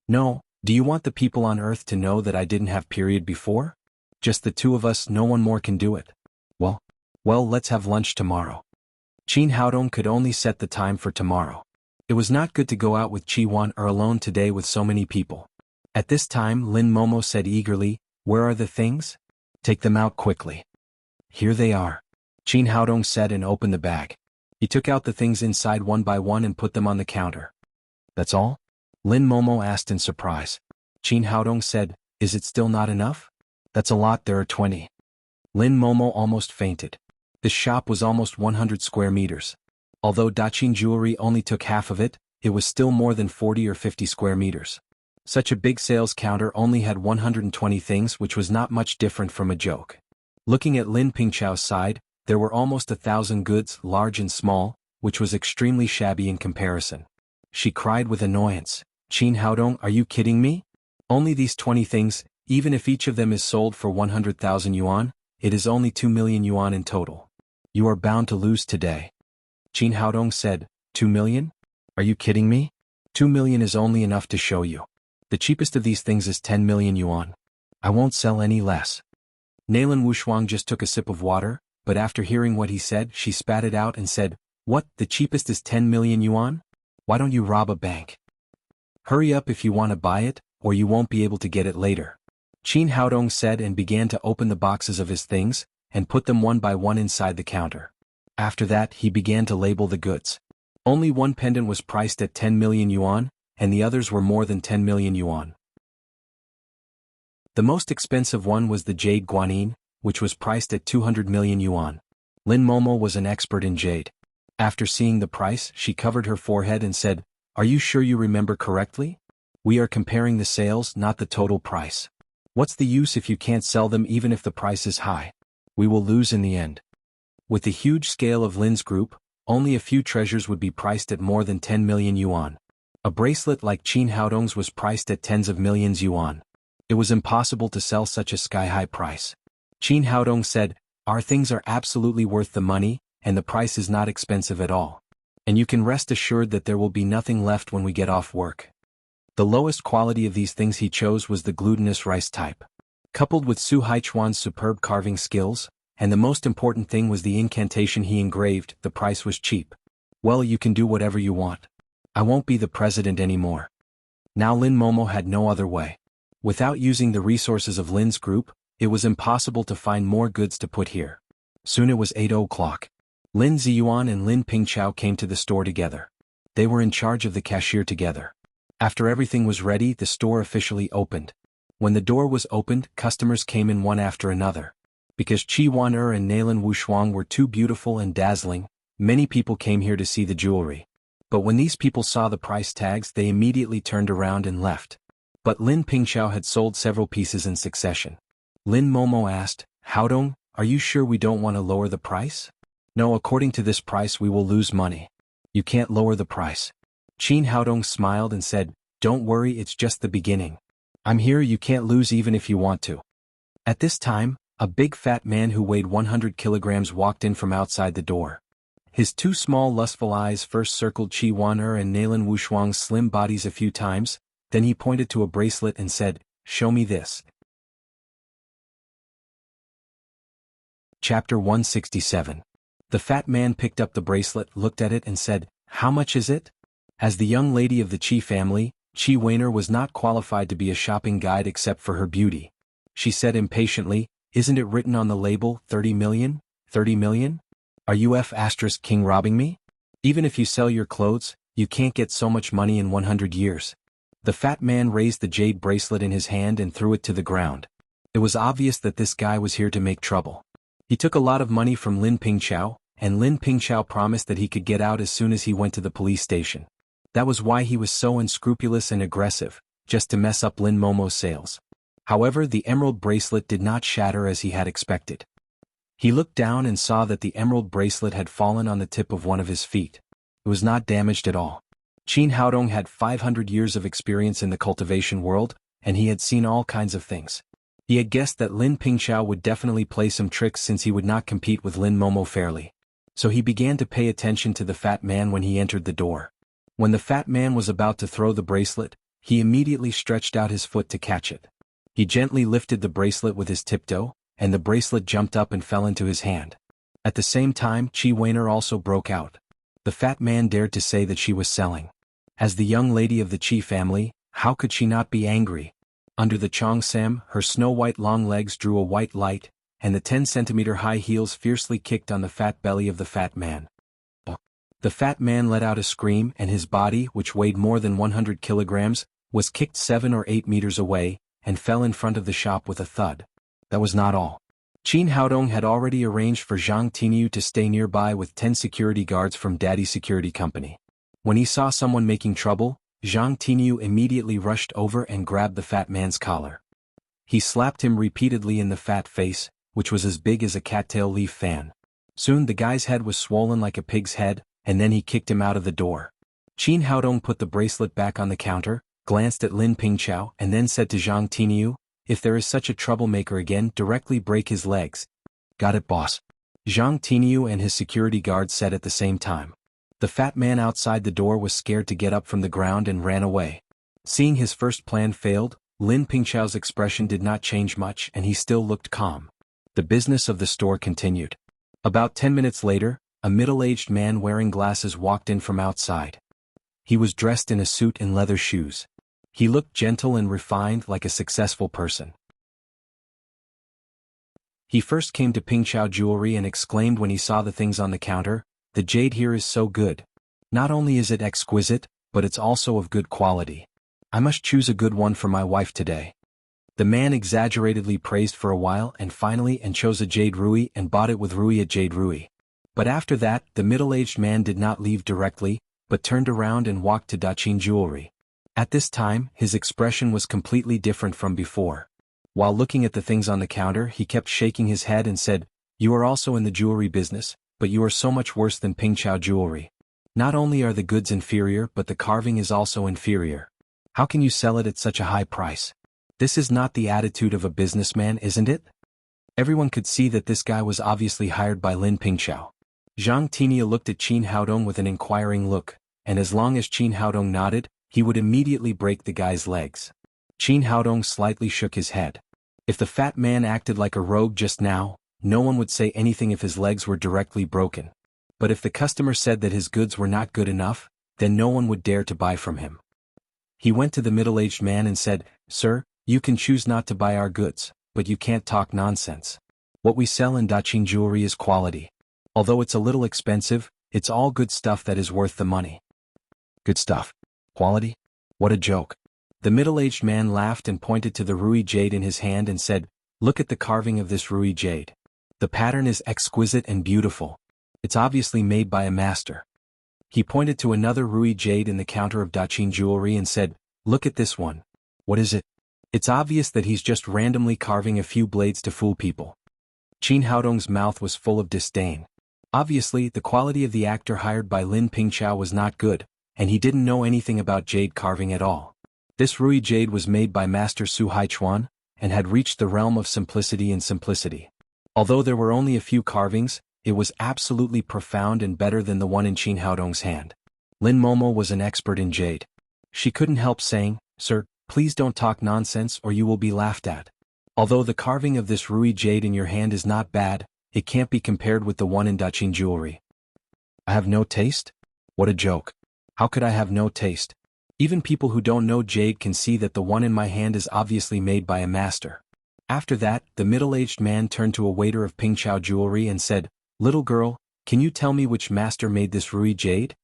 "No, do you want the people on Earth to know that I didn't have period before? Just the two of us, no one more can do it." Well, let's have lunch tomorrow." Qin Haodong could only set the time for tomorrow. It was not good to go out with Qi Wan-er alone today with so many people. At this time Lin Momo said eagerly, "Where are the things? Take them out quickly." "Here they are," Qin Haodong said and opened the bag. He took out the things inside one by one and put them on the counter. "That's all?" Lin Momo asked in surprise. Qin Haodong said, "Is it still not enough?" "That's a lot, there are 20. Lin Momo almost fainted. This shop was almost 100 square meters. Although Daqin Jewelry only took half of it, it was still more than 40 or 50 square meters. Such a big sales counter only had 120 things, which was not much different from a joke. Looking at Lin Pingqiao's side, there were almost 1,000 goods, large and small, which was extremely shabby in comparison. She cried with annoyance, "Qin Haodong, are you kidding me? Only these 20 things, even if each of them is sold for 100,000 yuan, it is only 2 million yuan in total. You are bound to lose today." Qin Haodong said, 2 million? Are you kidding me? 2 million is only enough to show you. The cheapest of these things is 10 million yuan. I won't sell any less. Nalan Wushuang just took a sip of water, but after hearing what he said, she spat it out and said, "What, the cheapest is 10 million yuan? Why don't you rob a bank? Hurry up if you want to buy it, or you won't be able to get it later." Qin Haodong said and began to open the boxes of his things, and put them one by one inside the counter. After that he began to label the goods. Only one pendant was priced at 10 million yuan, and the others were more than 10 million yuan. The most expensive one was the jade guanyin, which was priced at 200 million yuan. Lin Momo was an expert in jade. After seeing the price, she covered her forehead and said, "Are you sure you remember correctly? We are comparing the sales, not the total price. What's the use if you can't sell them even if the price is high? We will lose in the end." With the huge scale of Lin's group, only a few treasures would be priced at more than 10 million yuan. A bracelet like Qin Haodong's was priced at tens of millions yuan. It was impossible to sell such a sky-high price. Qin Haodong said, "Our things are absolutely worth the money, and the price is not expensive at all. And you can rest assured that there will be nothing left when we get off work." The lowest quality of these things he chose was the glutinous rice type. Coupled with Su Haichuan's superb carving skills, and the most important thing was the incantation he engraved, the price was cheap. "Well, you can do whatever you want. I won't be the president anymore." Now Lin Momo had no other way. Without using the resources of Lin's group, it was impossible to find more goods to put here. Soon it was 8 o'clock. Lin Ziyuan and Lin Pingchao came to the store together. They were in charge of the cashier together. After everything was ready, the store officially opened. When the door was opened, customers came in one after another. Because Qi Wan'er and Nalan Wushuang were too beautiful and dazzling, many people came here to see the jewelry. But when these people saw the price tags, they immediately turned around and left. But Lin Pingchao had sold several pieces in succession. Lin Momo asked, "Haodong, are you sure we don't want to lower the price?" "No, according to this price we will lose money. You can't lower the price." Qin Haodong smiled and said, "Don't worry, it's just the beginning. I'm here, you can't lose even if you want to." At this time, a big fat man who weighed 100 kilograms walked in from outside the door. His two small lustful eyes first circled Qi Wan'er and Nalan Wushuang's slim bodies a few times, then he pointed to a bracelet and said, "Show me this." Chapter 167. The fat man picked up the bracelet, looked at it and said, "How much is it?" As the young lady of the Qi family, Qi Wan'er was not qualified to be a shopping guide except for her beauty. She said impatiently, "Isn't it written on the label, 30 million? 30 million? Are you King robbing me? Even if you sell your clothes, you can't get so much money in 100 years. The fat man raised the jade bracelet in his hand and threw it to the ground. It was obvious that this guy was here to make trouble. He took a lot of money from Lin Pingchao, and Lin Pingchao promised that he could get out as soon as he went to the police station. That was why he was so unscrupulous and aggressive, just to mess up Lin Momo's sales. However, the emerald bracelet did not shatter as he had expected. He looked down and saw that the emerald bracelet had fallen on the tip of one of his feet. It was not damaged at all. Qin Haodong had 500 years of experience in the cultivation world, and he had seen all kinds of things. He had guessed that Lin Pingchao would definitely play some tricks since he would not compete with Lin Momo fairly. So he began to pay attention to the fat man when he entered the door. When the fat man was about to throw the bracelet, he immediately stretched out his foot to catch it. He gently lifted the bracelet with his tiptoe, and the bracelet jumped up and fell into his hand. At the same time, Qi Wan'er also broke out. The fat man dared to say that she was selling. As the young lady of the Qi family, how could she not be angry? Under the cheongsam, her snow-white long legs drew a white light, and the 10-centimeter high heels fiercely kicked on the fat belly of the fat man. The fat man let out a scream, and his body, which weighed more than 100 kilograms, was kicked 7 or 8 meters away, and fell in front of the shop with a thud. That was not all. Qin Haodong had already arranged for Zhang Tinyu to stay nearby with 10 security guards from Daddy Security Company. When he saw someone making trouble, Zhang Tinyu immediately rushed over and grabbed the fat man's collar. He slapped him repeatedly in the fat face, which was as big as a cattail leaf fan. Soon the guy's head was swollen like a pig's head, and then he kicked him out of the door. Qin Haodong put the bracelet back on the counter, glanced at Lin Pingqiao and then said to Zhang Tiniu, "If there is such a troublemaker again, directly break his legs." "Got it, boss." Zhang Tiniu and his security guard said at the same time. The fat man outside the door was scared to get up from the ground and ran away. Seeing his first plan failed, Lin Pingqiao's expression did not change much and he still looked calm. The business of the store continued. About 10 minutes later, a middle-aged man wearing glasses walked in from outside. He was dressed in a suit and leather shoes. He looked gentle and refined like a successful person. He first came to Pingqiao Jewelry and exclaimed when he saw the things on the counter, "The jade here is so good. Not only is it exquisite, but it's also of good quality. I must choose a good one for my wife today." The man exaggeratedly praised for a while and finally chose a jade ruby and bought it with ruby at jade ruby. But after that, the middle-aged man did not leave directly, but turned around and walked to Daqin Jewelry. At this time, his expression was completely different from before. While looking at the things on the counter, he kept shaking his head and said, "You are also in the jewelry business, but you are so much worse than Pingqiao Jewelry. Not only are the goods inferior but the carving is also inferior. How can you sell it at such a high price? This is not the attitude of a businessman, isn't it?" Everyone could see that this guy was obviously hired by Lin Pingqiao. Zhang Tinia looked at Qin Haodong with an inquiring look, and as long as Qin Haodong nodded, he would immediately break the guy's legs. Qin Haodong slightly shook his head. If the fat man acted like a rogue just now, no one would say anything if his legs were directly broken. But if the customer said that his goods were not good enough, then no one would dare to buy from him. He went to the middle-aged man and said, "Sir, you can choose not to buy our goods, but you can't talk nonsense. What we sell in Daqin Jewelry is quality. Although it's a little expensive, it's all good stuff that is worth the money." "Good stuff? Quality? What a joke." The middle-aged man laughed and pointed to the ruby jade in his hand and said, "Look at the carving of this ruby jade. The pattern is exquisite and beautiful. It's obviously made by a master." He pointed to another ruby jade in the counter of Daqin Jewelry and said, "Look at this one. What is it?" It's obvious that he's just randomly carving a few blades to fool people. Qin Haodong's mouth was full of disdain. Obviously, the quality of the actor hired by Lin Pingqiao was not good, and he didn't know anything about jade carving at all. This ruby jade was made by Master Su Haichuan, and had reached the realm of simplicity and simplicity. Although there were only a few carvings, it was absolutely profound and better than the one in Qin Haodong's hand. Lin Momo was an expert in jade. She couldn't help saying, "Sir, please don't talk nonsense or you will be laughed at. Although the carving of this ruby jade in your hand is not bad, it can't be compared with the one in Daqin Jewelry." "I have no taste? What a joke. How could I have no taste? Even people who don't know jade can see that the one in my hand is obviously made by a master." After that, the middle-aged man turned to a waiter of Pingqiao Jewelry and said, "Little girl, can you tell me which master made this ruby jade?"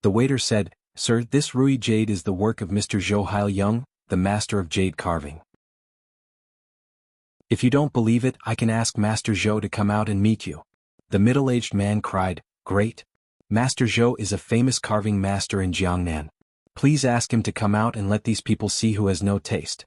The waiter said, "Sir, this ruby jade is the work of Mr. Zhou Haiyang, the master of jade carving. If you don't believe it, I can ask Master Zhou to come out and meet you." The middle-aged man cried, "Great! Master Zhou is a famous carving master in Jiangnan. Please ask him to come out and let these people see who has no taste."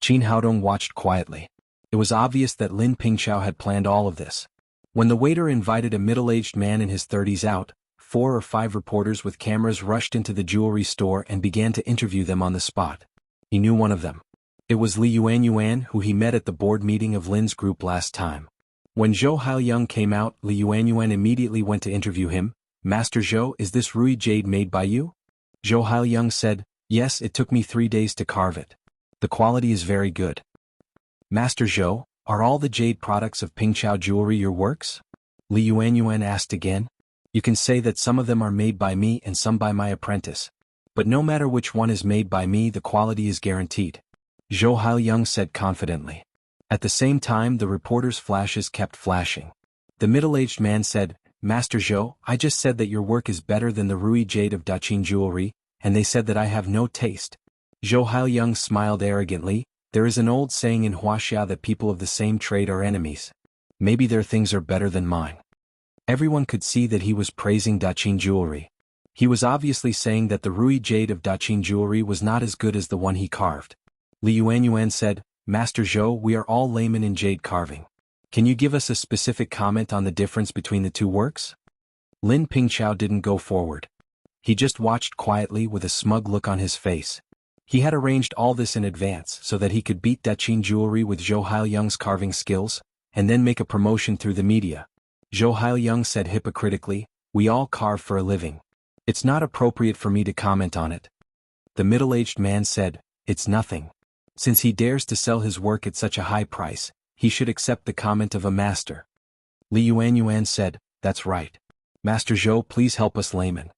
Qin Haodong watched quietly. It was obvious that Lin Pingqiao had planned all of this. When the waiter invited a middle-aged man in his 30s out, 4 or 5 reporters with cameras rushed into the jewelry store and began to interview them on the spot. He knew one of them. It was Li Yuanyuan, who he met at the board meeting of Lin's group last time. When Zhou Haiyang came out, Li Yuanyuan immediately went to interview him. "Master Zhou, is this ruby jade made by you?" Zhou Haiyang said, "Yes, it took me 3 days to carve it. The quality is very good." "Master Zhou, are all the jade products of Pingqiao Jewelry your works?" Li Yuanyuan asked again. "You can say that some of them are made by me and some by my apprentice. But no matter which one is made by me, the quality is guaranteed," Zhou Haiyang said confidently. At the same time, the reporter's flashes kept flashing. The middle-aged man said, "Master Zhou, I just said that your work is better than the ruby jade of Daqin Jewelry, and they said that I have no taste." Zhou Haiyang smiled arrogantly. "There is an old saying in Wuxia that people of the same trade are enemies. Maybe their things are better than mine." Everyone could see that he was praising Daqin Jewelry. He was obviously saying that the ruby jade of Daqin Jewelry was not as good as the one he carved. Li Yuanyuan said, "Master Zhou, we are all laymen in jade carving. Can you give us a specific comment on the difference between the two works?" Lin Pingqiao didn't go forward. He just watched quietly with a smug look on his face. He had arranged all this in advance so that he could beat Daqin Jewelry with Zhou Haiyang's carving skills, and then make a promotion through the media. Zhou Haiyang said hypocritically, "We all carve for a living. It's not appropriate for me to comment on it." The middle-aged man said, "It's nothing. Since he dares to sell his work at such a high price, he should accept the comment of a master." Li Yuanyuan said, "That's right. Master Zhou, please help us laymen."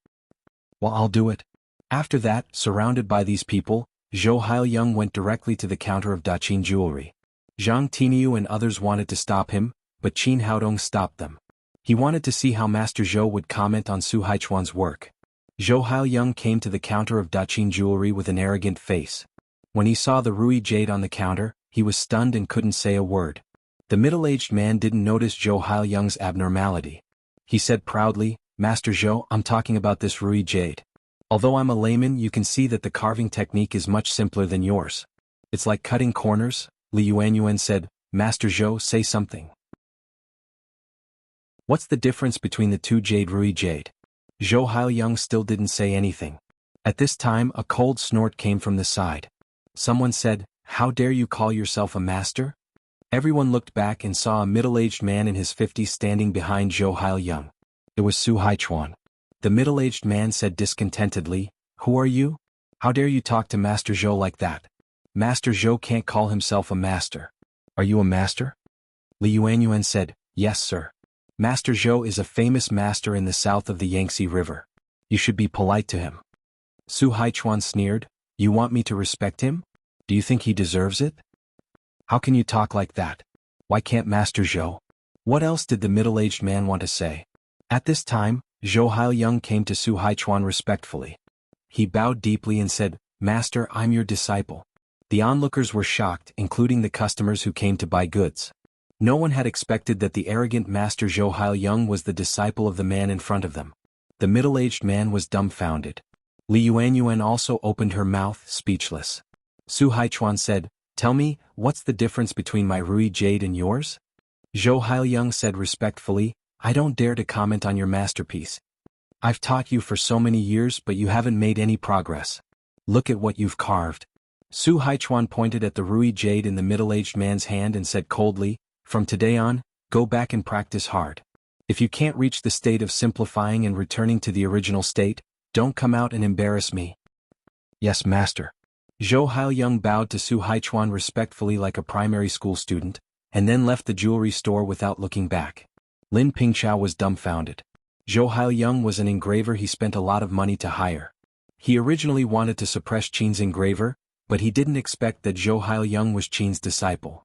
"Well, I'll do it." After that, surrounded by these people, Zhou Haiyang went directly to the counter of Daqin Jewelry. Zhang Tiniu and others wanted to stop him, but Qin Haodong stopped them. He wanted to see how Master Zhou would comment on Su Haichuan's work. Zhou Haiyang came to the counter of Daqin Jewelry with an arrogant face. When he saw the ruby jade on the counter, he was stunned and couldn't say a word. The middle-aged man didn't notice Zhou Haiyang's abnormality. He said proudly, "Master Zhou, I'm talking about this ruby jade. Although I'm a layman, you can see that the carving technique is much simpler than yours. It's like cutting corners." Li Yuanyuan said, "Master Zhou, say something. What's the difference between the two jade ruby jade?" Zhou Haiyang still didn't say anything. At this time, a cold snort came from the side. Someone said, "How dare you call yourself a master?" Everyone looked back and saw a middle-aged man in his 50s standing behind Zhou Haiyang. It was Su Haichuan. The middle-aged man said discontentedly, "Who are you? How dare you talk to Master Zhou like that? Master Zhou can't call himself a master." "Are you a master?" Li Yuanyuan said, "Yes, sir. Master Zhou is a famous master in the south of the Yangtze River. You should be polite to him." Su Haichuan sneered, "You want me to respect him? Do you think he deserves it? How can you talk like that? Why can't Master Zhou?" What else did the middle-aged man want to say? At this time, Zhou Haiyang came to Su Haichuan respectfully. He bowed deeply and said, "Master, I'm your disciple." The onlookers were shocked, including the customers who came to buy goods. No one had expected that the arrogant Master Zhou Haiyang was the disciple of the man in front of them. The middle-aged man was dumbfounded. Li Yuanyuan also opened her mouth, speechless. Su Haichuan said, "Tell me, what's the difference between my ruby jade and yours?" Zhou Haiyang said respectfully, "I don't dare to comment on your masterpiece. I've taught you for so many years, but you haven't made any progress. Look at what you've carved." Su Haichuan pointed at the ruby jade in the middle-aged man's hand and said coldly, "From today on, go back and practice hard. If you can't reach the state of simplifying and returning to the original state, don't come out and embarrass me." "Yes, master." Zhou Haiyang bowed to Su Haichuan respectfully like a primary school student, and then left the jewelry store without looking back. Lin Pingqiao was dumbfounded. Zhou Haiyang was an engraver he spent a lot of money to hire. He originally wanted to suppress Qin's engraver, but he didn't expect that Zhou Haiyang was Qin's disciple.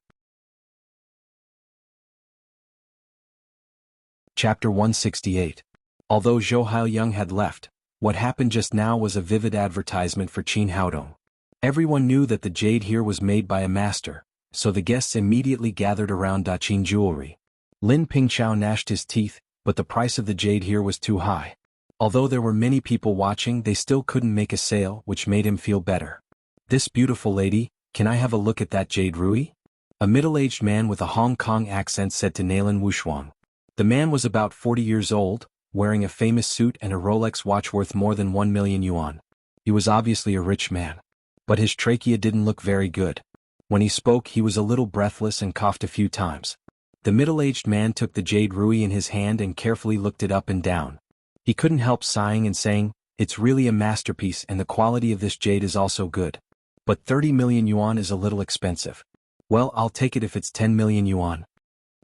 Chapter 168. Although Zhou Haiyang had left, what happened just now was a vivid advertisement for Qin Haodong. Everyone knew that the jade here was made by a master, so the guests immediately gathered around Daqin Jewelry. Lin Pingqiao gnashed his teeth, but the price of the jade here was too high. Although there were many people watching, they still couldn't make a sale, which made him feel better. "This beautiful lady, can I have a look at that jade ruby?" A middle-aged man with a Hong Kong accent said to Nailan Wushuang. The man was about 40 years old, wearing a famous suit and a Rolex watch worth more than 1 million yuan. He was obviously a rich man. But his trachea didn't look very good. When he spoke, he was a little breathless and coughed a few times. The middle-aged man took the jade ruby in his hand and carefully looked it up and down. He couldn't help sighing and saying, "It's really a masterpiece and the quality of this jade is also good. But 30 million yuan is a little expensive. Well, I'll take it if it's 10 million yuan.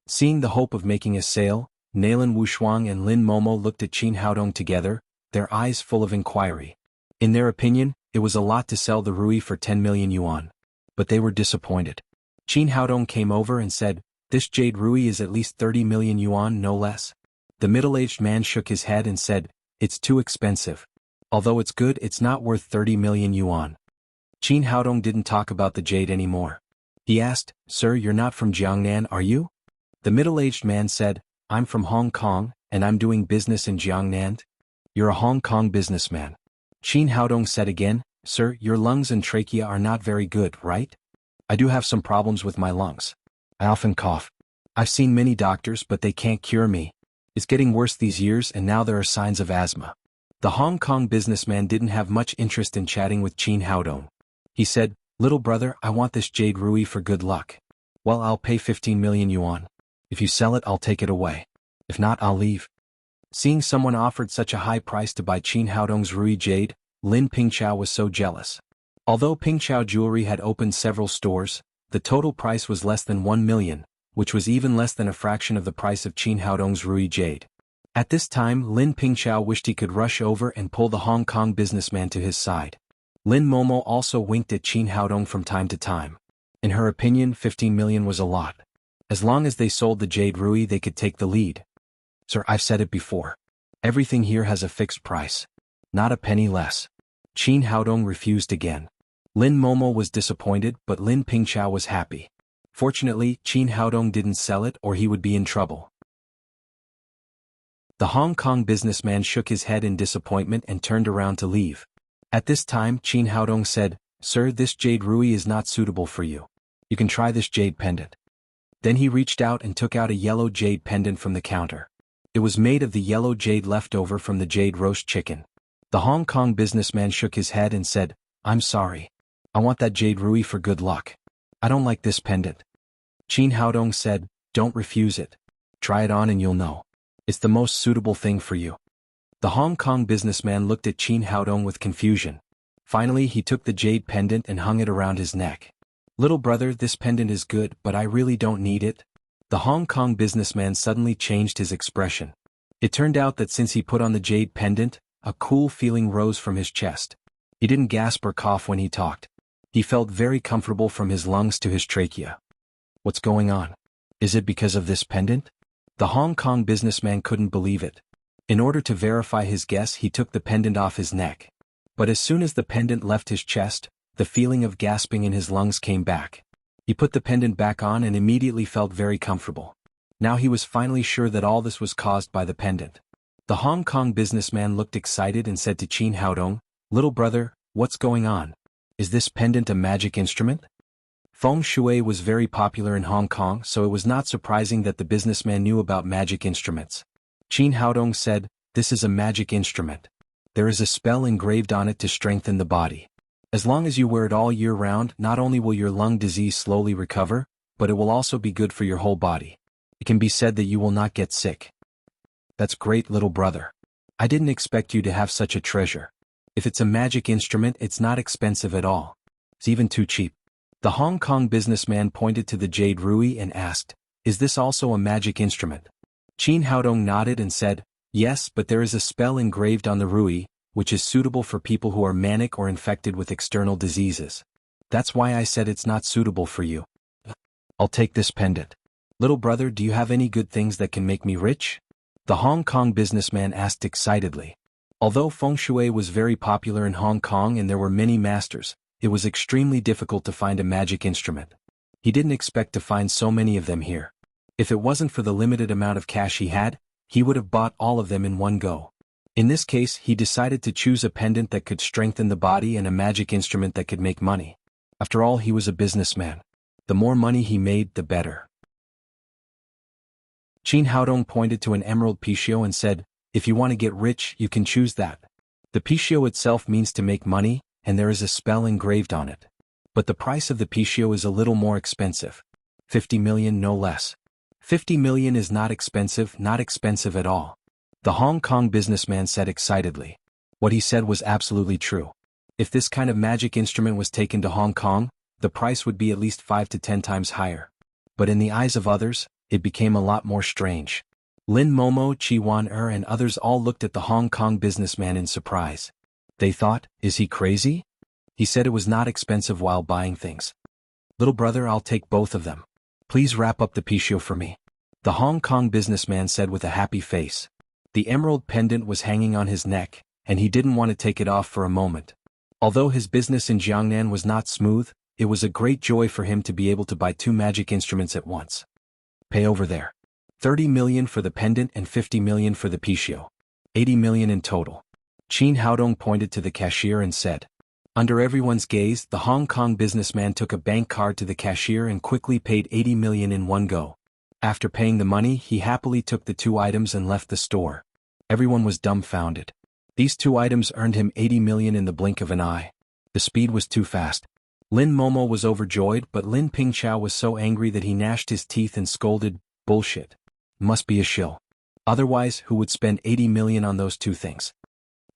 Seeing the hope of making a sale, Nailan Wushuang and Lin Momo looked at Qin Haodong together, their eyes full of inquiry. In their opinion, it was a lot to sell the ruby for 10 million yuan. But they were disappointed. Qin Haodong came over and said, "This jade ruby is at least 30 million yuan, no less." The middle-aged man shook his head and said, "It's too expensive. Although it's good, it's not worth 30 million yuan. Qin Haodong didn't talk about the jade anymore. He asked, "Sir, you're not from Jiangnan, are you?" The middle-aged man said, "I'm from Hong Kong, and I'm doing business in Jiangnan." "You're a Hong Kong businessman." Qin Haodong said again, "Sir, your lungs and trachea are not very good, right?" "I do have some problems with my lungs. I often cough. I've seen many doctors, but they can't cure me." It's getting worse these years and now there are signs of asthma. The Hong Kong businessman didn't have much interest in chatting with Qin Haodong. He said, "Little brother, I want this jade ruby for good luck. Well, I'll pay 15 million yuan. If you sell it, I'll take it away. If not, I'll leave." Seeing someone offered such a high price to buy Qin Haodong's ruby jade, Lin Pingchao was so jealous. Although Pingchao Jewelry had opened several stores, the total price was less than 1 million, which was even less than a fraction of the price of Qin Haodong's ruby jade. At this time, Lin Pingchao wished he could rush over and pull the Hong Kong businessman to his side. Lin Momo also winked at Qin Haodong from time to time. In her opinion, 15 million was a lot. As long as they sold the jade ruby, they could take the lead. "Sir, I've said it before. Everything here has a fixed price. Not a penny less." Qin Haodong refused again. Lin Momo was disappointed, but Lin Pingchao was happy. Fortunately, Qin Haodong didn't sell it or he would be in trouble. The Hong Kong businessman shook his head in disappointment and turned around to leave. At this time, Qin Haodong said, "Sir, this jade ruby is not suitable for you. You can try this jade pendant." Then he reached out and took out a yellow jade pendant from the counter. It was made of the yellow jade left over from the jade roast chicken. The Hong Kong businessman shook his head and said, "I'm sorry. I want that jade ruby for good luck. I don't like this pendant." Qin Haodong said, "Don't refuse it. Try it on and you'll know. It's the most suitable thing for you." The Hong Kong businessman looked at Qin Haodong with confusion. Finally, he took the jade pendant and hung it around his neck. "Little brother, this pendant is good, but I really don't need it." The Hong Kong businessman suddenly changed his expression. It turned out that since he put on the jade pendant, a cool feeling rose from his chest. He didn't gasp or cough when he talked. He felt very comfortable from his lungs to his trachea. "What's going on? Is it because of this pendant?" The Hong Kong businessman couldn't believe it. In order to verify his guess, he took the pendant off his neck. But as soon as the pendant left his chest, the feeling of gasping in his lungs came back. He put the pendant back on and immediately felt very comfortable. Now he was finally sure that all this was caused by the pendant. The Hong Kong businessman looked excited and said to Qin Haodong, "Little brother, what's going on? Is this pendant a magic instrument?" Feng Shui was very popular in Hong Kong, so it was not surprising that the businessman knew about magic instruments. Qin Haodong said, "This is a magic instrument. There is a spell engraved on it to strengthen the body. As long as you wear it all year round, not only will your lung disease slowly recover, but it will also be good for your whole body. It can be said that you will not get sick." "That's great, little brother. I didn't expect you to have such a treasure. If it's a magic instrument, it's not expensive at all. It's even too cheap." The Hong Kong businessman pointed to the jade ruby and asked, "Is this also a magic instrument?" Qin Haodong nodded and said, "Yes, but there is a spell engraved on the ruby, which is suitable for people who are manic or infected with external diseases. That's why I said it's not suitable for you. I'll take this pendant. Little brother, do you have any good things that can make me rich?" The Hong Kong businessman asked excitedly. Although feng shui was very popular in Hong Kong and there were many masters, it was extremely difficult to find a magic instrument. He didn't expect to find so many of them here. If it wasn't for the limited amount of cash he had, he would have bought all of them in one go. In this case, he decided to choose a pendant that could strengthen the body and a magic instrument that could make money. After all, he was a businessman. The more money he made, the better. Qin Haodong pointed to an emerald picio and said, "If you want to get rich, you can choose that. The picio itself means to make money, and there is a spell engraved on it. But the price of the picio is a little more expensive. 50 million, no less." 50 million is not expensive at all. The Hong Kong businessman said excitedly. What he said was absolutely true. If this kind of magic instrument was taken to Hong Kong, the price would be at least 5 to 10 times higher. But in the eyes of others, it became a lot more strange. Lin Momo, Chi Wan-er and others all looked at the Hong Kong businessman in surprise. They thought, is he crazy? He said it was not expensive while buying things. "Little brother, I'll take both of them. Please wrap up the picio for me," the Hong Kong businessman said with a happy face. The emerald pendant was hanging on his neck, and he didn't want to take it off for a moment. Although his business in Jiangnan was not smooth, it was a great joy for him to be able to buy 2 magic instruments at once. "Pay over there. 30 million for the pendant and 50 million for the picio. 80 million in total." Qin Haodong pointed to the cashier and said. Under everyone's gaze, the Hong Kong businessman took a bank card to the cashier and quickly paid 80 million in one go. After paying the money, he happily took the 2 items and left the store. Everyone was dumbfounded. These 2 items earned him 80 million in the blink of an eye. The speed was too fast. Lin Momo was overjoyed, but Lin Pingqiao was so angry that he gnashed his teeth and scolded, "Bullshit. Must be a shill. Otherwise, who would spend 80 million on those 2 things?"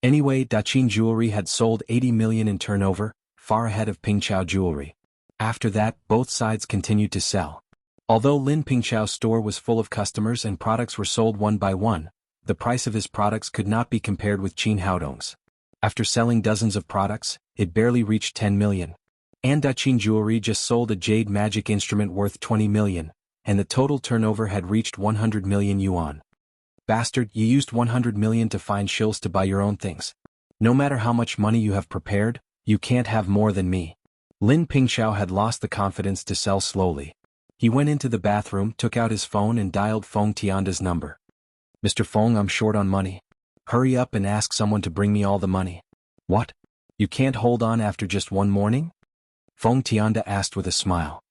Anyway, Daqin Jewelry had sold 80 million in turnover, far ahead of Pingqiao Jewelry. After that, both sides continued to sell. Although Lin Pingqiao's store was full of customers and products were sold one by one, the price of his products could not be compared with Qin Haodong's. After selling dozens of products, it barely reached 10 million. And Daqin Jewelry just sold a jade magic instrument worth 20 million, and the total turnover had reached 100 million yuan. Bastard, you used 100 million to find shills to buy your own things. No matter how much money you have prepared, you can't have more than me. Lin Pingqiao had lost the confidence to sell slowly. He went into the bathroom, took out his phone and dialed Feng Tianda's number. "Mr. Feng, I'm short on money. Hurry up and ask someone to bring me all the money." "What? You can't hold on after just one morning?" Feng Tianda asked with a smile.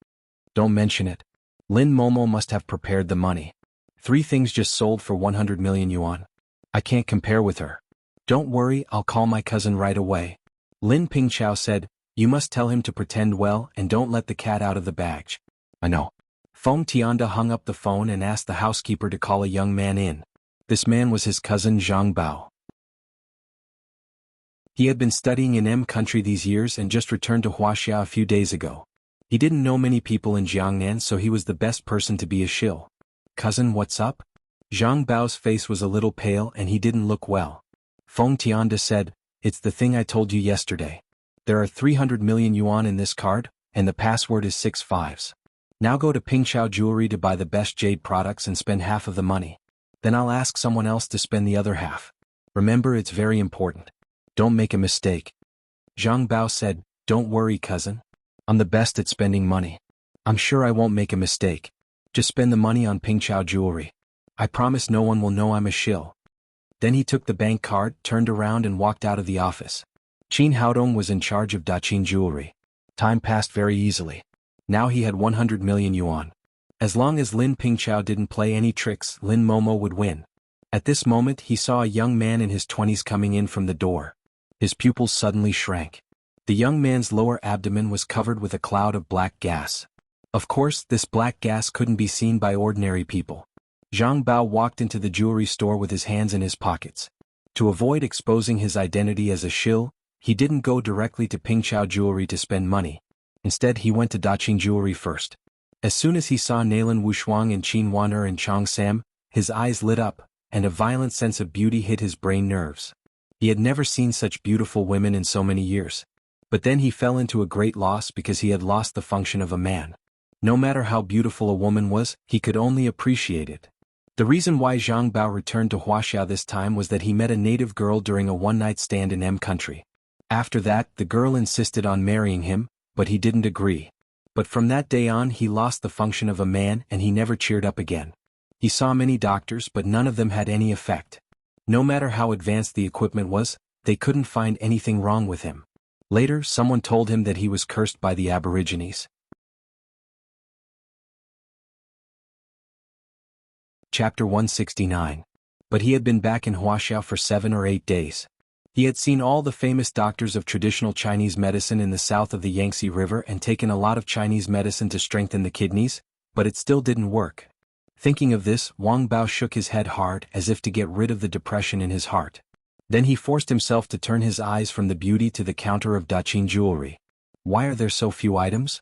"Don't mention it. Lin Momo must have prepared the money. 3 things just sold for 100 million yuan. I can't compare with her." "Don't worry, I'll call my cousin right away." Lin Pingqiao said, "You must tell him to pretend well and don't let the cat out of the bag." "I know." Feng Tianda hung up the phone and asked the housekeeper to call a young man in. This man was his cousin Zhang Bao. He had been studying in M country these years and just returned to Wuxia a few days ago. He didn't know many people in Jiangnan, so he was the best person to be a shill. "Cousin, what's up?" Zhang Bao's face was a little pale and he didn't look well. Feng Tianda said, "It's the thing I told you yesterday. There are 300 million yuan in this card, and the password is 6 5s. Now go to Pingqiao Jewelry to buy the best jade products and spend half of the money. Then I'll ask someone else to spend the other half. Remember, it's very important. Don't make a mistake." Zhang Bao said, "Don't worry, cousin. I'm the best at spending money. I'm sure I won't make a mistake. Just spend the money on Pingqiao Jewelry. I promise no one will know I'm a shill." Then he took the bank card, turned around and walked out of the office. Qin Haodong was in charge of Daqin Jewelry. Time passed very easily. Now he had 100 million yuan. As long as Lin Pingqiao didn't play any tricks, Lin Momo would win. At this moment he saw a young man in his 20s coming in from the door. His pupils suddenly shrank. The young man's lower abdomen was covered with a cloud of black gas. Of course, this black gas couldn't be seen by ordinary people. Zhang Bao walked into the jewelry store with his hands in his pockets. To avoid exposing his identity as a shill, he didn't go directly to Pingqiao Jewelry to spend money. Instead, he went to Daqin Jewelry first. As soon as he saw Nalan Wushuang and Qin Waner and Chong Sam, his eyes lit up, and a violent sense of beauty hit his brain nerves. He had never seen such beautiful women in so many years. But then he fell into a great loss because he had lost the function of a man. No matter how beautiful a woman was, he could only appreciate it. The reason why Zhang Bao returned to Wuxia this time was that he met a native girl during a one-night stand in M country. After that, the girl insisted on marrying him, but he didn't agree. But from that day on he lost the function of a man and he never cheered up again. He saw many doctors but none of them had any effect. No matter how advanced the equipment was, they couldn't find anything wrong with him. Later, someone told him that he was cursed by the Aborigines. Chapter 169. But he had been back in Wuxia for 7 or 8 days. He had seen all the famous doctors of traditional Chinese medicine in the south of the Yangtze River and taken a lot of Chinese medicine to strengthen the kidneys, but it still didn't work. Thinking of this, Wang Bao shook his head hard as if to get rid of the depression in his heart. Then he forced himself to turn his eyes from the beauty to the counter of Daqin Jewelry. Why are there so few items?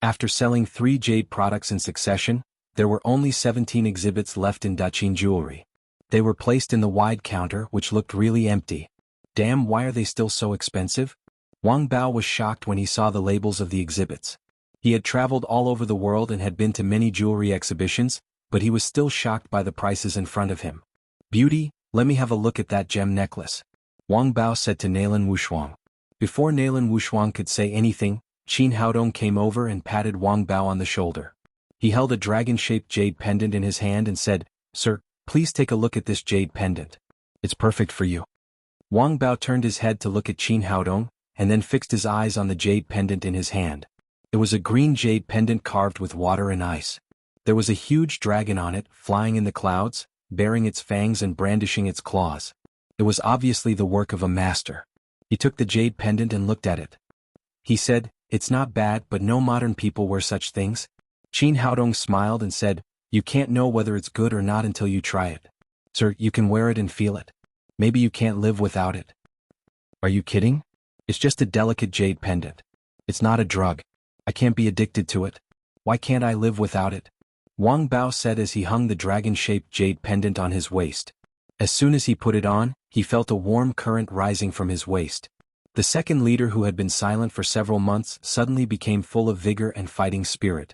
After selling 3 jade products in succession, there were only 17 exhibits left in Daqin Jewelry. They were placed in the wide counter, which looked really empty. Damn, why are they still so expensive? Wang Bao was shocked when he saw the labels of the exhibits. He had traveled all over the world and had been to many jewelry exhibitions, but he was still shocked by the prices in front of him. "Beauty, let me have a look at that gem necklace," Wang Bao said to Nalan Wushuang. Before Nalan Wushuang could say anything, Qin Haodong came over and patted Wang Bao on the shoulder. He held a dragon-shaped jade pendant in his hand and said, "Sir, please take a look at this jade pendant. It's perfect for you." Wang Bao turned his head to look at Qin Haodong, and then fixed his eyes on the jade pendant in his hand. It was a green jade pendant carved with water and ice. There was a huge dragon on it, flying in the clouds, baring its fangs and brandishing its claws. It was obviously the work of a master. He took the jade pendant and looked at it. He said, "It's not bad, but no modern people wear such things." Qin Haodong smiled and said, "You can't know whether it's good or not until you try it. Sir, you can wear it and feel it. Maybe you can't live without it." "Are you kidding? It's just a delicate jade pendant. It's not a drug. I can't be addicted to it. Why can't I live without it?" Wang Bao said as he hung the dragon-shaped jade pendant on his waist. As soon as he put it on, he felt a warm current rising from his waist. The second leader, who had been silent for several months, suddenly became full of vigor and fighting spirit.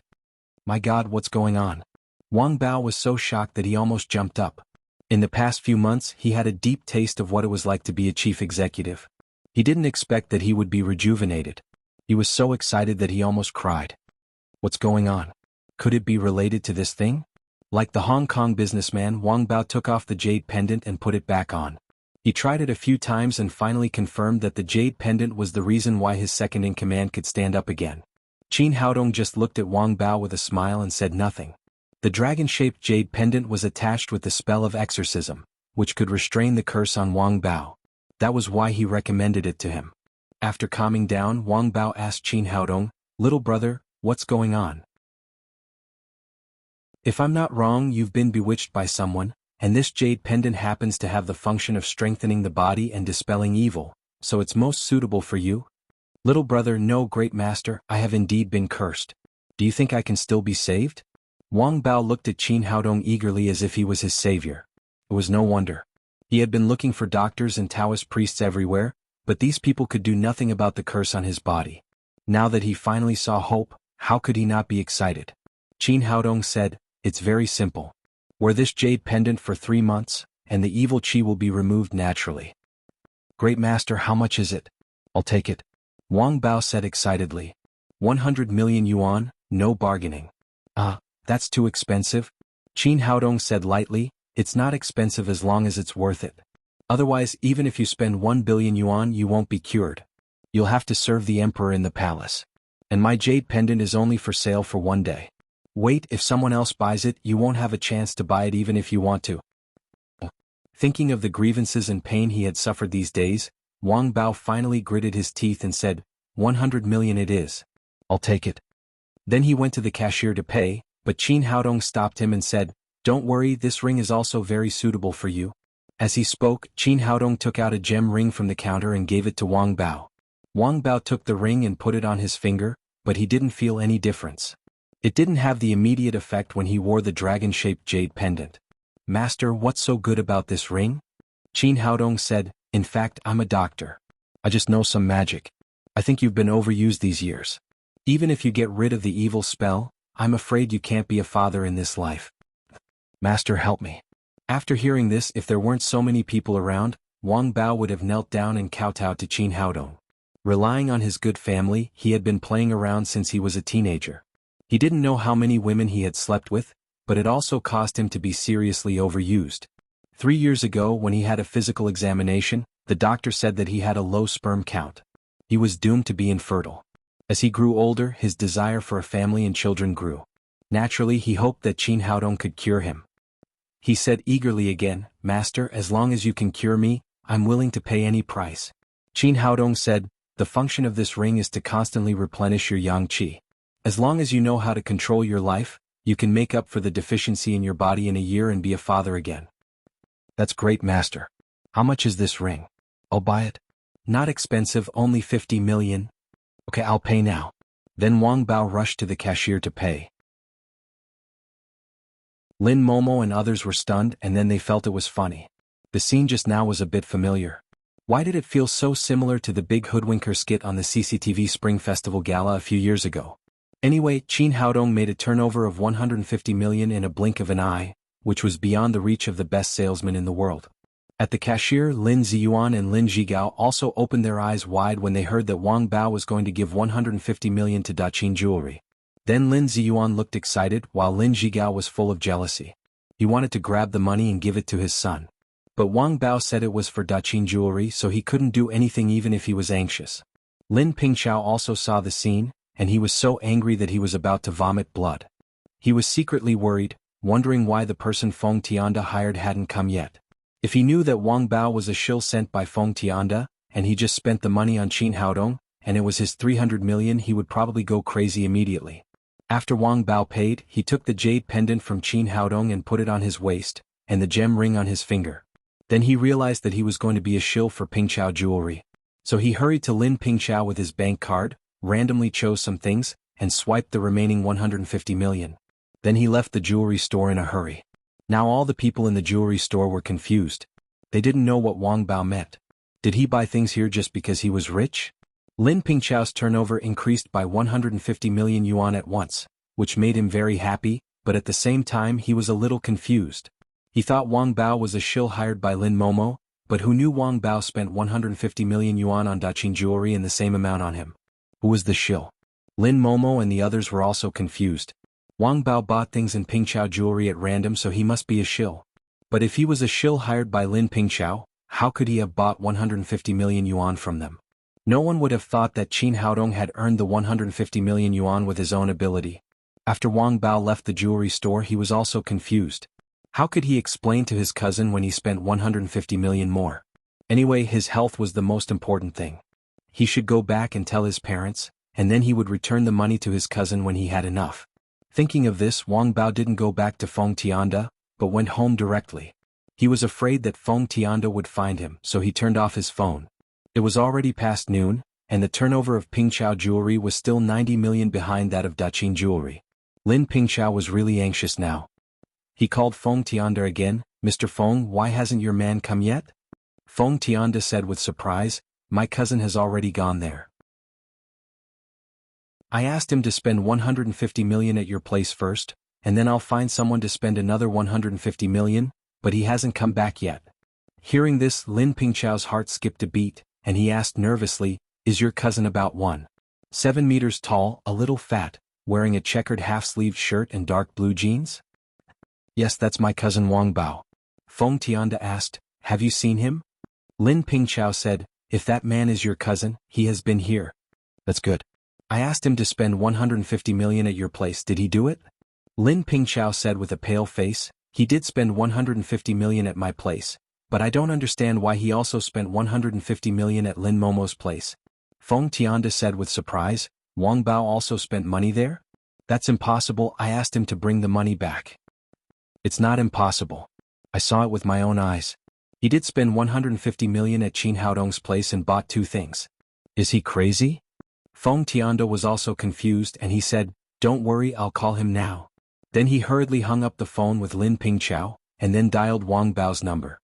"My God, what's going on?" Wang Bao was so shocked that he almost jumped up. In the past few months, he had a deep taste of what it was like to be a chief executive. He didn't expect that he would be rejuvenated. He was so excited that he almost cried. What's going on? Could it be related to this thing? Like the Hong Kong businessman, Wang Bao took off the jade pendant and put it back on. He tried it a few times and finally confirmed that the jade pendant was the reason why his second-in-command could stand up again. Qin Haodong just looked at Wang Bao with a smile and said nothing. The dragon-shaped jade pendant was attached with the spell of exorcism, which could restrain the curse on Wang Bao. That was why he recommended it to him. After calming down, Wang Bao asked Qin Haodong, "Little brother, what's going on? If I'm not wrong, you've been bewitched by someone, and this jade pendant happens to have the function of strengthening the body and dispelling evil, so it's most suitable for you?" "Little brother, no, great master, I have indeed been cursed. Do you think I can still be saved?" Wang Bao looked at Qin Haodong eagerly as if he was his savior. It was no wonder. He had been looking for doctors and Taoist priests everywhere, but these people could do nothing about the curse on his body. Now that he finally saw hope, how could he not be excited? Qin Haodong said, "It's very simple. Wear this jade pendant for 3 months, and the evil qi will be removed naturally." "Great master, how much is it?" "I'll take it," Wang Bao said excitedly. 100 million yuan, no bargaining. That's too expensive," Qin Haodong said lightly. "It's not expensive as long as it's worth it. Otherwise, even if you spend 1 billion yuan, you won't be cured. You'll have to serve the emperor in the palace. And my jade pendant is only for sale for 1 day. Wait, if someone else buys it, you won't have a chance to buy it even if you want to." Thinking of the grievances and pain he had suffered these days, Wang Bao finally gritted his teeth and said, 100 million it is. I'll take it. Then he went to the cashier to pay, but Qin Haodong stopped him and said, "Don't worry, this ring is also very suitable for you." As he spoke, Qin Haodong took out a gem ring from the counter and gave it to Wang Bao. Wang Bao took the ring and put it on his finger, but he didn't feel any difference. It didn't have the immediate effect when he wore the dragon-shaped jade pendant. "Master, what's so good about this ring?" Qin Haodong said, "In fact, I'm a doctor. I just know some magic. I think you've been overused these years. Even if you get rid of the evil spell, I'm afraid you can't be a father in this life. Master, help me." After hearing this, if there weren't so many people around, Wang Bao would have knelt down and kowtowed to Qin Haodong. Relying on his good family, he had been playing around since he was a teenager. He didn't know how many women he had slept with, but it also caused him to be seriously overused. 3 years ago, when he had a physical examination, the doctor said that he had a low sperm count. He was doomed to be infertile. As he grew older, his desire for a family and children grew. Naturally, he hoped that Qin Haodong could cure him. He said eagerly again, "Master, as long as you can cure me, I'm willing to pay any price." Qin Haodong said, "The function of this ring is to constantly replenish your yang qi. As long as you know how to control your life, you can make up for the deficiency in your body in a year and be a father again." "That's great, master. How much is this ring?" "I'll buy it." "Not expensive, only 50 million. Okay, I'll pay now." Then Wang Bao rushed to the cashier to pay. Lin Momo and others were stunned, and then they felt it was funny. The scene just now was a bit familiar. Why did it feel so similar to the big hoodwinker skit on the CCTV Spring Festival Gala a few years ago? Anyway, Qin Haodong made a turnover of 150 million in a blink of an eye, which was beyond the reach of the best salesman in the world. At the cashier, Lin Ziyuan and Lin Zhigao also opened their eyes wide when they heard that Wang Bao was going to give 150 million to Daqin Jewelry. Then Lin Ziyuan looked excited, while Lin Zhigao was full of jealousy. He wanted to grab the money and give it to his son. But Wang Bao said it was for Daqin Jewelry, so he couldn't do anything even if he was anxious. Lin Pingxiao also saw the scene, and he was so angry that he was about to vomit blood. He was secretly worried, wondering why the person Feng Tianda hired hadn't come yet. If he knew that Wang Bao was a shill sent by Feng Tianda, and he just spent the money on Qin Haodong, and it was his 300 million, he would probably go crazy immediately. After Wang Bao paid, he took the jade pendant from Qin Haodong and put it on his waist, and the gem ring on his finger. Then he realized that he was going to be a shill for Pingqiao jewelry. So he hurried to Lin Pingqiao with his bank card, randomly chose some things, and swiped the remaining 150 million. Then he left the jewelry store in a hurry. Now all the people in the jewelry store were confused. They didn't know what Wang Bao meant. Did he buy things here just because he was rich? Lin Pingqiao's turnover increased by 150 million yuan at once, which made him very happy, but at the same time he was a little confused. He thought Wang Bao was a shill hired by Lin Momo, but who knew Wang Bao spent 150 million yuan on Daqin jewelry and the same amount on him? Who was the shill? Lin Momo and the others were also confused. Wang Bao bought things in Pingqiao jewelry at random, so he must be a shill. But if he was a shill hired by Lin Pingqiao, how could he have bought 150 million yuan from them? No one would have thought that Qin Haodong had earned the 150 million yuan with his own ability. After Wang Bao left the jewelry store, he was also confused. How could he explain to his cousin when he spent 150 million more? Anyway, his health was the most important thing. He should go back and tell his parents, and then he would return the money to his cousin when he had enough. Thinking of this, Wang Bao didn't go back to Feng Tianda, but went home directly. He was afraid that Feng Tianda would find him, so he turned off his phone. It was already past noon, and the turnover of Pingqiao jewelry was still 90 million behind that of Daqin jewelry. Lin Pingqiao was really anxious now. He called Feng Tianda again. "Mr. Feng, why hasn't your man come yet?" Feng Tianda said with surprise, "My cousin has already gone there. I asked him to spend 150 million at your place first, and then I'll find someone to spend another 150 million, but he hasn't come back yet." Hearing this, Lin Pingqiao's heart skipped a beat, and he asked nervously, "Is your cousin about 1.7 meters tall, a little fat, wearing a checkered half-sleeved shirt and dark blue jeans?" "Yes, that's my cousin Wang Bao." Feng Tianda asked, "Have you seen him?" Lin Pingqiao said, "If that man is your cousin, he has been here." "That's good. I asked him to spend 150 million at your place. Did he do it?" Lin Pingqiao said with a pale face, "He did spend 150 million at my place, but I don't understand why he also spent 150 million at Lin Momo's place." Feng Tianda said with surprise, "Wang Bao also spent money there?" "That's impossible. I asked him to bring the money back." "It's not impossible. I saw it with my own eyes. He did spend 150 million at Qin Haodong's place and bought 2 things. Is he crazy?" Feng Tianda was also confused, and he said, "Don't worry, I'll call him now." Then he hurriedly hung up the phone with Lin Pingqiao, and then dialed Wang Bao's number.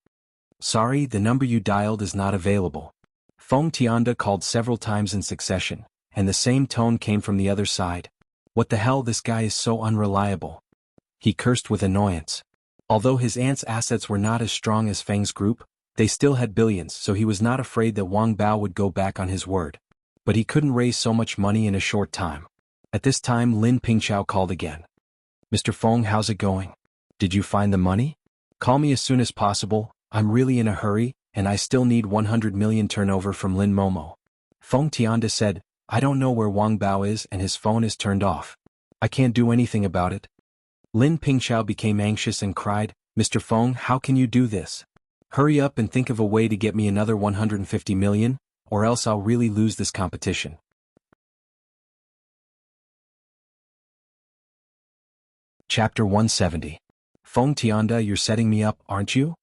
"Sorry, the number you dialed is not available." Feng Tianda called several times in succession, and the same tone came from the other side. "What the hell, this guy is so unreliable." He cursed with annoyance. Although his aunt's assets were not as strong as Feng's group, they still had billions, so he was not afraid that Wang Bao would go back on his word. But he couldn't raise so much money in a short time. At this time, Lin Pingqiao called again. "Mr. Feng, how's it going? Did you find the money? Call me as soon as possible. I'm really in a hurry, and I still need 100 million turnover from Lin Momo." Feng Tianda said, "I don't know where Wang Bao is and his phone is turned off. I can't do anything about it." Lin Pingqiao became anxious and cried, "Mr. Feng, how can you do this? Hurry up and think of a way to get me another 150 million, or else I'll really lose this competition." Chapter 170. Feng Tianda, you're setting me up, aren't you?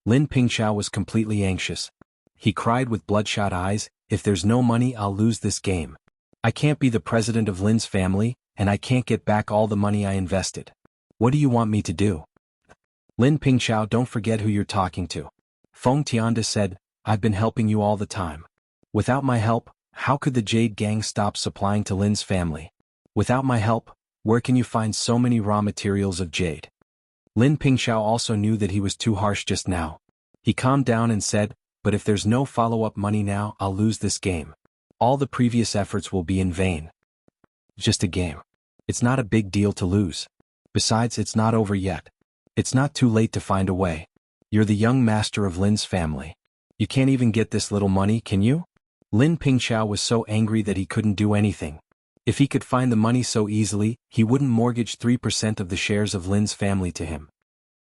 Lin Pingqiao was completely anxious. He cried with bloodshot eyes, "If there's no money, I'll lose this game. I can't be the president of Lin's family, and I can't get back all the money I invested. What do you want me to do?" "Lin Pingqiao, don't forget who you're talking to." Feng Tianda said, "I've been helping you all the time. Without my help, how could the Jade Gang stop supplying to Lin's family? Without my help, where can you find so many raw materials of jade?" Lin Pingqiao also knew that he was too harsh just now. He calmed down and said, "But if there's no follow-up money now, I'll lose this game. All the previous efforts will be in vain. It's just a game. It's not a big deal to lose. Besides, it's not over yet. It's not too late to find a way. You're the young master of Lin's family. You can't even get this little money, can you?" Lin Pingqiao was so angry that he couldn't do anything. If he could find the money so easily, he wouldn't mortgage 3% of the shares of Lin's family to him.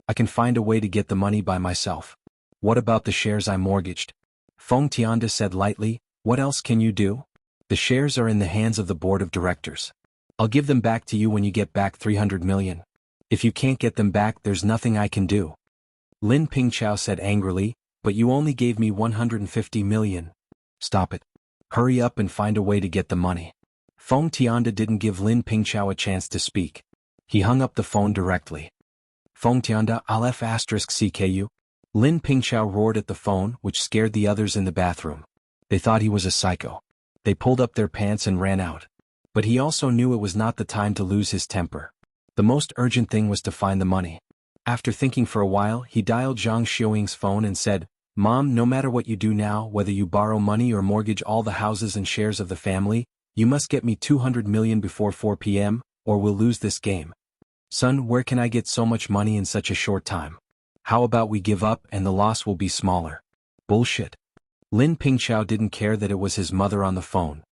I can find a way to get the money by myself. What about the shares I mortgaged? Feng Tianda said lightly, what else can you do? The shares are in the hands of the board of directors. I'll give them back to you when you get back 300 million. If you can't get them back, there's nothing I can do. Lin Pingchao said angrily, but you only gave me 150 million. Stop it. Hurry up and find a way to get the money. Feng Tianda didn't give Lin Pingchao a chance to speak. He hung up the phone directly. Feng Tianda, I'll F***CKU. Lin Pingchao roared at the phone, which scared the others in the bathroom. They thought he was a psycho. They pulled up their pants and ran out. But he also knew it was not the time to lose his temper. The most urgent thing was to find the money. After thinking for a while, he dialed Zhang Xiuying's phone and said, Mom, no matter what you do now, whether you borrow money or mortgage all the houses and shares of the family, you must get me 200 million before 4 p.m., or we'll lose this game. Son, where can I get so much money in such a short time? How about we give up and the loss will be smaller? Bullshit. Lin Pingchao didn't care that it was his mother on the phone.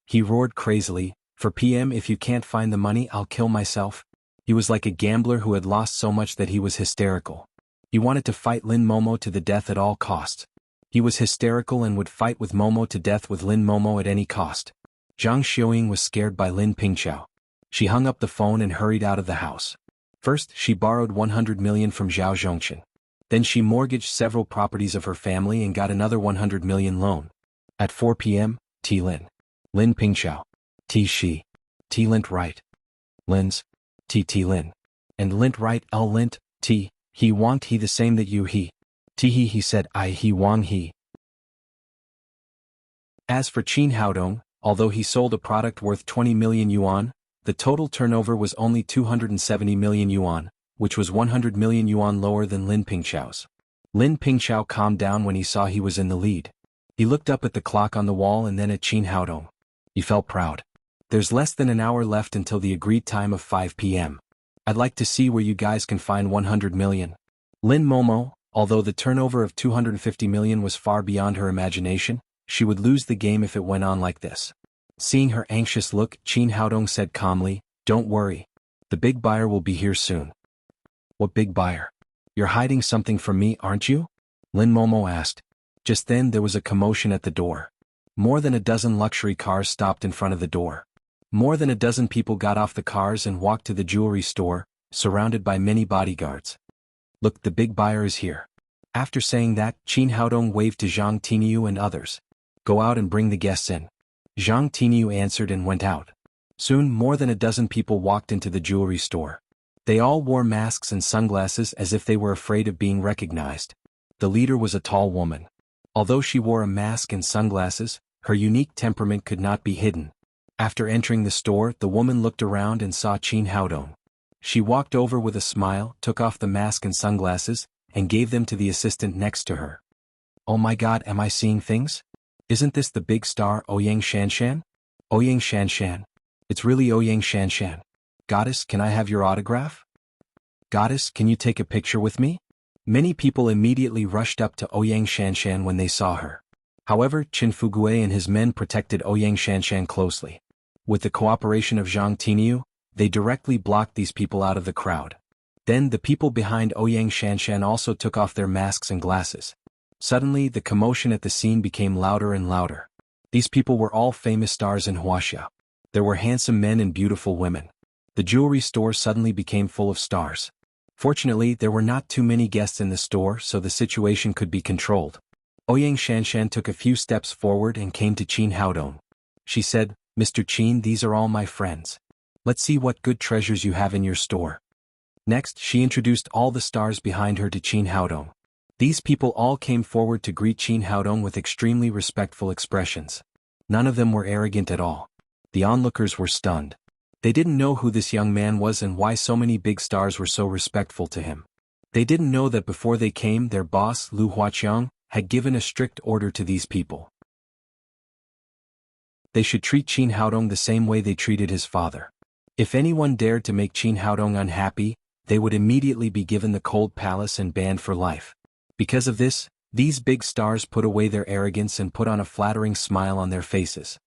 He roared crazily, for PM, if you can't find the money, I'll kill myself. He was like a gambler who had lost so much that he was hysterical. He wanted to fight Lin Momo to the death at all costs. He was hysterical and would fight with Momo to death with Lin Momo at any cost. Zhang Xiuying was scared by Lin Pingchao. She hung up the phone and hurried out of the house. First, she borrowed 100 million from Zhao Zhongchen. Then she mortgaged several properties of her family and got another 100 million loan. At 4 p.m., T Lin. Lin Pingchao. T Shi. T Lint right. Lin's. T Lin. And Lint right L Lint, T. He wanged he the same that you he. T he said I he wang he. As for Qin Haodong, although he sold a product worth 20 million yuan, the total turnover was only 270 million yuan, which was 100 million yuan lower than Lin Pingchao's. Lin Pingchao calmed down when he saw he was in the lead. He looked up at the clock on the wall and then at Qin Haodong. He felt proud. There's less than an hour left until the agreed time of 5 p.m. I'd like to see where you guys can find 100 million. Lin Momo, although the turnover of 250 million was far beyond her imagination, she would lose the game if it went on like this. Seeing her anxious look, Qin Haodong said calmly, don't worry. The big buyer will be here soon. What big buyer? You're hiding something from me, aren't you? Lin Momo asked. Just then there was a commotion at the door. More than a dozen luxury cars stopped in front of the door. More than a dozen people got off the cars and walked to the jewelry store, surrounded by many bodyguards. Look, the big buyer is here. After saying that, Qin Haodong waved to Zhang Tiniu and others. Go out and bring the guests in. Zhang Tiniu answered and went out. Soon more than a dozen people walked into the jewelry store. They all wore masks and sunglasses as if they were afraid of being recognized. The leader was a tall woman. Although she wore a mask and sunglasses, her unique temperament could not be hidden. After entering the store, the woman looked around and saw Qin Haodong. She walked over with a smile, took off the mask and sunglasses, and gave them to the assistant next to her. Oh my God, am I seeing things? Isn't this the big star Ouyang Shanshan? Ouyang Shanshan. It's really Ouyang Shanshan. Goddess, can I have your autograph? Goddess, can you take a picture with me? Many people immediately rushed up to Ouyang Shanshan when they saw her. However, Qin Fugui and his men protected Ouyang Shanshan closely. With the cooperation of Zhang Tiniu, they directly blocked these people out of the crowd. Then the people behind Ouyang Shanshan also took off their masks and glasses. Suddenly, the commotion at the scene became louder and louder. These people were all famous stars in Wuxia. There were handsome men and beautiful women. The jewelry store suddenly became full of stars. Fortunately, there were not too many guests in the store, so the situation could be controlled. Ouyang Shanshan took a few steps forward and came to Qin Haodong. She said, Mr. Qin, these are all my friends. Let's see what good treasures you have in your store. Next, she introduced all the stars behind her to Qin Haodong. These people all came forward to greet Qin Haodong with extremely respectful expressions. None of them were arrogant at all. The onlookers were stunned. They didn't know who this young man was and why so many big stars were so respectful to him. They didn't know that before they came, their boss, Lu Huaqiang, had given a strict order to these people. They should treat Qin Haodong the same way they treated his father. If anyone dared to make Qin Haodong unhappy, they would immediately be given the cold palace and banned for life. Because of this, these big stars put away their arrogance and put on a flattering smile on their faces.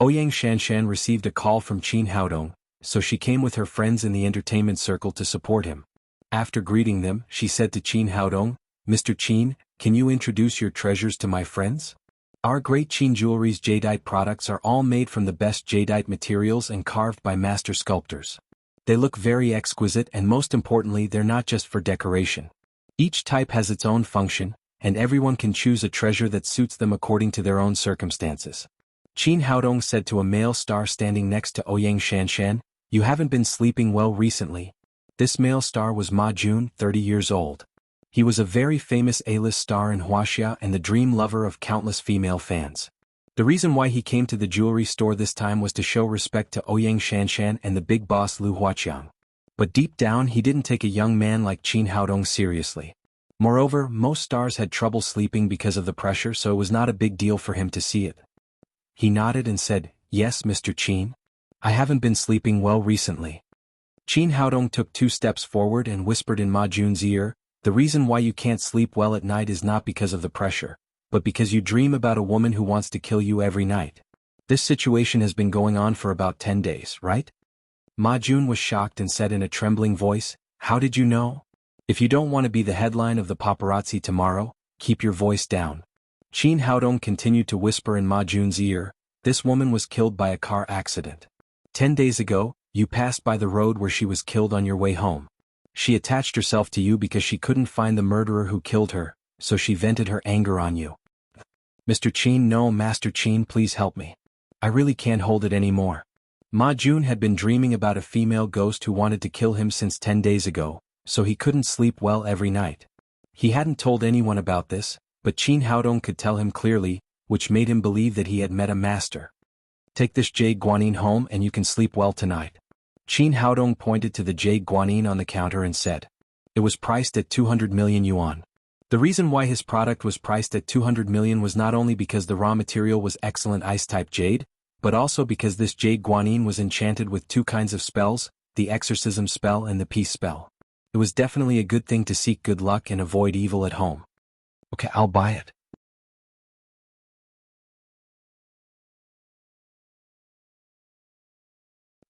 Ouyang Shanshan received a call from Qin Haodong, so she came with her friends in the entertainment circle to support him. After greeting them, she said to Qin Haodong, "Mr. Qin, can you introduce your treasures to my friends? Our great Qin Jewelry's jadeite products are all made from the best jadeite materials and carved by master sculptors. They look very exquisite and most importantly they're not just for decoration. Each type has its own function, and everyone can choose a treasure that suits them according to their own circumstances." Qin Haodong said to a male star standing next to Ouyang Shanshan, "You haven't been sleeping well recently." This male star was Ma Jun, 30 years old. He was a very famous A-list star in Wuxia and the dream lover of countless female fans. The reason why he came to the jewelry store this time was to show respect to Ouyang Shanshan and the big boss Lu Huaqiang. But deep down he didn't take a young man like Qin Haodong seriously. Moreover, most stars had trouble sleeping because of the pressure, so it was not a big deal for him to see it. He nodded and said, "Yes, Mr. Qin. I haven't been sleeping well recently." Qin Haodong took 2 steps forward and whispered in Ma Jun's ear, "The reason why you can't sleep well at night is not because of the pressure, but because you dream about a woman who wants to kill you every night. This situation has been going on for about 10 days, right?" Ma Jun was shocked and said in a trembling voice, "How did you know? If you don't want to be the headline of the paparazzi tomorrow, keep your voice down." Qin Haodong continued to whisper in Ma Jun's ear, "This woman was killed by a car accident. 10 days ago, you passed by the road where she was killed on your way home. She attached herself to you because she couldn't find the murderer who killed her, so she vented her anger on you." "Mr. Qin, no, Master Qin, please help me. I really can't hold it anymore." Ma Jun had been dreaming about a female ghost who wanted to kill him since 10 days ago, so he couldn't sleep well every night. He hadn't told anyone about this, but Qin Haodong could tell him clearly, which made him believe that he had met a master. "Take this jade guanyin home and you can sleep well tonight." Qin Haodong pointed to the jade guanyin on the counter and said. It was priced at 200 million yuan. The reason why his product was priced at 200 million was not only because the raw material was excellent ice-type jade, but also because this jade guanyin was enchanted with 2 kinds of spells, the exorcism spell and the peace spell. It was definitely a good thing to seek good luck and avoid evil at home. "Okay, I'll buy it."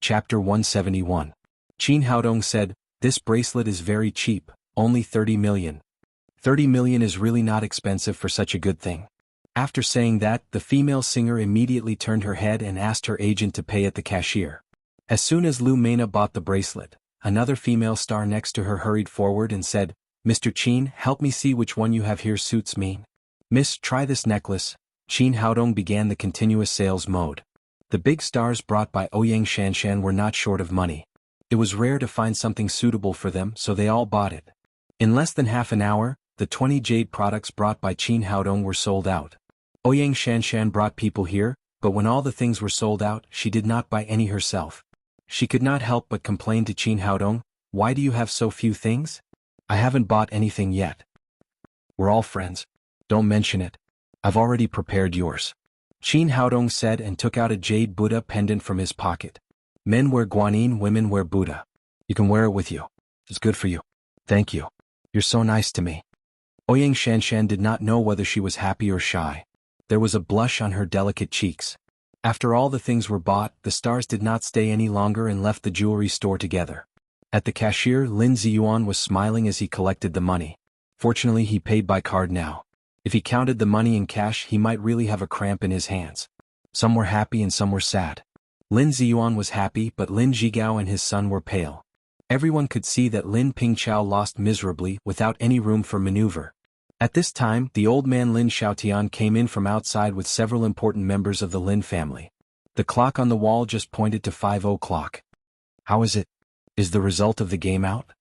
Chapter 171. Qin Haodong said, "This bracelet is very cheap, only 30 million. 30 million is really not expensive for such a good thing." After saying that, the female singer immediately turned her head and asked her agent to pay at the cashier. As soon as Lu Mena bought the bracelet, another female star next to her hurried forward and said, "Mr. Qin, help me see which one you have here suits me. Miss, try this necklace." Qin Haodong began the continuous sales mode. The big stars brought by Ouyang Shanshan were not short of money. It was rare to find something suitable for them, so they all bought it. In less than half an hour, the 20 jade products brought by Qin Haodong were sold out. Ouyang Shanshan brought people here, but when all the things were sold out, she did not buy any herself. She could not help but complain to Qin Haodong, "Why do you have so few things? I haven't bought anything yet." "We're all friends. Don't mention it. I've already prepared yours," Qin Haodong said and took out a jade Buddha pendant from his pocket. "Men wear guanyin, women wear Buddha. You can wear it with you. It's good for you." "Thank you. You're so nice to me." Ouyang Shanshan did not know whether she was happy or shy. There was a blush on her delicate cheeks. After all the things were bought, the stars did not stay any longer and left the jewelry store together. At the cashier, Lin Ziyuan was smiling as he collected the money. Fortunately, he paid by card now. If he counted the money in cash, he might really have a cramp in his hands. Some were happy and some were sad. Lin Ziyuan was happy, but Lin Zhigao and his son were pale. Everyone could see that Lin Pingchao lost miserably without any room for maneuver. At this time, the old man Lin Xiaotian came in from outside with several important members of the Lin family. The clock on the wall just pointed to 5 o'clock. "How is it? Is the result of the game out?"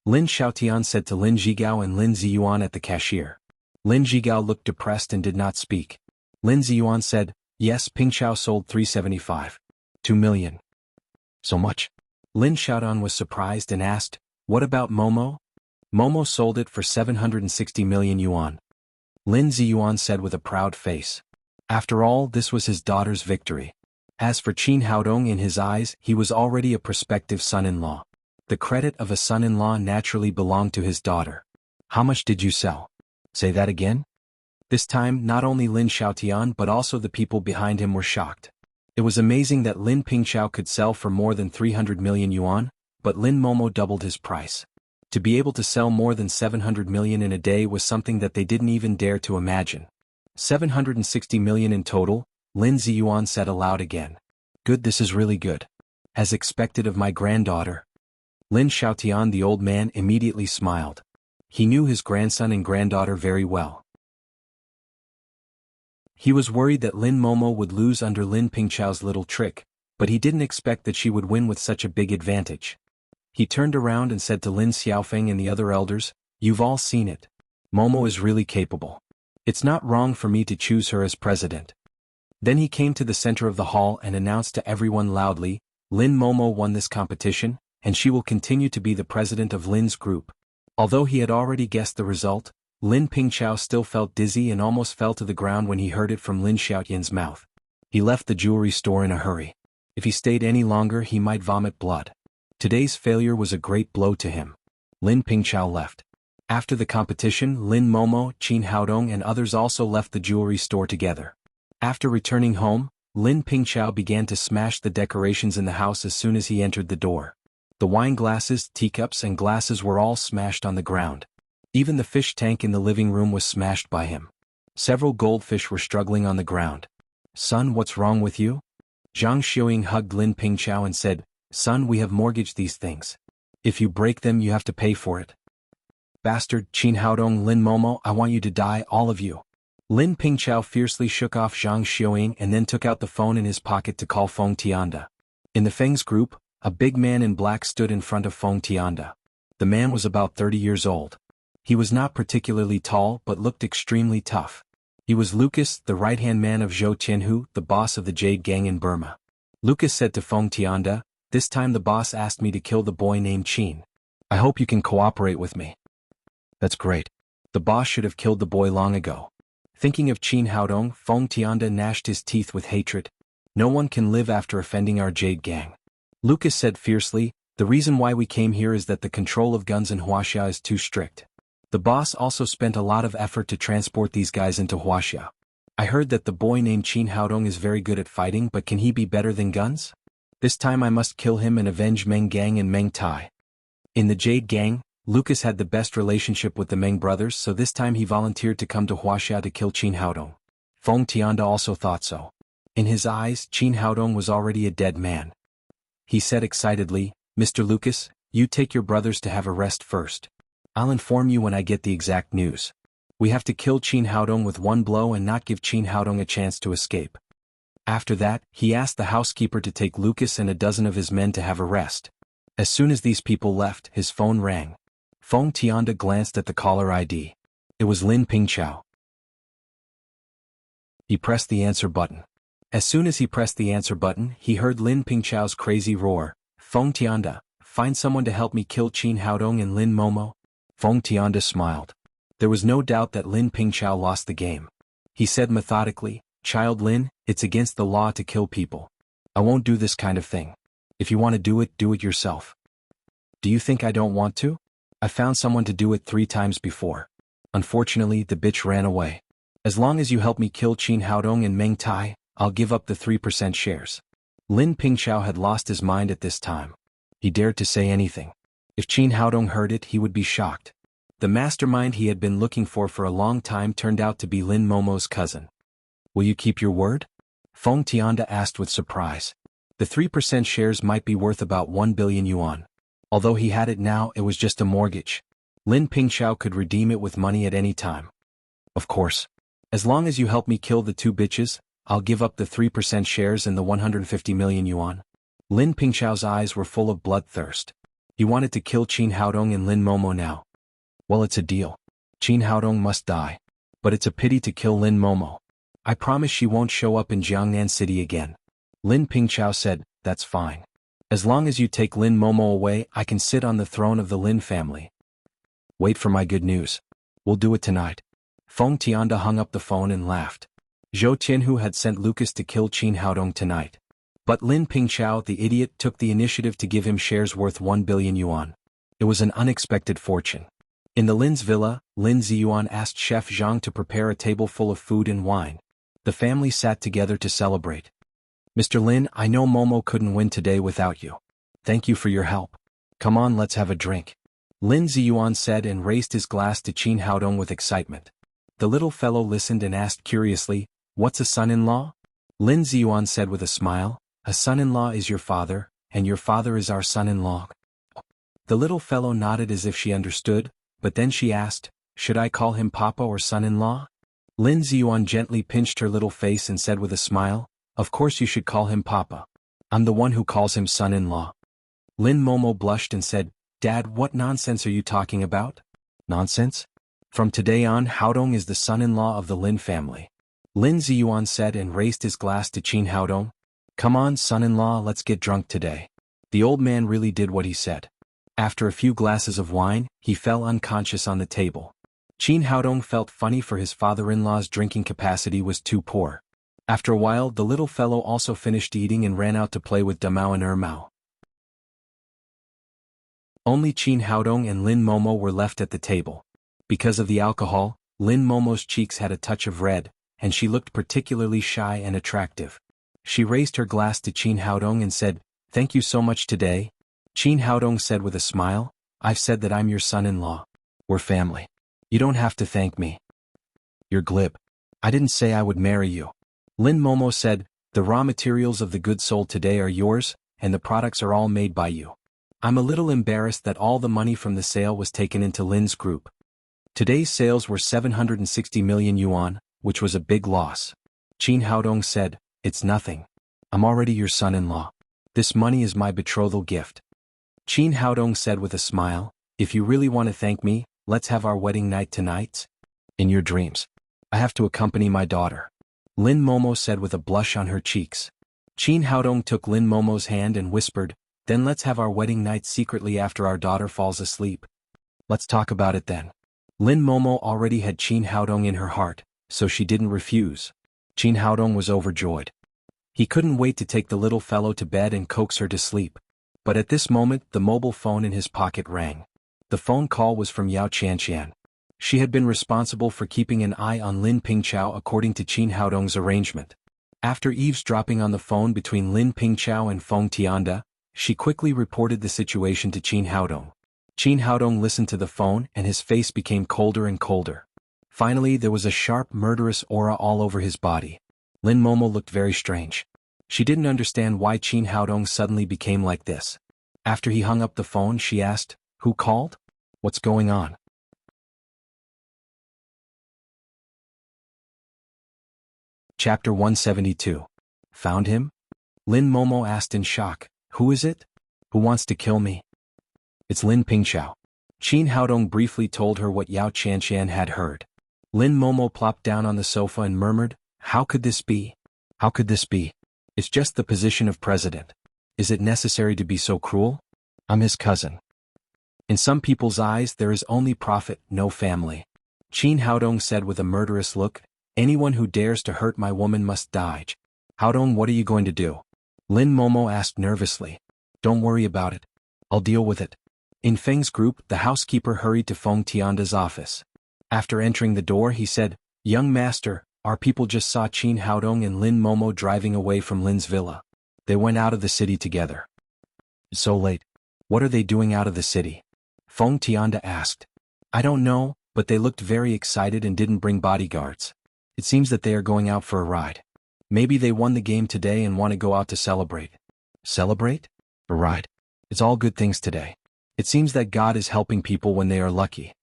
Lin Xiaotian said to Lin Zhigao and Lin Ziyuan at the cashier. Lin Zhigao looked depressed and did not speak. Lin Ziyuan said, "Yes, Pingchao sold 375. 2 million. So much?" Lin Xiaotian was surprised and asked, "What about Momo?" "Momo sold it for 760 million yuan. Lin Ziyuan said with a proud face. After all, this was his daughter's victory. As for Qin Haodong, in his eyes, he was already a prospective son-in-law. The credit of a son-in-law naturally belonged to his daughter. "How much did you sell?" "Say that again?" This time, not only Lin Xiaotian but also the people behind him were shocked. It was amazing that Lin Pingqiao could sell for more than 300 million yuan, but Lin Momo doubled his price. To be able to sell more than 700 million in a day was something that they didn't even dare to imagine. 760 million in total, Lin Ziyuan said aloud again. Good, this is really good. As expected of my granddaughter. Lin Xiaotian, the old man, immediately smiled. He knew his grandson and granddaughter very well. He was worried that Lin Momo would lose under Lin Pingqiao's little trick, but he didn't expect that she would win with such a big advantage. He turned around and said to Lin Xiaofeng and the other elders, "You've all seen it. Momo is really capable. It's not wrong for me to choose her as president." Then he came to the center of the hall and announced to everyone loudly, "Lin Momo won this competition, and she will continue to be the president of Lin's group." Although he had already guessed the result, Lin Pingqiao still felt dizzy and almost fell to the ground when he heard it from Lin Xiaotian's mouth. He left the jewelry store in a hurry. If he stayed any longer he might vomit blood. Today's failure was a great blow to him. Lin Pingqiao left. After the competition, Lin Momo, Qin Haodong and others also left the jewelry store together. After returning home, Lin Pingqiao began to smash the decorations in the house as soon as he entered the door. The wine glasses, teacups and glasses were all smashed on the ground. Even the fish tank in the living room was smashed by him. Several goldfish were struggling on the ground. "Son, what's wrong with you?" Zhang Xiuying hugged Lin Pingqiao and said, "Son, we have mortgaged these things. If you break them you have to pay for it." "Bastard, Qin Haodong, Lin Momo, I want you to die, all of you." Lin Pingqiao fiercely shook off Zhang Xiuying and then took out the phone in his pocket to call Feng Tianda. In the Feng's group, a big man in black stood in front of Feng Tianda. The man was about 30 years old. He was not particularly tall but looked extremely tough. He was Lucas, the right-hand man of Zhou Tianhu, the boss of the Jade Gang in Burma. Lucas said to Feng Tianda, "This time the boss asked me to kill the boy named Qin. I hope you can cooperate with me." "That's great. The boss should have killed the boy long ago." Thinking of Qin Haodong, Feng Tianda gnashed his teeth with hatred. "No one can live after offending our Jade Gang." Lucas said fiercely, "The reason why we came here is that the control of guns in Wuxia is too strict. The boss also spent a lot of effort to transport these guys into Wuxia. I heard that the boy named Qin Haodong is very good at fighting, but can he be better than guns? This time I must kill him and avenge Meng Gang and Meng Tai." In the Jade Gang, Lucas had the best relationship with the Meng brothers, so this time he volunteered to come to Wuxia to kill Qin Haodong. Feng Tianda also thought so. In his eyes, Qin Haodong was already a dead man. He said excitedly, "Mr. Lucas, you take your brothers to have a rest first. I'll inform you when I get the exact news. We have to kill Qin Haodong with one blow and not give Qin Haodong a chance to escape." After that, he asked the housekeeper to take Lucas and a dozen of his men to have a rest. As soon as these people left, his phone rang. Feng Tianda glanced at the caller ID. It was Lin Pingqiao. He pressed the answer button. As soon as he pressed the answer button, he heard Lin Pingqiao's crazy roar. "Feng Tianda, find someone to help me kill Qin Haodong and Lin Momo." Feng Tianda smiled. There was no doubt that Lin Pingqiao lost the game. He said methodically, "Child Lin, it's against the law to kill people. I won't do this kind of thing. If you want to do it yourself." "Do you think I don't want to? I found someone to do it 3 times before. Unfortunately, the bitch ran away. As long as you help me kill Qin Haodong and Meng Tai, I'll give up the 3% shares." Lin Pingqiao had lost his mind at this time. He dared to say anything. If Qin Haodong heard it, he would be shocked. The mastermind he had been looking for a long time turned out to be Lin Momo's cousin. "Will you keep your word?" Feng Tianda asked with surprise. The 3% shares might be worth about 1 billion yuan. Although he had it now, it was just a mortgage. Lin Pingqiao could redeem it with money at any time. "Of course. As long as you help me kill the 2 bitches, I'll give up the 3% shares and the 150 million yuan. Lin Pingqiao's eyes were full of bloodthirst. He wanted to kill Qin Haodong and Lin Momo now. "Well, it's a deal. Qin Haodong must die. But it's a pity to kill Lin Momo. I promise she won't show up in Jiangnan City again." Lin Pingqiao said, "That's fine. As long as you take Lin Momo away, I can sit on the throne of the Lin family. Wait for my good news. We'll do it tonight." Feng Tianda hung up the phone and laughed. Zhou Tianhu had sent Lucas to kill Qin Haodong tonight. But Lin Pingqiao, the idiot, took the initiative to give him shares worth 1 billion yuan. It was an unexpected fortune. In the Lin's villa, Lin Ziyuan asked Chef Zhang to prepare a table full of food and wine. The family sat together to celebrate. Mr. Lin, I know Momo couldn't win today without you. Thank you for your help. Come on, let's have a drink. Lin Ziyuan said and raised his glass to Qin Haodong with excitement. The little fellow listened and asked curiously, "What's a son-in-law?" Lin Ziyuan said with a smile, "A son-in-law is your father, and your father is our son-in-law." The little fellow nodded as if she understood, but then she asked, "Should I call him Papa or son-in-law?" Lin Ziyuan gently pinched her little face and said with a smile, "Of course you should call him Papa. I'm the one who calls him son-in-law." Lin Momo blushed and said, "Dad, what nonsense are you talking about?" "Nonsense? From today on, Haodong is the son-in-law of the Lin family." Lin Ziyuan said and raised his glass to Qin Haodong. "Come on, son-in-law, let's get drunk today." The old man really did what he said. After a few glasses of wine, he fell unconscious on the table. Qin Haodong felt funny for his father-in-law's drinking capacity was too poor. After a while, the little fellow also finished eating and ran out to play with Damao and Ermao. Only Qin Haodong and Lin Momo were left at the table. Because of the alcohol, Lin Momo's cheeks had a touch of red, and she looked particularly shy and attractive. She raised her glass to Qin Haodong and said, "Thank you so much today." Qin Haodong said with a smile, "I've said that I'm your son-in-law. We're family. You don't have to thank me." "You're glib. I didn't say I would marry you." Lin Momo said, "The raw materials of the goods sold today are yours, and the products are all made by you. I'm a little embarrassed that all the money from the sale was taken into Lin's group. Today's sales were 760 million yuan, which was a big loss." Qin Haodong said, "It's nothing. I'm already your son-in-law. This money is my betrothal gift." Qin Haodong said with a smile, "If you really want to thank me, let's have our wedding night tonight." "In your dreams. I have to accompany my daughter." Lin Momo said with a blush on her cheeks. Qin Haodong took Lin Momo's hand and whispered, "Then let's have our wedding night secretly after our daughter falls asleep. Let's talk about it then." Lin Momo already had Qin Haodong in her heart, so she didn't refuse. Qin Haodong was overjoyed. He couldn't wait to take the little fellow to bed and coax her to sleep. But at this moment, the mobile phone in his pocket rang. The phone call was from Yao Qianqian. She had been responsible for keeping an eye on Lin Pingqiao according to Qin Haodong's arrangement. After eavesdropping on the phone between Lin Pingqiao and Feng Tianda, she quickly reported the situation to Qin Haodong. Qin Haodong listened to the phone and his face became colder and colder. Finally, there was a sharp, murderous aura all over his body. Lin Momo looked very strange. She didn't understand why Qin Haodong suddenly became like this. After he hung up the phone, she asked, "Who called? What's going on?" Chapter 172. Found him? Lin Momo asked in shock, "Who is it? Who wants to kill me?" "It's Lin Pingqiao." Qin Haodong briefly told her what Yao Qianqian had heard. Lin Momo plopped down on the sofa and murmured, "How could this be? How could this be? It's just the position of president. Is it necessary to be so cruel? I'm his cousin. In some people's eyes there is only profit, no family." Qin Haodong said with a murderous look, "Anyone who dares to hurt my woman must die." "Haodong, what are you going to do?" Lin Momo asked nervously. "Don't worry about it. I'll deal with it." In Feng's group, the housekeeper hurried to Feng Tianda's office. After entering the door, he said, "Young master, our people just saw Qin Haodong and Lin Momo driving away from Lin's villa. They went out of the city together." "So late. What are they doing out of the city?" Feng Tianda asked. "I don't know, but they looked very excited and didn't bring bodyguards. It seems that they are going out for a ride. Maybe they won the game today and want to go out to celebrate." "Celebrate? A ride? It's all good things today. It seems that God is helping people when they are lucky."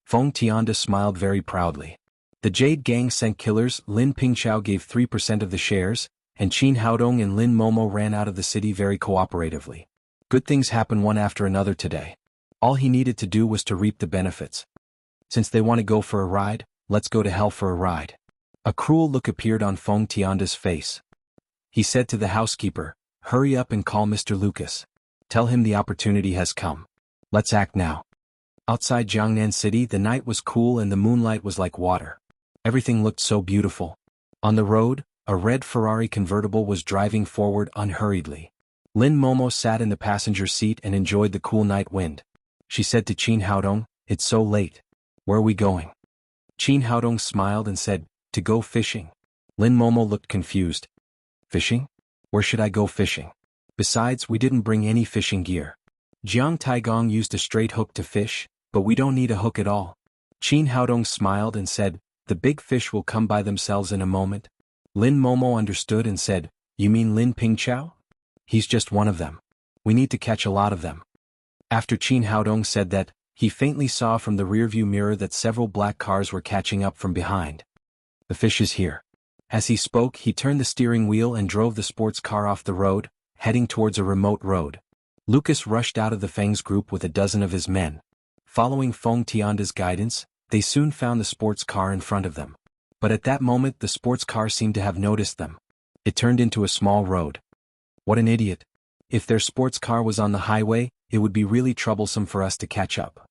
Feng Tianda smiled very proudly. The Jade Gang sent killers. Lin Pingqiao gave 3% of the shares, and Qin Haodong and Lin Momo ran out of the city very cooperatively. Good things happen one after another today. All he needed to do was to reap the benefits. Since they want to go for a ride, let's go to hell for a ride. A cruel look appeared on Feng Tianda's face. He said to the housekeeper, "Hurry up and call Mr. Lucas. Tell him the opportunity has come. Let's act now." Outside Jiangnan City, the night was cool and the moonlight was like water. Everything looked so beautiful. On the road, a red Ferrari convertible was driving forward unhurriedly. Lin Momo sat in the passenger seat and enjoyed the cool night wind. She said to Qin Haodong, "It's so late. Where are we going?" Qin Haodong smiled and said, "To go fishing." Lin Momo looked confused. "Fishing? Where should I go fishing? Besides, we didn't bring any fishing gear. Jiang Taigong used a straight hook to fish, but we don't need a hook at all. Qin Haodong smiled and said, the big fish will come by themselves in a moment. Lin Momo understood and said, you mean Lin Pingchao? He's just one of them. We need to catch a lot of them. After Qin Haodong said that, he faintly saw from the rearview mirror that several black cars were catching up from behind. The fish is here. As he spoke, he turned the steering wheel and drove the sports car off the road, heading towards a remote road. Lucas rushed out of the Feng's group with a dozen of his men. Following Feng Tianda's guidance, they soon found the sports car in front of them. But at that moment the sports car seemed to have noticed them. It turned into a small road. What an idiot. If their sports car was on the highway, it would be really troublesome for us to catch up.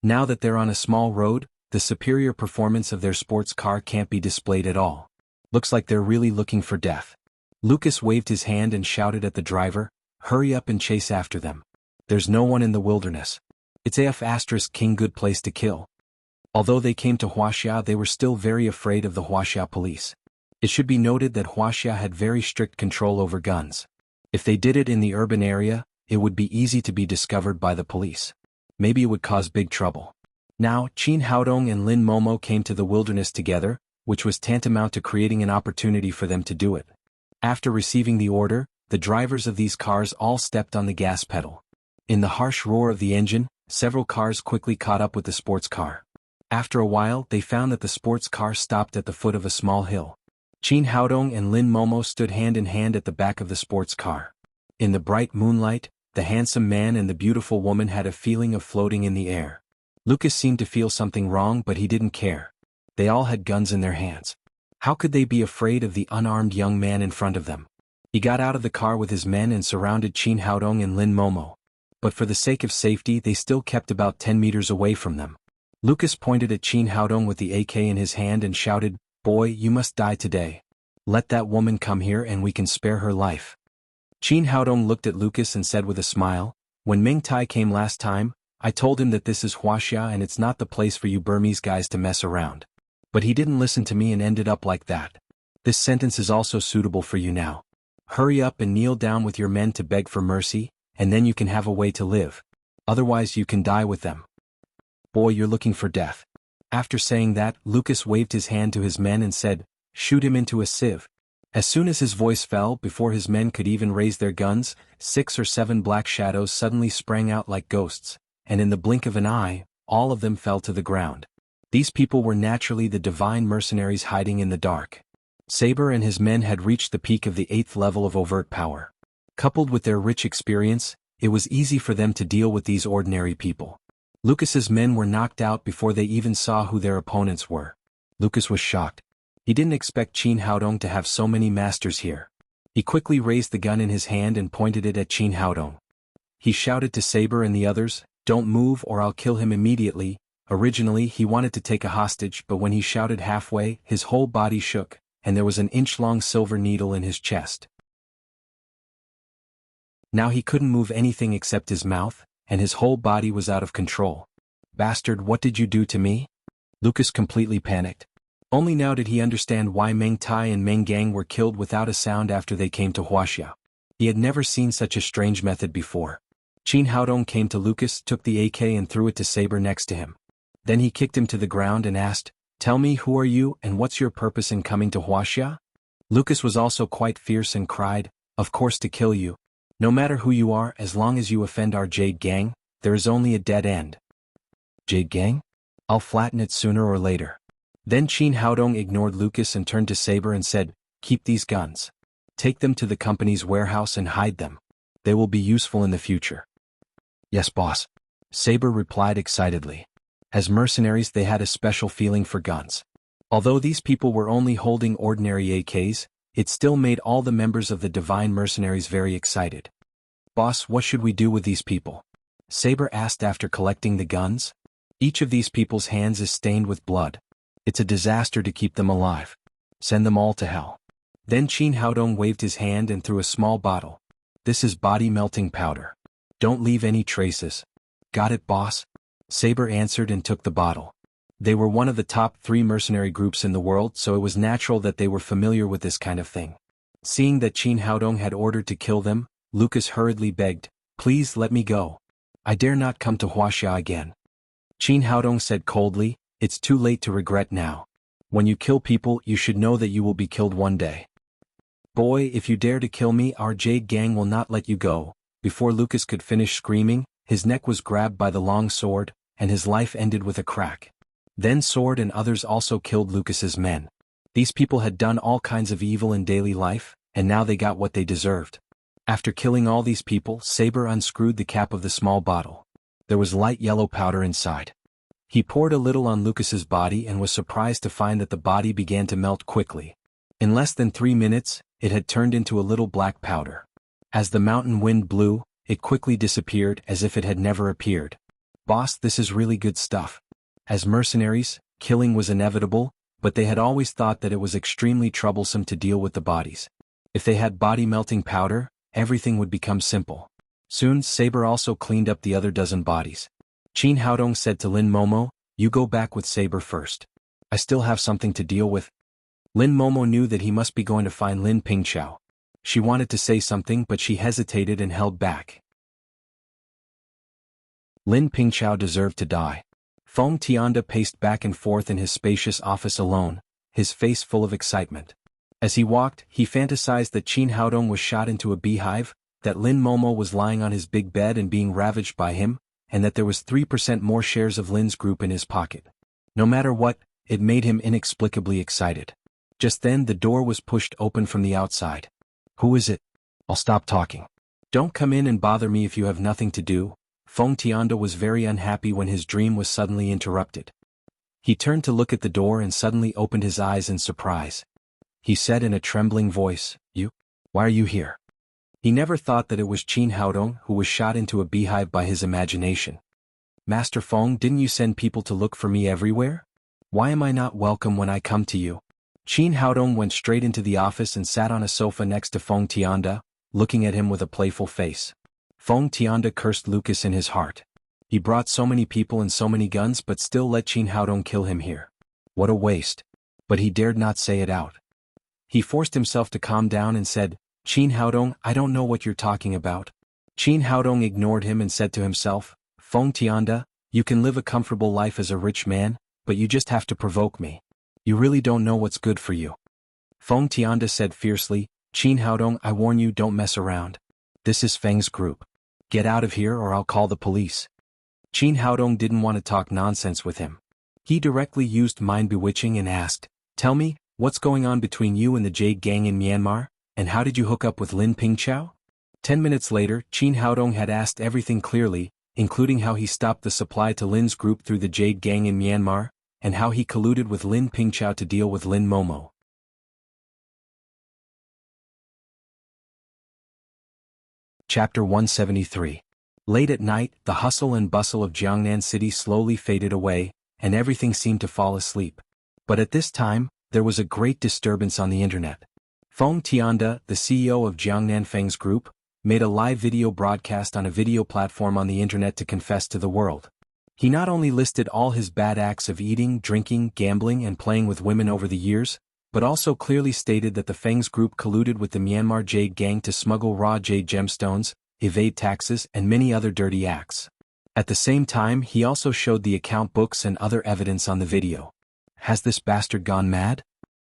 Now that they're on a small road, the superior performance of their sports car can't be displayed at all. Looks like they're really looking for death. Lucas waved his hand and shouted at the driver, hurry up and chase after them. There's no one in the wilderness. It's King good place to kill. Although they came to Wuxia, they were still very afraid of the Wuxia police. It should be noted that Wuxia had very strict control over guns. If they did it in the urban area, it would be easy to be discovered by the police. Maybe it would cause big trouble. Now, Qin Haodong and Lin Momo came to the wilderness together, which was tantamount to creating an opportunity for them to do it. After receiving the order, the drivers of these cars all stepped on the gas pedal. In the harsh roar of the engine, several cars quickly caught up with the sports car. After a while, they found that the sports car stopped at the foot of a small hill. Qin Haodong and Lin Momo stood hand in hand at the back of the sports car. In the bright moonlight, the handsome man and the beautiful woman had a feeling of floating in the air. Lucas seemed to feel something wrong, but he didn't care. They all had guns in their hands. How could they be afraid of the unarmed young man in front of them? He got out of the car with his men and surrounded Qin Haodong and Lin Momo. But for the sake of safety, they still kept about 10 meters away from them. Lucas pointed at Qin Haodong with the AK in his hand and shouted, boy, you must die today. Let that woman come here and we can spare her life. Qin Haodong looked at Lucas and said with a smile, when Meng Tai came last time, I told him that this is Wuxia and it's not the place for you Burmese guys to mess around. But he didn't listen to me and ended up like that. This sentence is also suitable for you now. Hurry up and kneel down with your men to beg for mercy, and then you can have a way to live. Otherwise you can die with them. Boy, you're looking for death. After saying that, Lucas waved his hand to his men and said, shoot him into a sieve. As soon as his voice fell, before his men could even raise their guns, 6 or 7 black shadows suddenly sprang out like ghosts, and in the blink of an eye, all of them fell to the ground. These people were naturally the divine mercenaries hiding in the dark. Saber and his men had reached the peak of the 8th level of overt power. Coupled with their rich experience, it was easy for them to deal with these ordinary people. Lucas's men were knocked out before they even saw who their opponents were. Lucas was shocked. He didn't expect Qin Haodong to have so many masters here. He quickly raised the gun in his hand and pointed it at Qin Haodong. He shouted to Saber and the others, don't move or I'll kill him immediately. Originally he wanted to take a hostage, but when he shouted halfway, his whole body shook, and there was an inch-long silver needle in his chest. Now he couldn't move anything except his mouth, and his whole body was out of control. Bastard, what did you do to me? Lucas completely panicked. Only now did he understand why Meng Tai and Meng Gang were killed without a sound after they came to Wuxia. He had never seen such a strange method before. Qin Haodong came to Lucas, took the AK and threw it to Saber next to him. Then he kicked him to the ground and asked, tell me, who are you and what's your purpose in coming to Wuxia? Lucas was also quite fierce and cried, of course to kill you. No matter who you are, as long as you offend our Jade Gang, there is only a dead end. Jade Gang? I'll flatten it sooner or later. Then Qin Haodong ignored Lucas and turned to Saber and said, keep these guns. Take them to the company's warehouse and hide them. They will be useful in the future. Yes, boss. Saber replied excitedly. As mercenaries they had a special feeling for guns. Although these people were only holding ordinary AKs, it still made all the members of the divine mercenaries very excited. Boss, what should we do with these people? Saber asked after collecting the guns. Each of these people's hands is stained with blood. It's a disaster to keep them alive. Send them all to hell. Then Qin Haodong waved his hand and threw a small bottle. This is body melting powder. Don't leave any traces. Got it, boss? Saber answered and took the bottle. They were one of the top 3 mercenary groups in the world, so it was natural that they were familiar with this kind of thing. Seeing that Qin Haodong had ordered to kill them, Lucas hurriedly begged, "Please let me go. I dare not come to Wuxia again." Qin Haodong said coldly, "It's too late to regret now. When you kill people, you should know that you will be killed one day. Boy, if you dare to kill me, our Jade gang will not let you go." Before Lucas could finish screaming, his neck was grabbed by the long sword, and his life ended with a crack. Then Sword and others also killed Lucas's men. These people had done all kinds of evil in daily life, and now they got what they deserved. After killing all these people, Saber unscrewed the cap of the small bottle. There was light yellow powder inside. He poured a little on Lucas's body and was surprised to find that the body began to melt quickly. In less than 3 minutes, it had turned into a little black powder. As the mountain wind blew, it quickly disappeared as if it had never appeared. "Boss, this is really good stuff." As mercenaries, killing was inevitable, but they had always thought that it was extremely troublesome to deal with the bodies. If they had body-melting powder, everything would become simple. Soon Saber also cleaned up the other dozen bodies. Qin Haodong said to Lin Momo, "You go back with Saber first. I still have something to deal with." Lin Momo knew that he must be going to find Lin Pingqiao. She wanted to say something but she hesitated and held back. Lin Pingqiao deserved to die. Feng Tianda paced back and forth in his spacious office alone, his face full of excitement. As he walked, he fantasized that Qin Haodong was shot into a beehive, that Lin Momo was lying on his big bed and being ravaged by him, and that there was 3% more shares of Lin's group in his pocket. No matter what, it made him inexplicably excited. Just then the door was pushed open from the outside. "Who is it?" "I'll stop talking. Don't come in and bother me if you have nothing to do." Feng Tianda was very unhappy when his dream was suddenly interrupted. He turned to look at the door and suddenly opened his eyes in surprise. He said in a trembling voice, "You? Why are you here?" He never thought that it was Qin Haodong who was shot into a beehive by his imagination. "Master Feng, didn't you send people to look for me everywhere? Why am I not welcome when I come to you?" Qin Haodong went straight into the office and sat on a sofa next to Feng Tianda, looking at him with a playful face. Feng Tianda cursed Lucas in his heart. He brought so many people and so many guns but still let Qin Haodong kill him here. What a waste. But he dared not say it out. He forced himself to calm down and said, "Qin Haodong, I don't know what you're talking about." Qin Haodong ignored him and said to himself, "Feng Tianda, you can live a comfortable life as a rich man, but you just have to provoke me. You really don't know what's good for you." Feng Tianda said fiercely, "Qin Haodong, I warn you, don't mess around. This is Feng's group. Get out of here or I'll call the police." Qin Haodong didn't want to talk nonsense with him. He directly used mind bewitching and asked, "Tell me, what's going on between you and the Jade gang in Myanmar, and how did you hook up with Lin Pingqiao?" 10 minutes later, Qin Haodong had asked everything clearly, including how he stopped the supply to Lin's group through the Jade gang in Myanmar, and how he colluded with Lin Pingqiao to deal with Lin Momo. Chapter 173. Late at night, the hustle and bustle of Jiangnan City slowly faded away, and everything seemed to fall asleep. But at this time, there was a great disturbance on the internet. Feng Tianda, the CEO of Jiangnan Feng's group, made a live video broadcast on a video platform on the internet to confess to the world. He not only listed all his bad acts of eating, drinking, gambling and playing with women over the years, but also clearly stated that the Feng's group colluded with the Myanmar Jade gang to smuggle raw jade gemstones, evade taxes and many other dirty acts. At the same time, he also showed the account books and other evidence on the video. Has this bastard gone mad?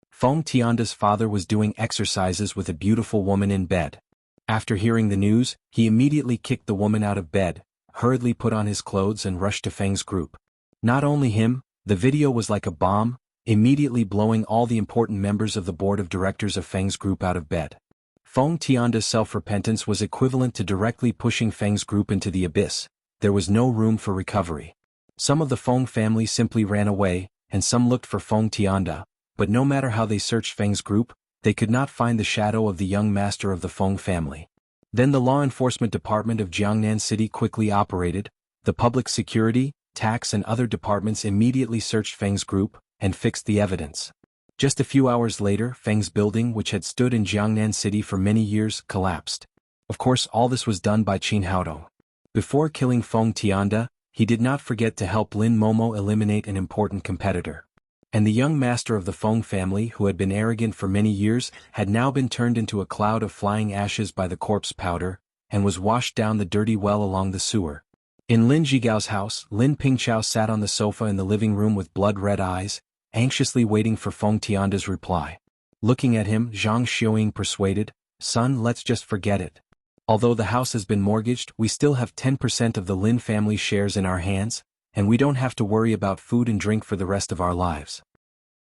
Feng Tianda's father was doing exercises with a beautiful woman in bed. After hearing the news, he immediately kicked the woman out of bed, hurriedly put on his clothes and rushed to Feng's group. Not only him, the video was like a bomb, immediately blowing all the important members of the board of directors of Feng's group out of bed. Feng Tianda's self-repentance was equivalent to directly pushing Feng's group into the abyss. There was no room for recovery. Some of the Feng family simply ran away, and some looked for Feng Tianda, but no matter how they searched Feng's group, they could not find the shadow of the young master of the Feng family. Then the law enforcement department of Jiangnan City quickly operated. The public security, tax and other departments immediately searched Feng's group, and fixed the evidence. Just a few hours later, Feng's building, which had stood in Jiangnan City for many years, collapsed. Of course, all this was done by Qin Haodong. Before killing Feng Tianda, he did not forget to help Lin Momo eliminate an important competitor. And the young master of the Feng family, who had been arrogant for many years, had now been turned into a cloud of flying ashes by the corpse powder, and was washed down the dirty well along the sewer. In Lin Jigao's house, Lin Pingqiao sat on the sofa in the living room with blood-red eyes, anxiously waiting for Feng Tianda's reply. Looking at him, Zhang Xiuying persuaded, "Son, let's just forget it. Although the house has been mortgaged, we still have 10% of the Lin family shares in our hands, and we don't have to worry about food and drink for the rest of our lives."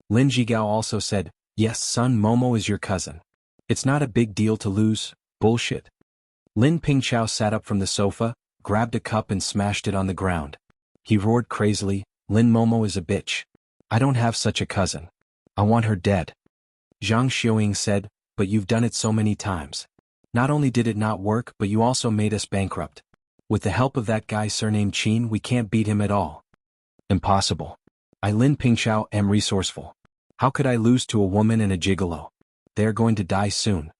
Lin Jigao also said, "Yes, son, Momo is your cousin. It's not a big deal to lose, bullshit." Lin Pingqiao sat up from the sofa, grabbed a cup and smashed it on the ground. He roared crazily, "Lin Momo is a bitch. I don't have such a cousin. I want her dead." Zhang Xiuying said, "But you've done it so many times. Not only did it not work, but you also made us bankrupt. With the help of that guy surnamed Qin, we can't beat him at all." "Impossible. I, Lin Pingqiao, am resourceful. How could I lose to a woman and a gigolo? They are going to die soon."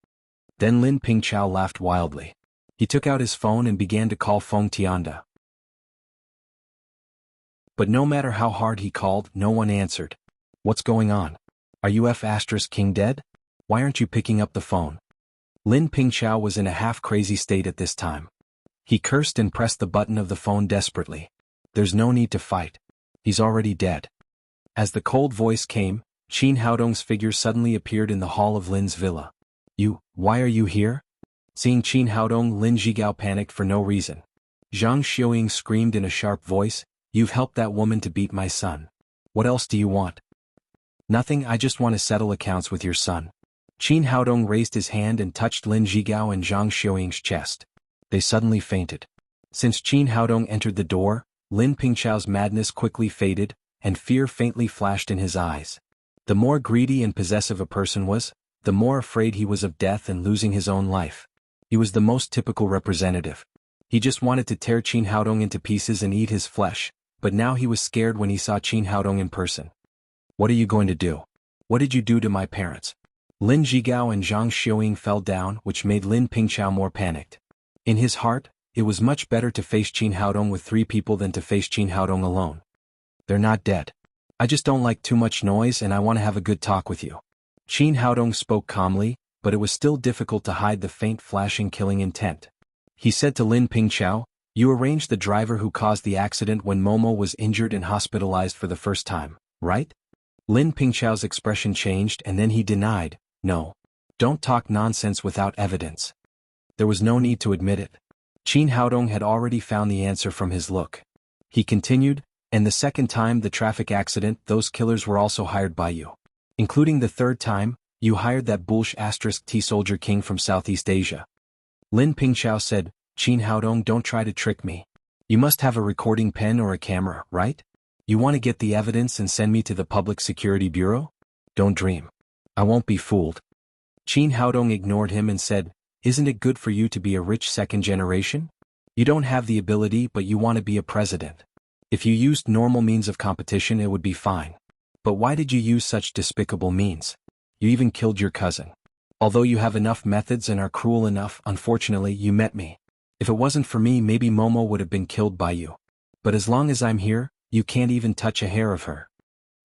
Then Lin Pingqiao laughed wildly. He took out his phone and began to call Feng Tianda. But no matter how hard he called, no one answered. "What's going on? Are you King dead? Why aren't you picking up the phone?" Lin Pingqiao was in a half-crazy state at this time. He cursed and pressed the button of the phone desperately. "There's no need to fight. He's already dead." As the cold voice came, Qin Haodong's figure suddenly appeared in the hall of Lin's villa. Why are you here?" Seeing Qin Haodong, Lin Jigao panicked for no reason. Zhang Xiuying screamed in a sharp voice, "You've helped that woman to beat my son. What else do you want?" "Nothing, I just want to settle accounts with your son." Qin Haodong raised his hand and touched Lin Jigao and Zhang Xiuying's chest. They suddenly fainted. Since Qin Haodong entered the door, Lin Pingqiao's madness quickly faded, and fear faintly flashed in his eyes. The more greedy and possessive a person was, the more afraid he was of death and losing his own life. He was the most typical representative. He just wanted to tear Qin Haodong into pieces and eat his flesh, but now he was scared when he saw Qin Haodong in person. "What are you going to do? What did you do to my parents?" Lin Jigao and Zhang Xiuying fell down, which made Lin Pingqiao more panicked. In his heart, it was much better to face Qin Haodong with 3 people than to face Qin Haodong alone. "They're not dead. I just don't like too much noise and I want to have a good talk with you." Qin Haodong spoke calmly, but it was still difficult to hide the faint flashing killing intent. He said to Lin Pingqiao, "You arranged the driver who caused the accident when Momo was injured and hospitalized for the first time, right?" Lin Pingqiao's expression changed and then he denied, "No. Don't talk nonsense without evidence." There was no need to admit it. Qin Haodong had already found the answer from his look. He continued, "And the second time the traffic accident, those killers were also hired by you. Including the third time, you hired that bullsh T-Soldier King from Southeast Asia." Lin Pingqiao said, "Qin Haodong, don't try to trick me. You must have a recording pen or a camera, right? You want to get the evidence and send me to the Public Security Bureau? Don't dream. I won't be fooled." Qin Haodong ignored him and said, "Isn't it good for you to be a rich second generation? You don't have the ability but you want to be a president. If you used normal means of competition it would be fine. But why did you use such despicable means? You even killed your cousin. Although you have enough methods and are cruel enough, unfortunately you met me. If it wasn't for me maybe Momo would have been killed by you. But as long as I'm here, you can't even touch a hair of her."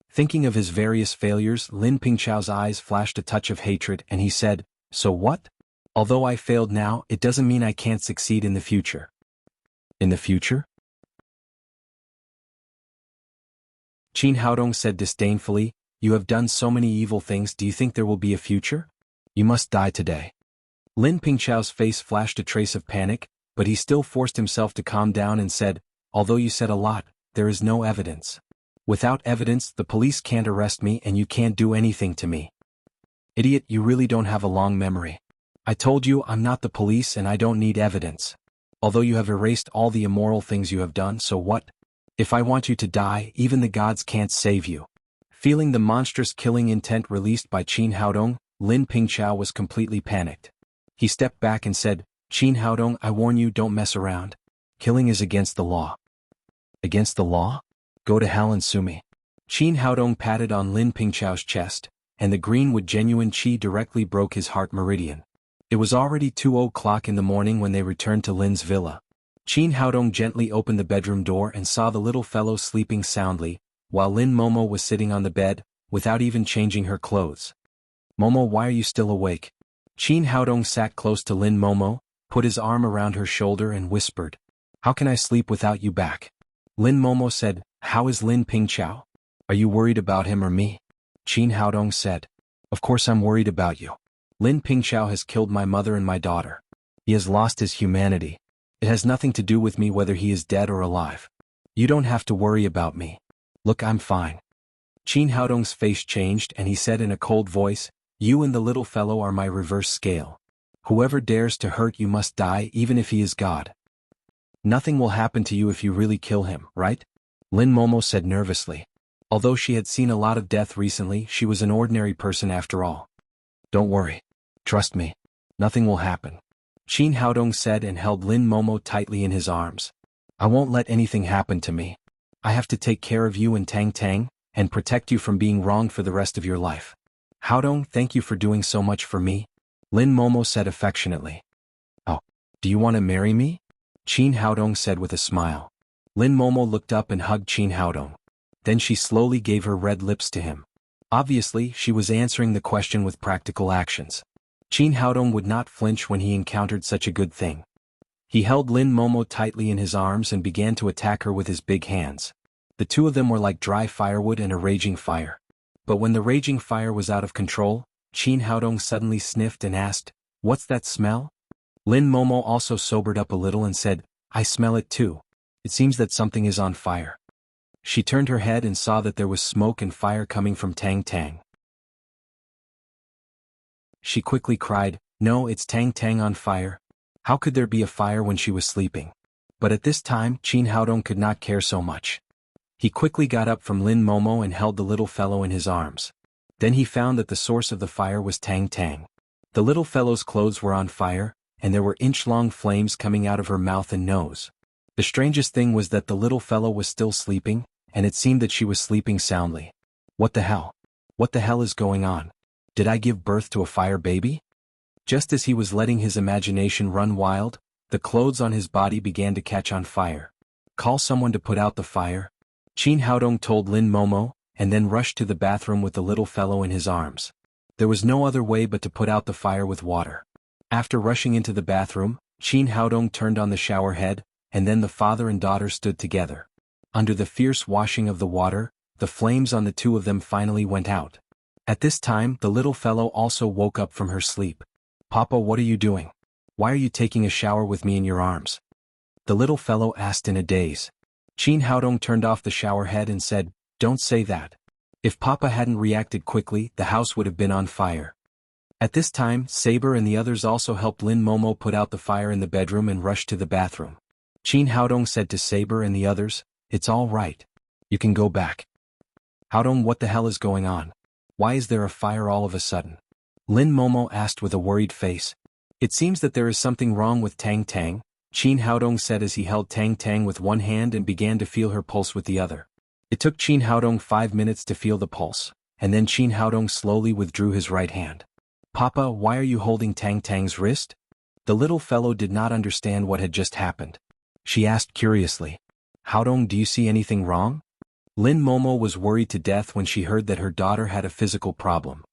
Thinking of his various failures, Lin Pingqiao's eyes flashed a touch of hatred and he said, "So what? Although I failed now, it doesn't mean I can't succeed in the future." "In the future?" Qin Haodong said disdainfully, "You have done so many evil things, do you think there will be a future? You must die today." Lin Pingqiao's face flashed a trace of panic, but he still forced himself to calm down and said, "Although you said a lot, there is no evidence. Without evidence, the police can't arrest me and you can't do anything to me." "Idiot, you really don't have a long memory. I told you I'm not the police and I don't need evidence. Although you have erased all the immoral things you have done, so what? If I want you to die, even the gods can't save you." Feeling the monstrous killing intent released by Qin Haodong, Lin Pingqiao was completely panicked. He stepped back and said, "Qin Haodong, I warn you, don't mess around. Killing is against the law." "Against the law? Go to hell and sue me." Qin Haodong patted on Lin Pingqiao's chest, and the green with genuine qi directly broke his heart meridian. It was already 2 o'clock in the morning when they returned to Lin's villa. Qin Haodong gently opened the bedroom door and saw the little fellow sleeping soundly, while Lin Momo was sitting on the bed, without even changing her clothes. "Momo, why are you still awake?" Qin Haodong sat close to Lin Momo, put his arm around her shoulder and whispered, "How can I sleep without you back?" Lin Momo said, "How is Lin Pingqiao? Are you worried about him or me?" Qin Haodong said, "Of course I'm worried about you. Lin Pingqiao has killed my mother and my daughter. He has lost his humanity. It has nothing to do with me whether he is dead or alive. You don't have to worry about me. Look, I'm fine." Qin Haodong's face changed and he said in a cold voice, "You and the little fellow are my reverse scale. Whoever dares to hurt you must die even if he is God. Nothing will happen to you if you really kill him, right?" Lin Momo said nervously. Although she had seen a lot of death recently, she was an ordinary person after all. "Don't worry. Trust me. Nothing will happen," Qin Haodong said and held Lin Momo tightly in his arms. "I won't let anything happen to me. I have to take care of you and Tang Tang, and protect you from being wronged for the rest of your life. Haodong, thank you for doing so much for me," Lin Momo said affectionately. "Oh, do you want to marry me?" Qin Haodong said with a smile. Lin Momo looked up and hugged Qin Haodong. Then she slowly gave her red lips to him. Obviously, she was answering the question with practical actions. Qin Haodong would not flinch when he encountered such a good thing. He held Lin Momo tightly in his arms and began to attack her with his big hands. The two of them were like dry firewood and a raging fire. But when the raging fire was out of control, Qin Haodong suddenly sniffed and asked, "What's that smell?" Lin Momo also sobered up a little and said, "I smell it too. It seems that something is on fire." She turned her head and saw that there was smoke and fire coming from Tang Tang. She quickly cried, "No, it's Tang Tang on fire." How could there be a fire when she was sleeping? But at this time, Qin Haodong could not care so much. He quickly got up from Lin Momo and held the little fellow in his arms. Then he found that the source of the fire was Tang Tang. The little fellow's clothes were on fire, and there were inch-long flames coming out of her mouth and nose. The strangest thing was that the little fellow was still sleeping, and it seemed that she was sleeping soundly. What the hell? What the hell is going on? Did I give birth to a fire baby? Just as he was letting his imagination run wild, the clothes on his body began to catch on fire. "Call someone to put out the fire," Qin Haodong told Lin Momo, and then rushed to the bathroom with the little fellow in his arms. There was no other way but to put out the fire with water. After rushing into the bathroom, Qin Haodong turned on the shower head, and then the father and daughter stood together. Under the fierce washing of the water, the flames on the two of them finally went out. At this time, the little fellow also woke up from her sleep. "Papa, what are you doing? Why are you taking a shower with me in your arms?" the little fellow asked in a daze. Qin Haodong turned off the shower head and said, "Don't say that. If Papa hadn't reacted quickly, the house would have been on fire." At this time, Saber and the others also helped Lin Momo put out the fire in the bedroom and rushed to the bathroom. Qin Haodong said to Saber and the others, "It's all right. You can go back." "Haodong, what the hell is going on? Why is there a fire all of a sudden?" Lin Momo asked with a worried face. "It seems that there is something wrong with Tang Tang," Qin Haodong said as he held Tang Tang with one hand and began to feel her pulse with the other. It took Qin Haodong 5 minutes to feel the pulse, and then Qin Haodong slowly withdrew his right hand. "Papa, why are you holding Tang Tang's wrist?" The little fellow did not understand what had just happened. She asked curiously, "Haodong, do you see anything wrong?" Lin Momo was worried to death when she heard that her daughter had a physical problem.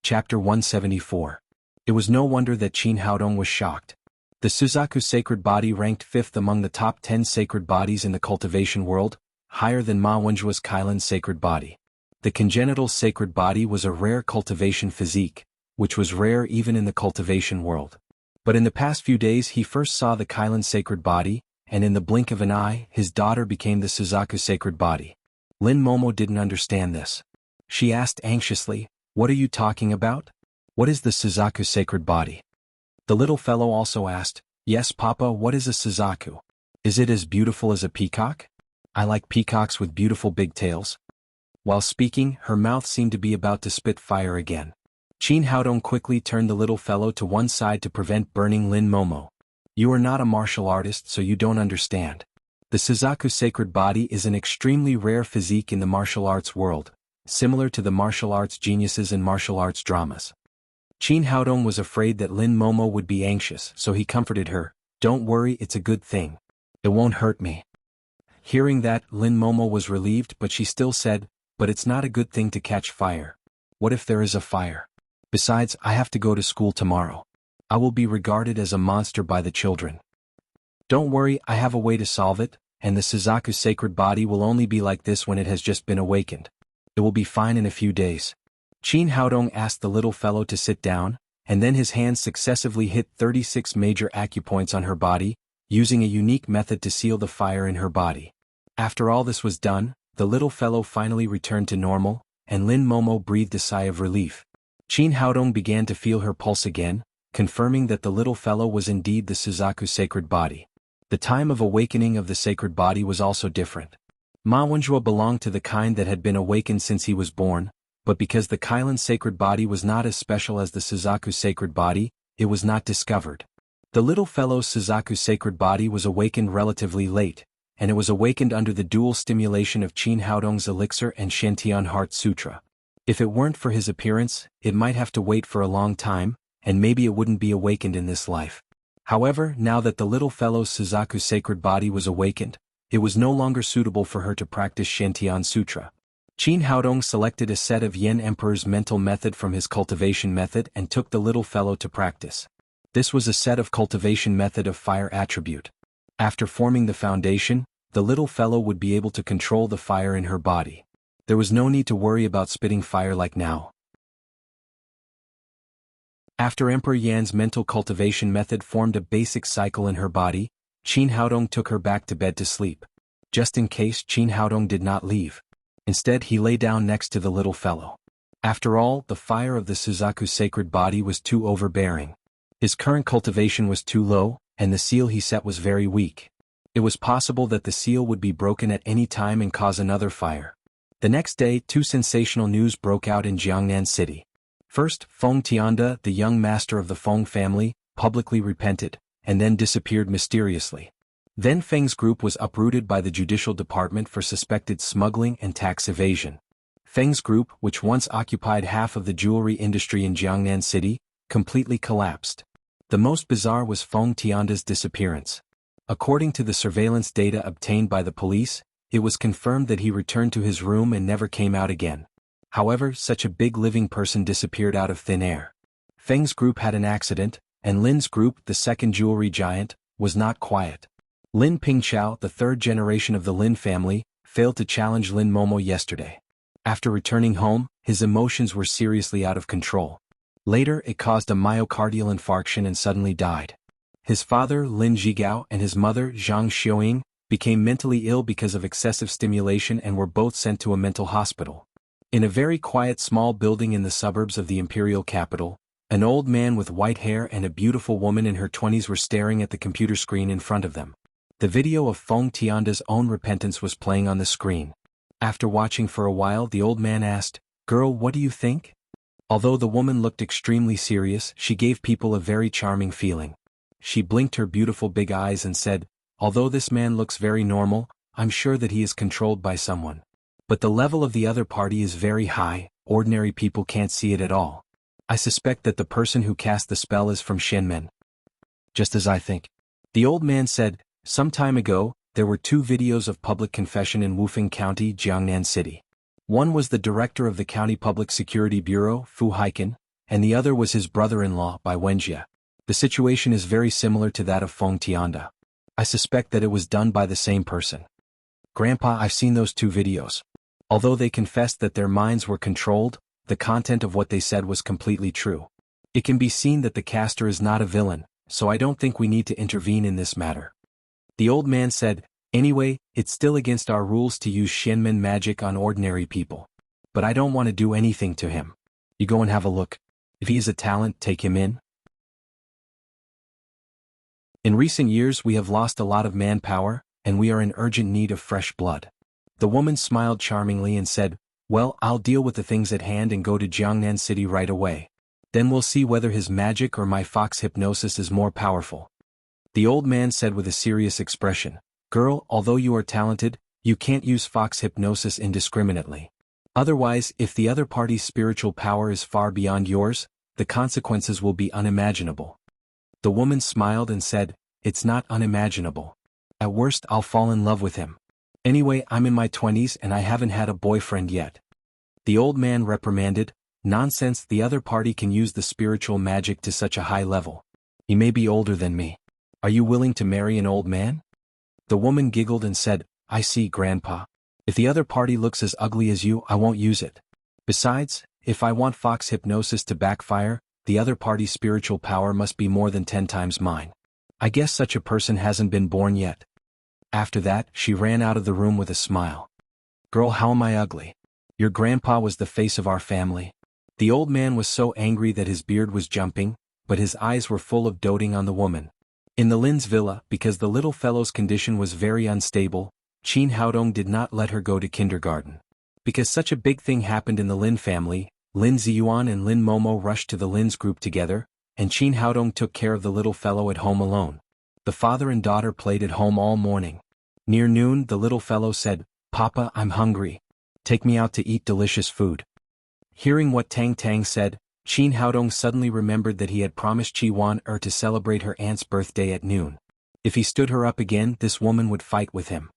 Chapter 174. It was no wonder that Qin Haodong was shocked. The Suzaku sacred body ranked 5th among the top 10 sacred bodies in the cultivation world, higher than Ma Wenjua's Kailan sacred body. The congenital sacred body was a rare cultivation physique, which was rare even in the cultivation world. But in the past few days he first saw the Kailan sacred body, and in the blink of an eye his daughter became the Suzaku sacred body. Lin Momo didn't understand this. She asked anxiously, "What are you talking about? What is the Suzaku sacred body?" The little fellow also asked, "Yes, Papa, what is a Suzaku? Is it as beautiful as a peacock? I like peacocks with beautiful big tails." While speaking, her mouth seemed to be about to spit fire again. Qin Haodong quickly turned the little fellow to one side to prevent burning Lin Momo. "You are not a martial artist, so you don't understand. The Suzaku sacred body is an extremely rare physique in the martial arts world, similar to the martial arts geniuses in martial arts dramas." Qin Haodong was afraid that Lin Momo would be anxious, so he comforted her, "Don't worry, it's a good thing. It won't hurt me." Hearing that, Lin Momo was relieved, but she still said, "But it's not a good thing to catch fire. What if there is a fire? Besides, I have to go to school tomorrow. I will be regarded as a monster by the children." "Don't worry, I have a way to solve it, and the Suzaku sacred body will only be like this when it has just been awakened. It will be fine in a few days." Qin Haodong asked the little fellow to sit down, and then his hands successively hit 36 major acupoints on her body, using a unique method to seal the fire in her body. After all this was done, the little fellow finally returned to normal, and Lin Momo breathed a sigh of relief. Qin Haodong began to feel her pulse again, confirming that the little fellow was indeed the Suzaku sacred body. The time of awakening of the sacred body was also different. Ma Wenjue belonged to the kind that had been awakened since he was born, but because the Kailan sacred body was not as special as the Suzaku sacred body, it was not discovered. The little fellow's Suzaku sacred body was awakened relatively late, and it was awakened under the dual stimulation of Qin Haodong's elixir and Shantian Heart Sutra. If it weren't for his appearance, it might have to wait for a long time, and maybe it wouldn't be awakened in this life. However, now that the little fellow's Suzaku sacred body was awakened, it was no longer suitable for her to practice Shantian Sutra. Qin Haodong selected a set of Yen Emperor's mental method from his cultivation method and took the little fellow to practice. This was a set of cultivation method of fire attribute. After forming the foundation, the little fellow would be able to control the fire in her body. There was no need to worry about spitting fire like now. After Emperor Yan's mental cultivation method formed a basic cycle in her body, Qin Haodong took her back to bed to sleep. Just in case, Qin Haodong did not leave. Instead, he lay down next to the little fellow. After all, the fire of the Suzaku sacred body was too overbearing. His current cultivation was too low, and the seal he set was very weak. It was possible that the seal would be broken at any time and cause another fire. The next day, two sensational news broke out in Jiangnan City. First, Feng Tianda, the young master of the Feng family, publicly repented, and then disappeared mysteriously. Then Feng's group was uprooted by the judicial department for suspected smuggling and tax evasion. Feng's group, which once occupied half of the jewelry industry in Jiangnan City, completely collapsed. The most bizarre was Feng Tianda's disappearance. According to the surveillance data obtained by the police, it was confirmed that he returned to his room and never came out again. However, such a big living person disappeared out of thin air. Feng's group had an accident, and Lin's group, the second jewelry giant, was not quiet. Lin Pingqiao, the third generation of the Lin family, failed to challenge Lin Momo yesterday. After returning home, his emotions were seriously out of control. Later, it caused a myocardial infarction and suddenly died. His father, Lin Zhigao, and his mother, Zhang Xiaoying, became mentally ill because of excessive stimulation and were both sent to a mental hospital. In a very quiet small building in the suburbs of the imperial capital, an old man with white hair and a beautiful woman in her 20s were staring at the computer screen in front of them. The video of Feng Tianda's own repentance was playing on the screen. After watching for a while, the old man asked, "Girl, what do you think?" Although the woman looked extremely serious, she gave people a very charming feeling. She blinked her beautiful big eyes and said, "Although this man looks very normal, I'm sure that he is controlled by someone. But the level of the other party is very high, ordinary people can't see it at all. I suspect that the person who cast the spell is from Shenmen." "Just as I think." The old man said, "Some time ago, there were two videos of public confession in Wufeng County, Jiangnan City. One was the director of the County Public Security Bureau, Fu Haiken, and the other was his brother-in-law, Bai Wenjie. The situation is very similar to that of Feng Tianda. I suspect that it was done by the same person." "Grandpa, I've seen those two videos. Although they confessed that their minds were controlled, the content of what they said was completely true. It can be seen that the caster is not a villain, so I don't think we need to intervene in this matter." The old man said, "Anyway, it's still against our rules to use Shenmen magic on ordinary people. But I don't want to do anything to him. You go and have a look. If he is a talent, take him in." In recent years we have lost a lot of manpower, and we are in urgent need of fresh blood. The woman smiled charmingly and said, "Well, I'll deal with the things at hand and go to Jiangnan City right away. Then we'll see whether his magic or my fox hypnosis is more powerful." The old man said with a serious expression, "Girl, although you are talented, you can't use fox hypnosis indiscriminately. Otherwise, if the other party's spiritual power is far beyond yours, the consequences will be unimaginable. The woman smiled and said, "It's not unimaginable. At worst I'll fall in love with him. Anyway, I'm in my 20s and I haven't had a boyfriend yet." The old man reprimanded, "Nonsense, the other party can use the spiritual magic to such a high level. He may be older than me. Are you willing to marry an old man?" The woman giggled and said, "I see, Grandpa. If the other party looks as ugly as you, I won't use it. Besides, if I want Fox hypnosis to backfire, the other party's spiritual power must be more than 10 times mine. I guess such a person hasn't been born yet." After that, she ran out of the room with a smile. "Girl, how am I ugly? Your grandpa was the face of our family." The old man was so angry that his beard was jumping, but his eyes were full of doting on the woman. In the Lin's villa, because the little fellow's condition was very unstable, Qin Haodong did not let her go to kindergarten. Because such a big thing happened in the Lin family, Lin Ziyuan and Lin Momo rushed to the Lin's group together, and Qin Haodong took care of the little fellow at home alone. The father and daughter played at home all morning. Near noon, the little fellow said, "Papa, I'm hungry. Take me out to eat delicious food." Hearing what Tang Tang said, Qin Haodong suddenly remembered that he had promised Qi Wan to celebrate her aunt's birthday at noon. If he stood her up again, this woman would fight with him.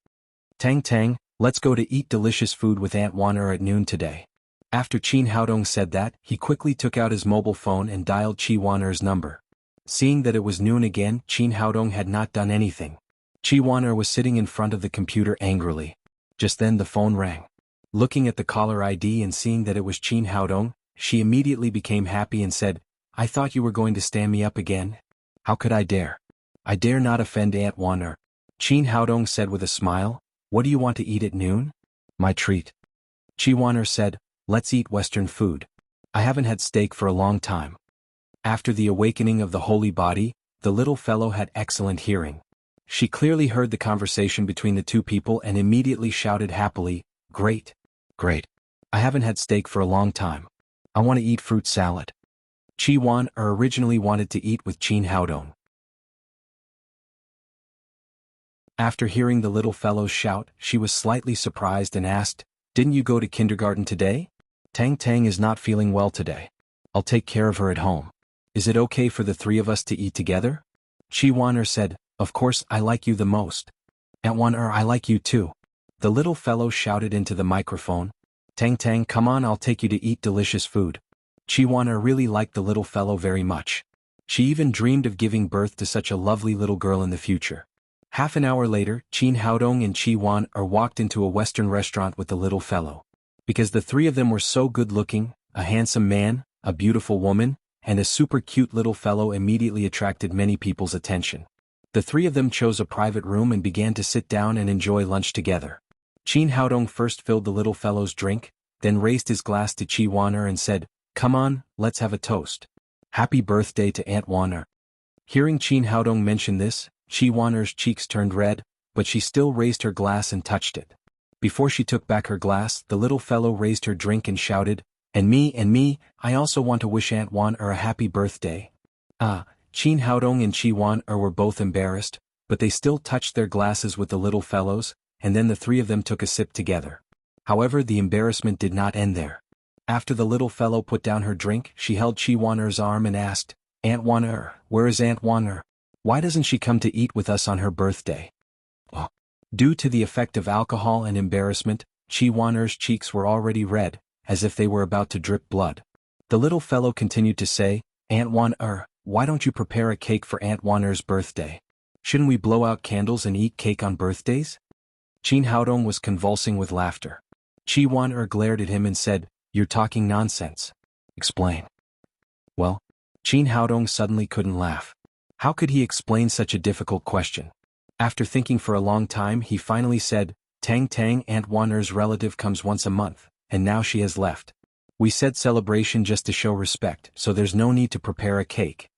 "Tang Tang, let's go to eat delicious food with Aunt Wan at noon today." After Qin Haodong said that, he quickly took out his mobile phone and dialed Qi Wan's number. Seeing that it was noon again, Qin Haodong had not done anything. Qi Wan was sitting in front of the computer angrily. Just then the phone rang. Looking at the caller ID and seeing that it was Qin Haodong, she immediately became happy and said, "I thought you were going to stand me up again. How could I dare? I dare not offend Aunt Wan." Qin Haodong said with a smile, "What do you want to eat at noon?" "My treat." Qi Wan said, "Let's eat Western food. I haven't had steak for a long time." After the awakening of the holy body, the little fellow had excellent hearing. She clearly heard the conversation between the two people and immediately shouted happily, "Great! Great! I haven't had steak for a long time. I want to eat fruit salad." Qi Wan originally wanted to eat with Qin Haodong. After hearing the little fellow's shout, she was slightly surprised and asked, "Didn't you go to kindergarten today?" "Tang Tang is not feeling well today. I'll take care of her at home. Is it okay for the three of us to eat together?" Qi Wan said, "Of course, I like you the most. Aunt Wan, I like you too." The little fellow shouted into the microphone, "Tang Tang, come on, I'll take you to eat delicious food." Qi Wan really liked the little fellow very much. She even dreamed of giving birth to such a lovely little girl in the future. Half an hour later, Qin Haodong and Qi Wan walked into a Western restaurant with the little fellow. Because the three of them were so good-looking, a handsome man, a beautiful woman, and a super cute little fellow immediately attracted many people's attention. The three of them chose a private room and began to sit down and enjoy lunch together. Qin Haodong first filled the little fellow's drink, then raised his glass to Qi Wan and said, "Come on, let's have a toast. Happy birthday to Aunt Wan." Hearing Qin Haodong mention this, Qi Wan's cheeks turned red, but she still raised her glass and touched it. Before she took back her glass, the little fellow raised her drink and shouted, and me, I also want to wish Aunt Wan a happy birthday." Qin Haodong and Qi Wan were both embarrassed, but they still touched their glasses with the little fellows, and then the three of them took a sip together. However, the embarrassment did not end there. After the little fellow put down her drink, she held Qi Wan's arm and asked, "Aunt Wan, where is Aunt Wan? Why doesn't she come to eat with us on her birthday?" Due to the effect of alcohol and embarrassment, Qi Wan's cheeks were already red, as if they were about to drip blood. The little fellow continued to say, "Aunt Wan, why don't you prepare a cake for Aunt Wan's birthday? Shouldn't we blow out candles and eat cake on birthdays?" Qin Haodong was convulsing with laughter. Qi Wan glared at him and said, "You're talking nonsense. Explain." Well, Qin Haodong suddenly couldn't laugh. How could he explain such a difficult question? After thinking for a long time, he finally said, "Tang Tang, Aunt Wan's relative comes once a month, and now she has left. We said celebration just to show respect, so there's no need to prepare a cake."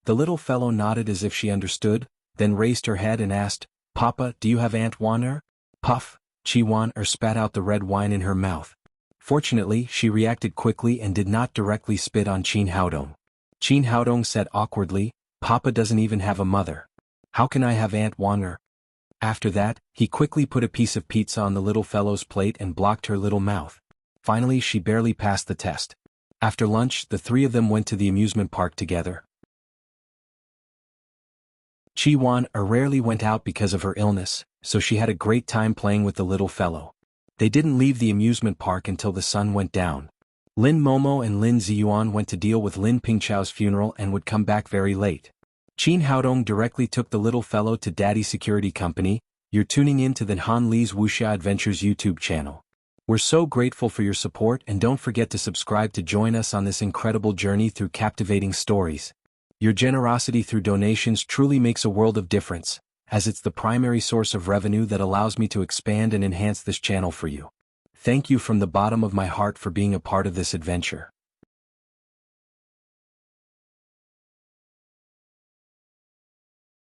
The little fellow nodded as if she understood, then raised her head and asked, "Papa, do you have Aunt Wan?" Puff, Qi Wan spat out the red wine in her mouth. Fortunately, she reacted quickly and did not directly spit on Qin Haodong. Qin Haodong said awkwardly, "Papa doesn't even have a mother. How can I have Aunt Wan?" After that, he quickly put a piece of pizza on the little fellow's plate and blocked her little mouth. Finally, she barely passed the test. After lunch, the three of them went to the amusement park together. Chi-wan rarely went out because of her illness, so she had a great time playing with the little fellow. They didn't leave the amusement park until the sun went down. Lin Momo and Lin Ziyuan went to deal with Lin Pingchao's funeral and would come back very late. Qin Haodong directly took the little fellow to Daddy Security Company. You're tuning in to the Han Li's Wuxia Adventures YouTube channel. We're so grateful for your support, and don't forget to subscribe to join us on this incredible journey through captivating stories. Your generosity through donations truly makes a world of difference, as it's the primary source of revenue that allows me to expand and enhance this channel for you. Thank you from the bottom of my heart for being a part of this adventure.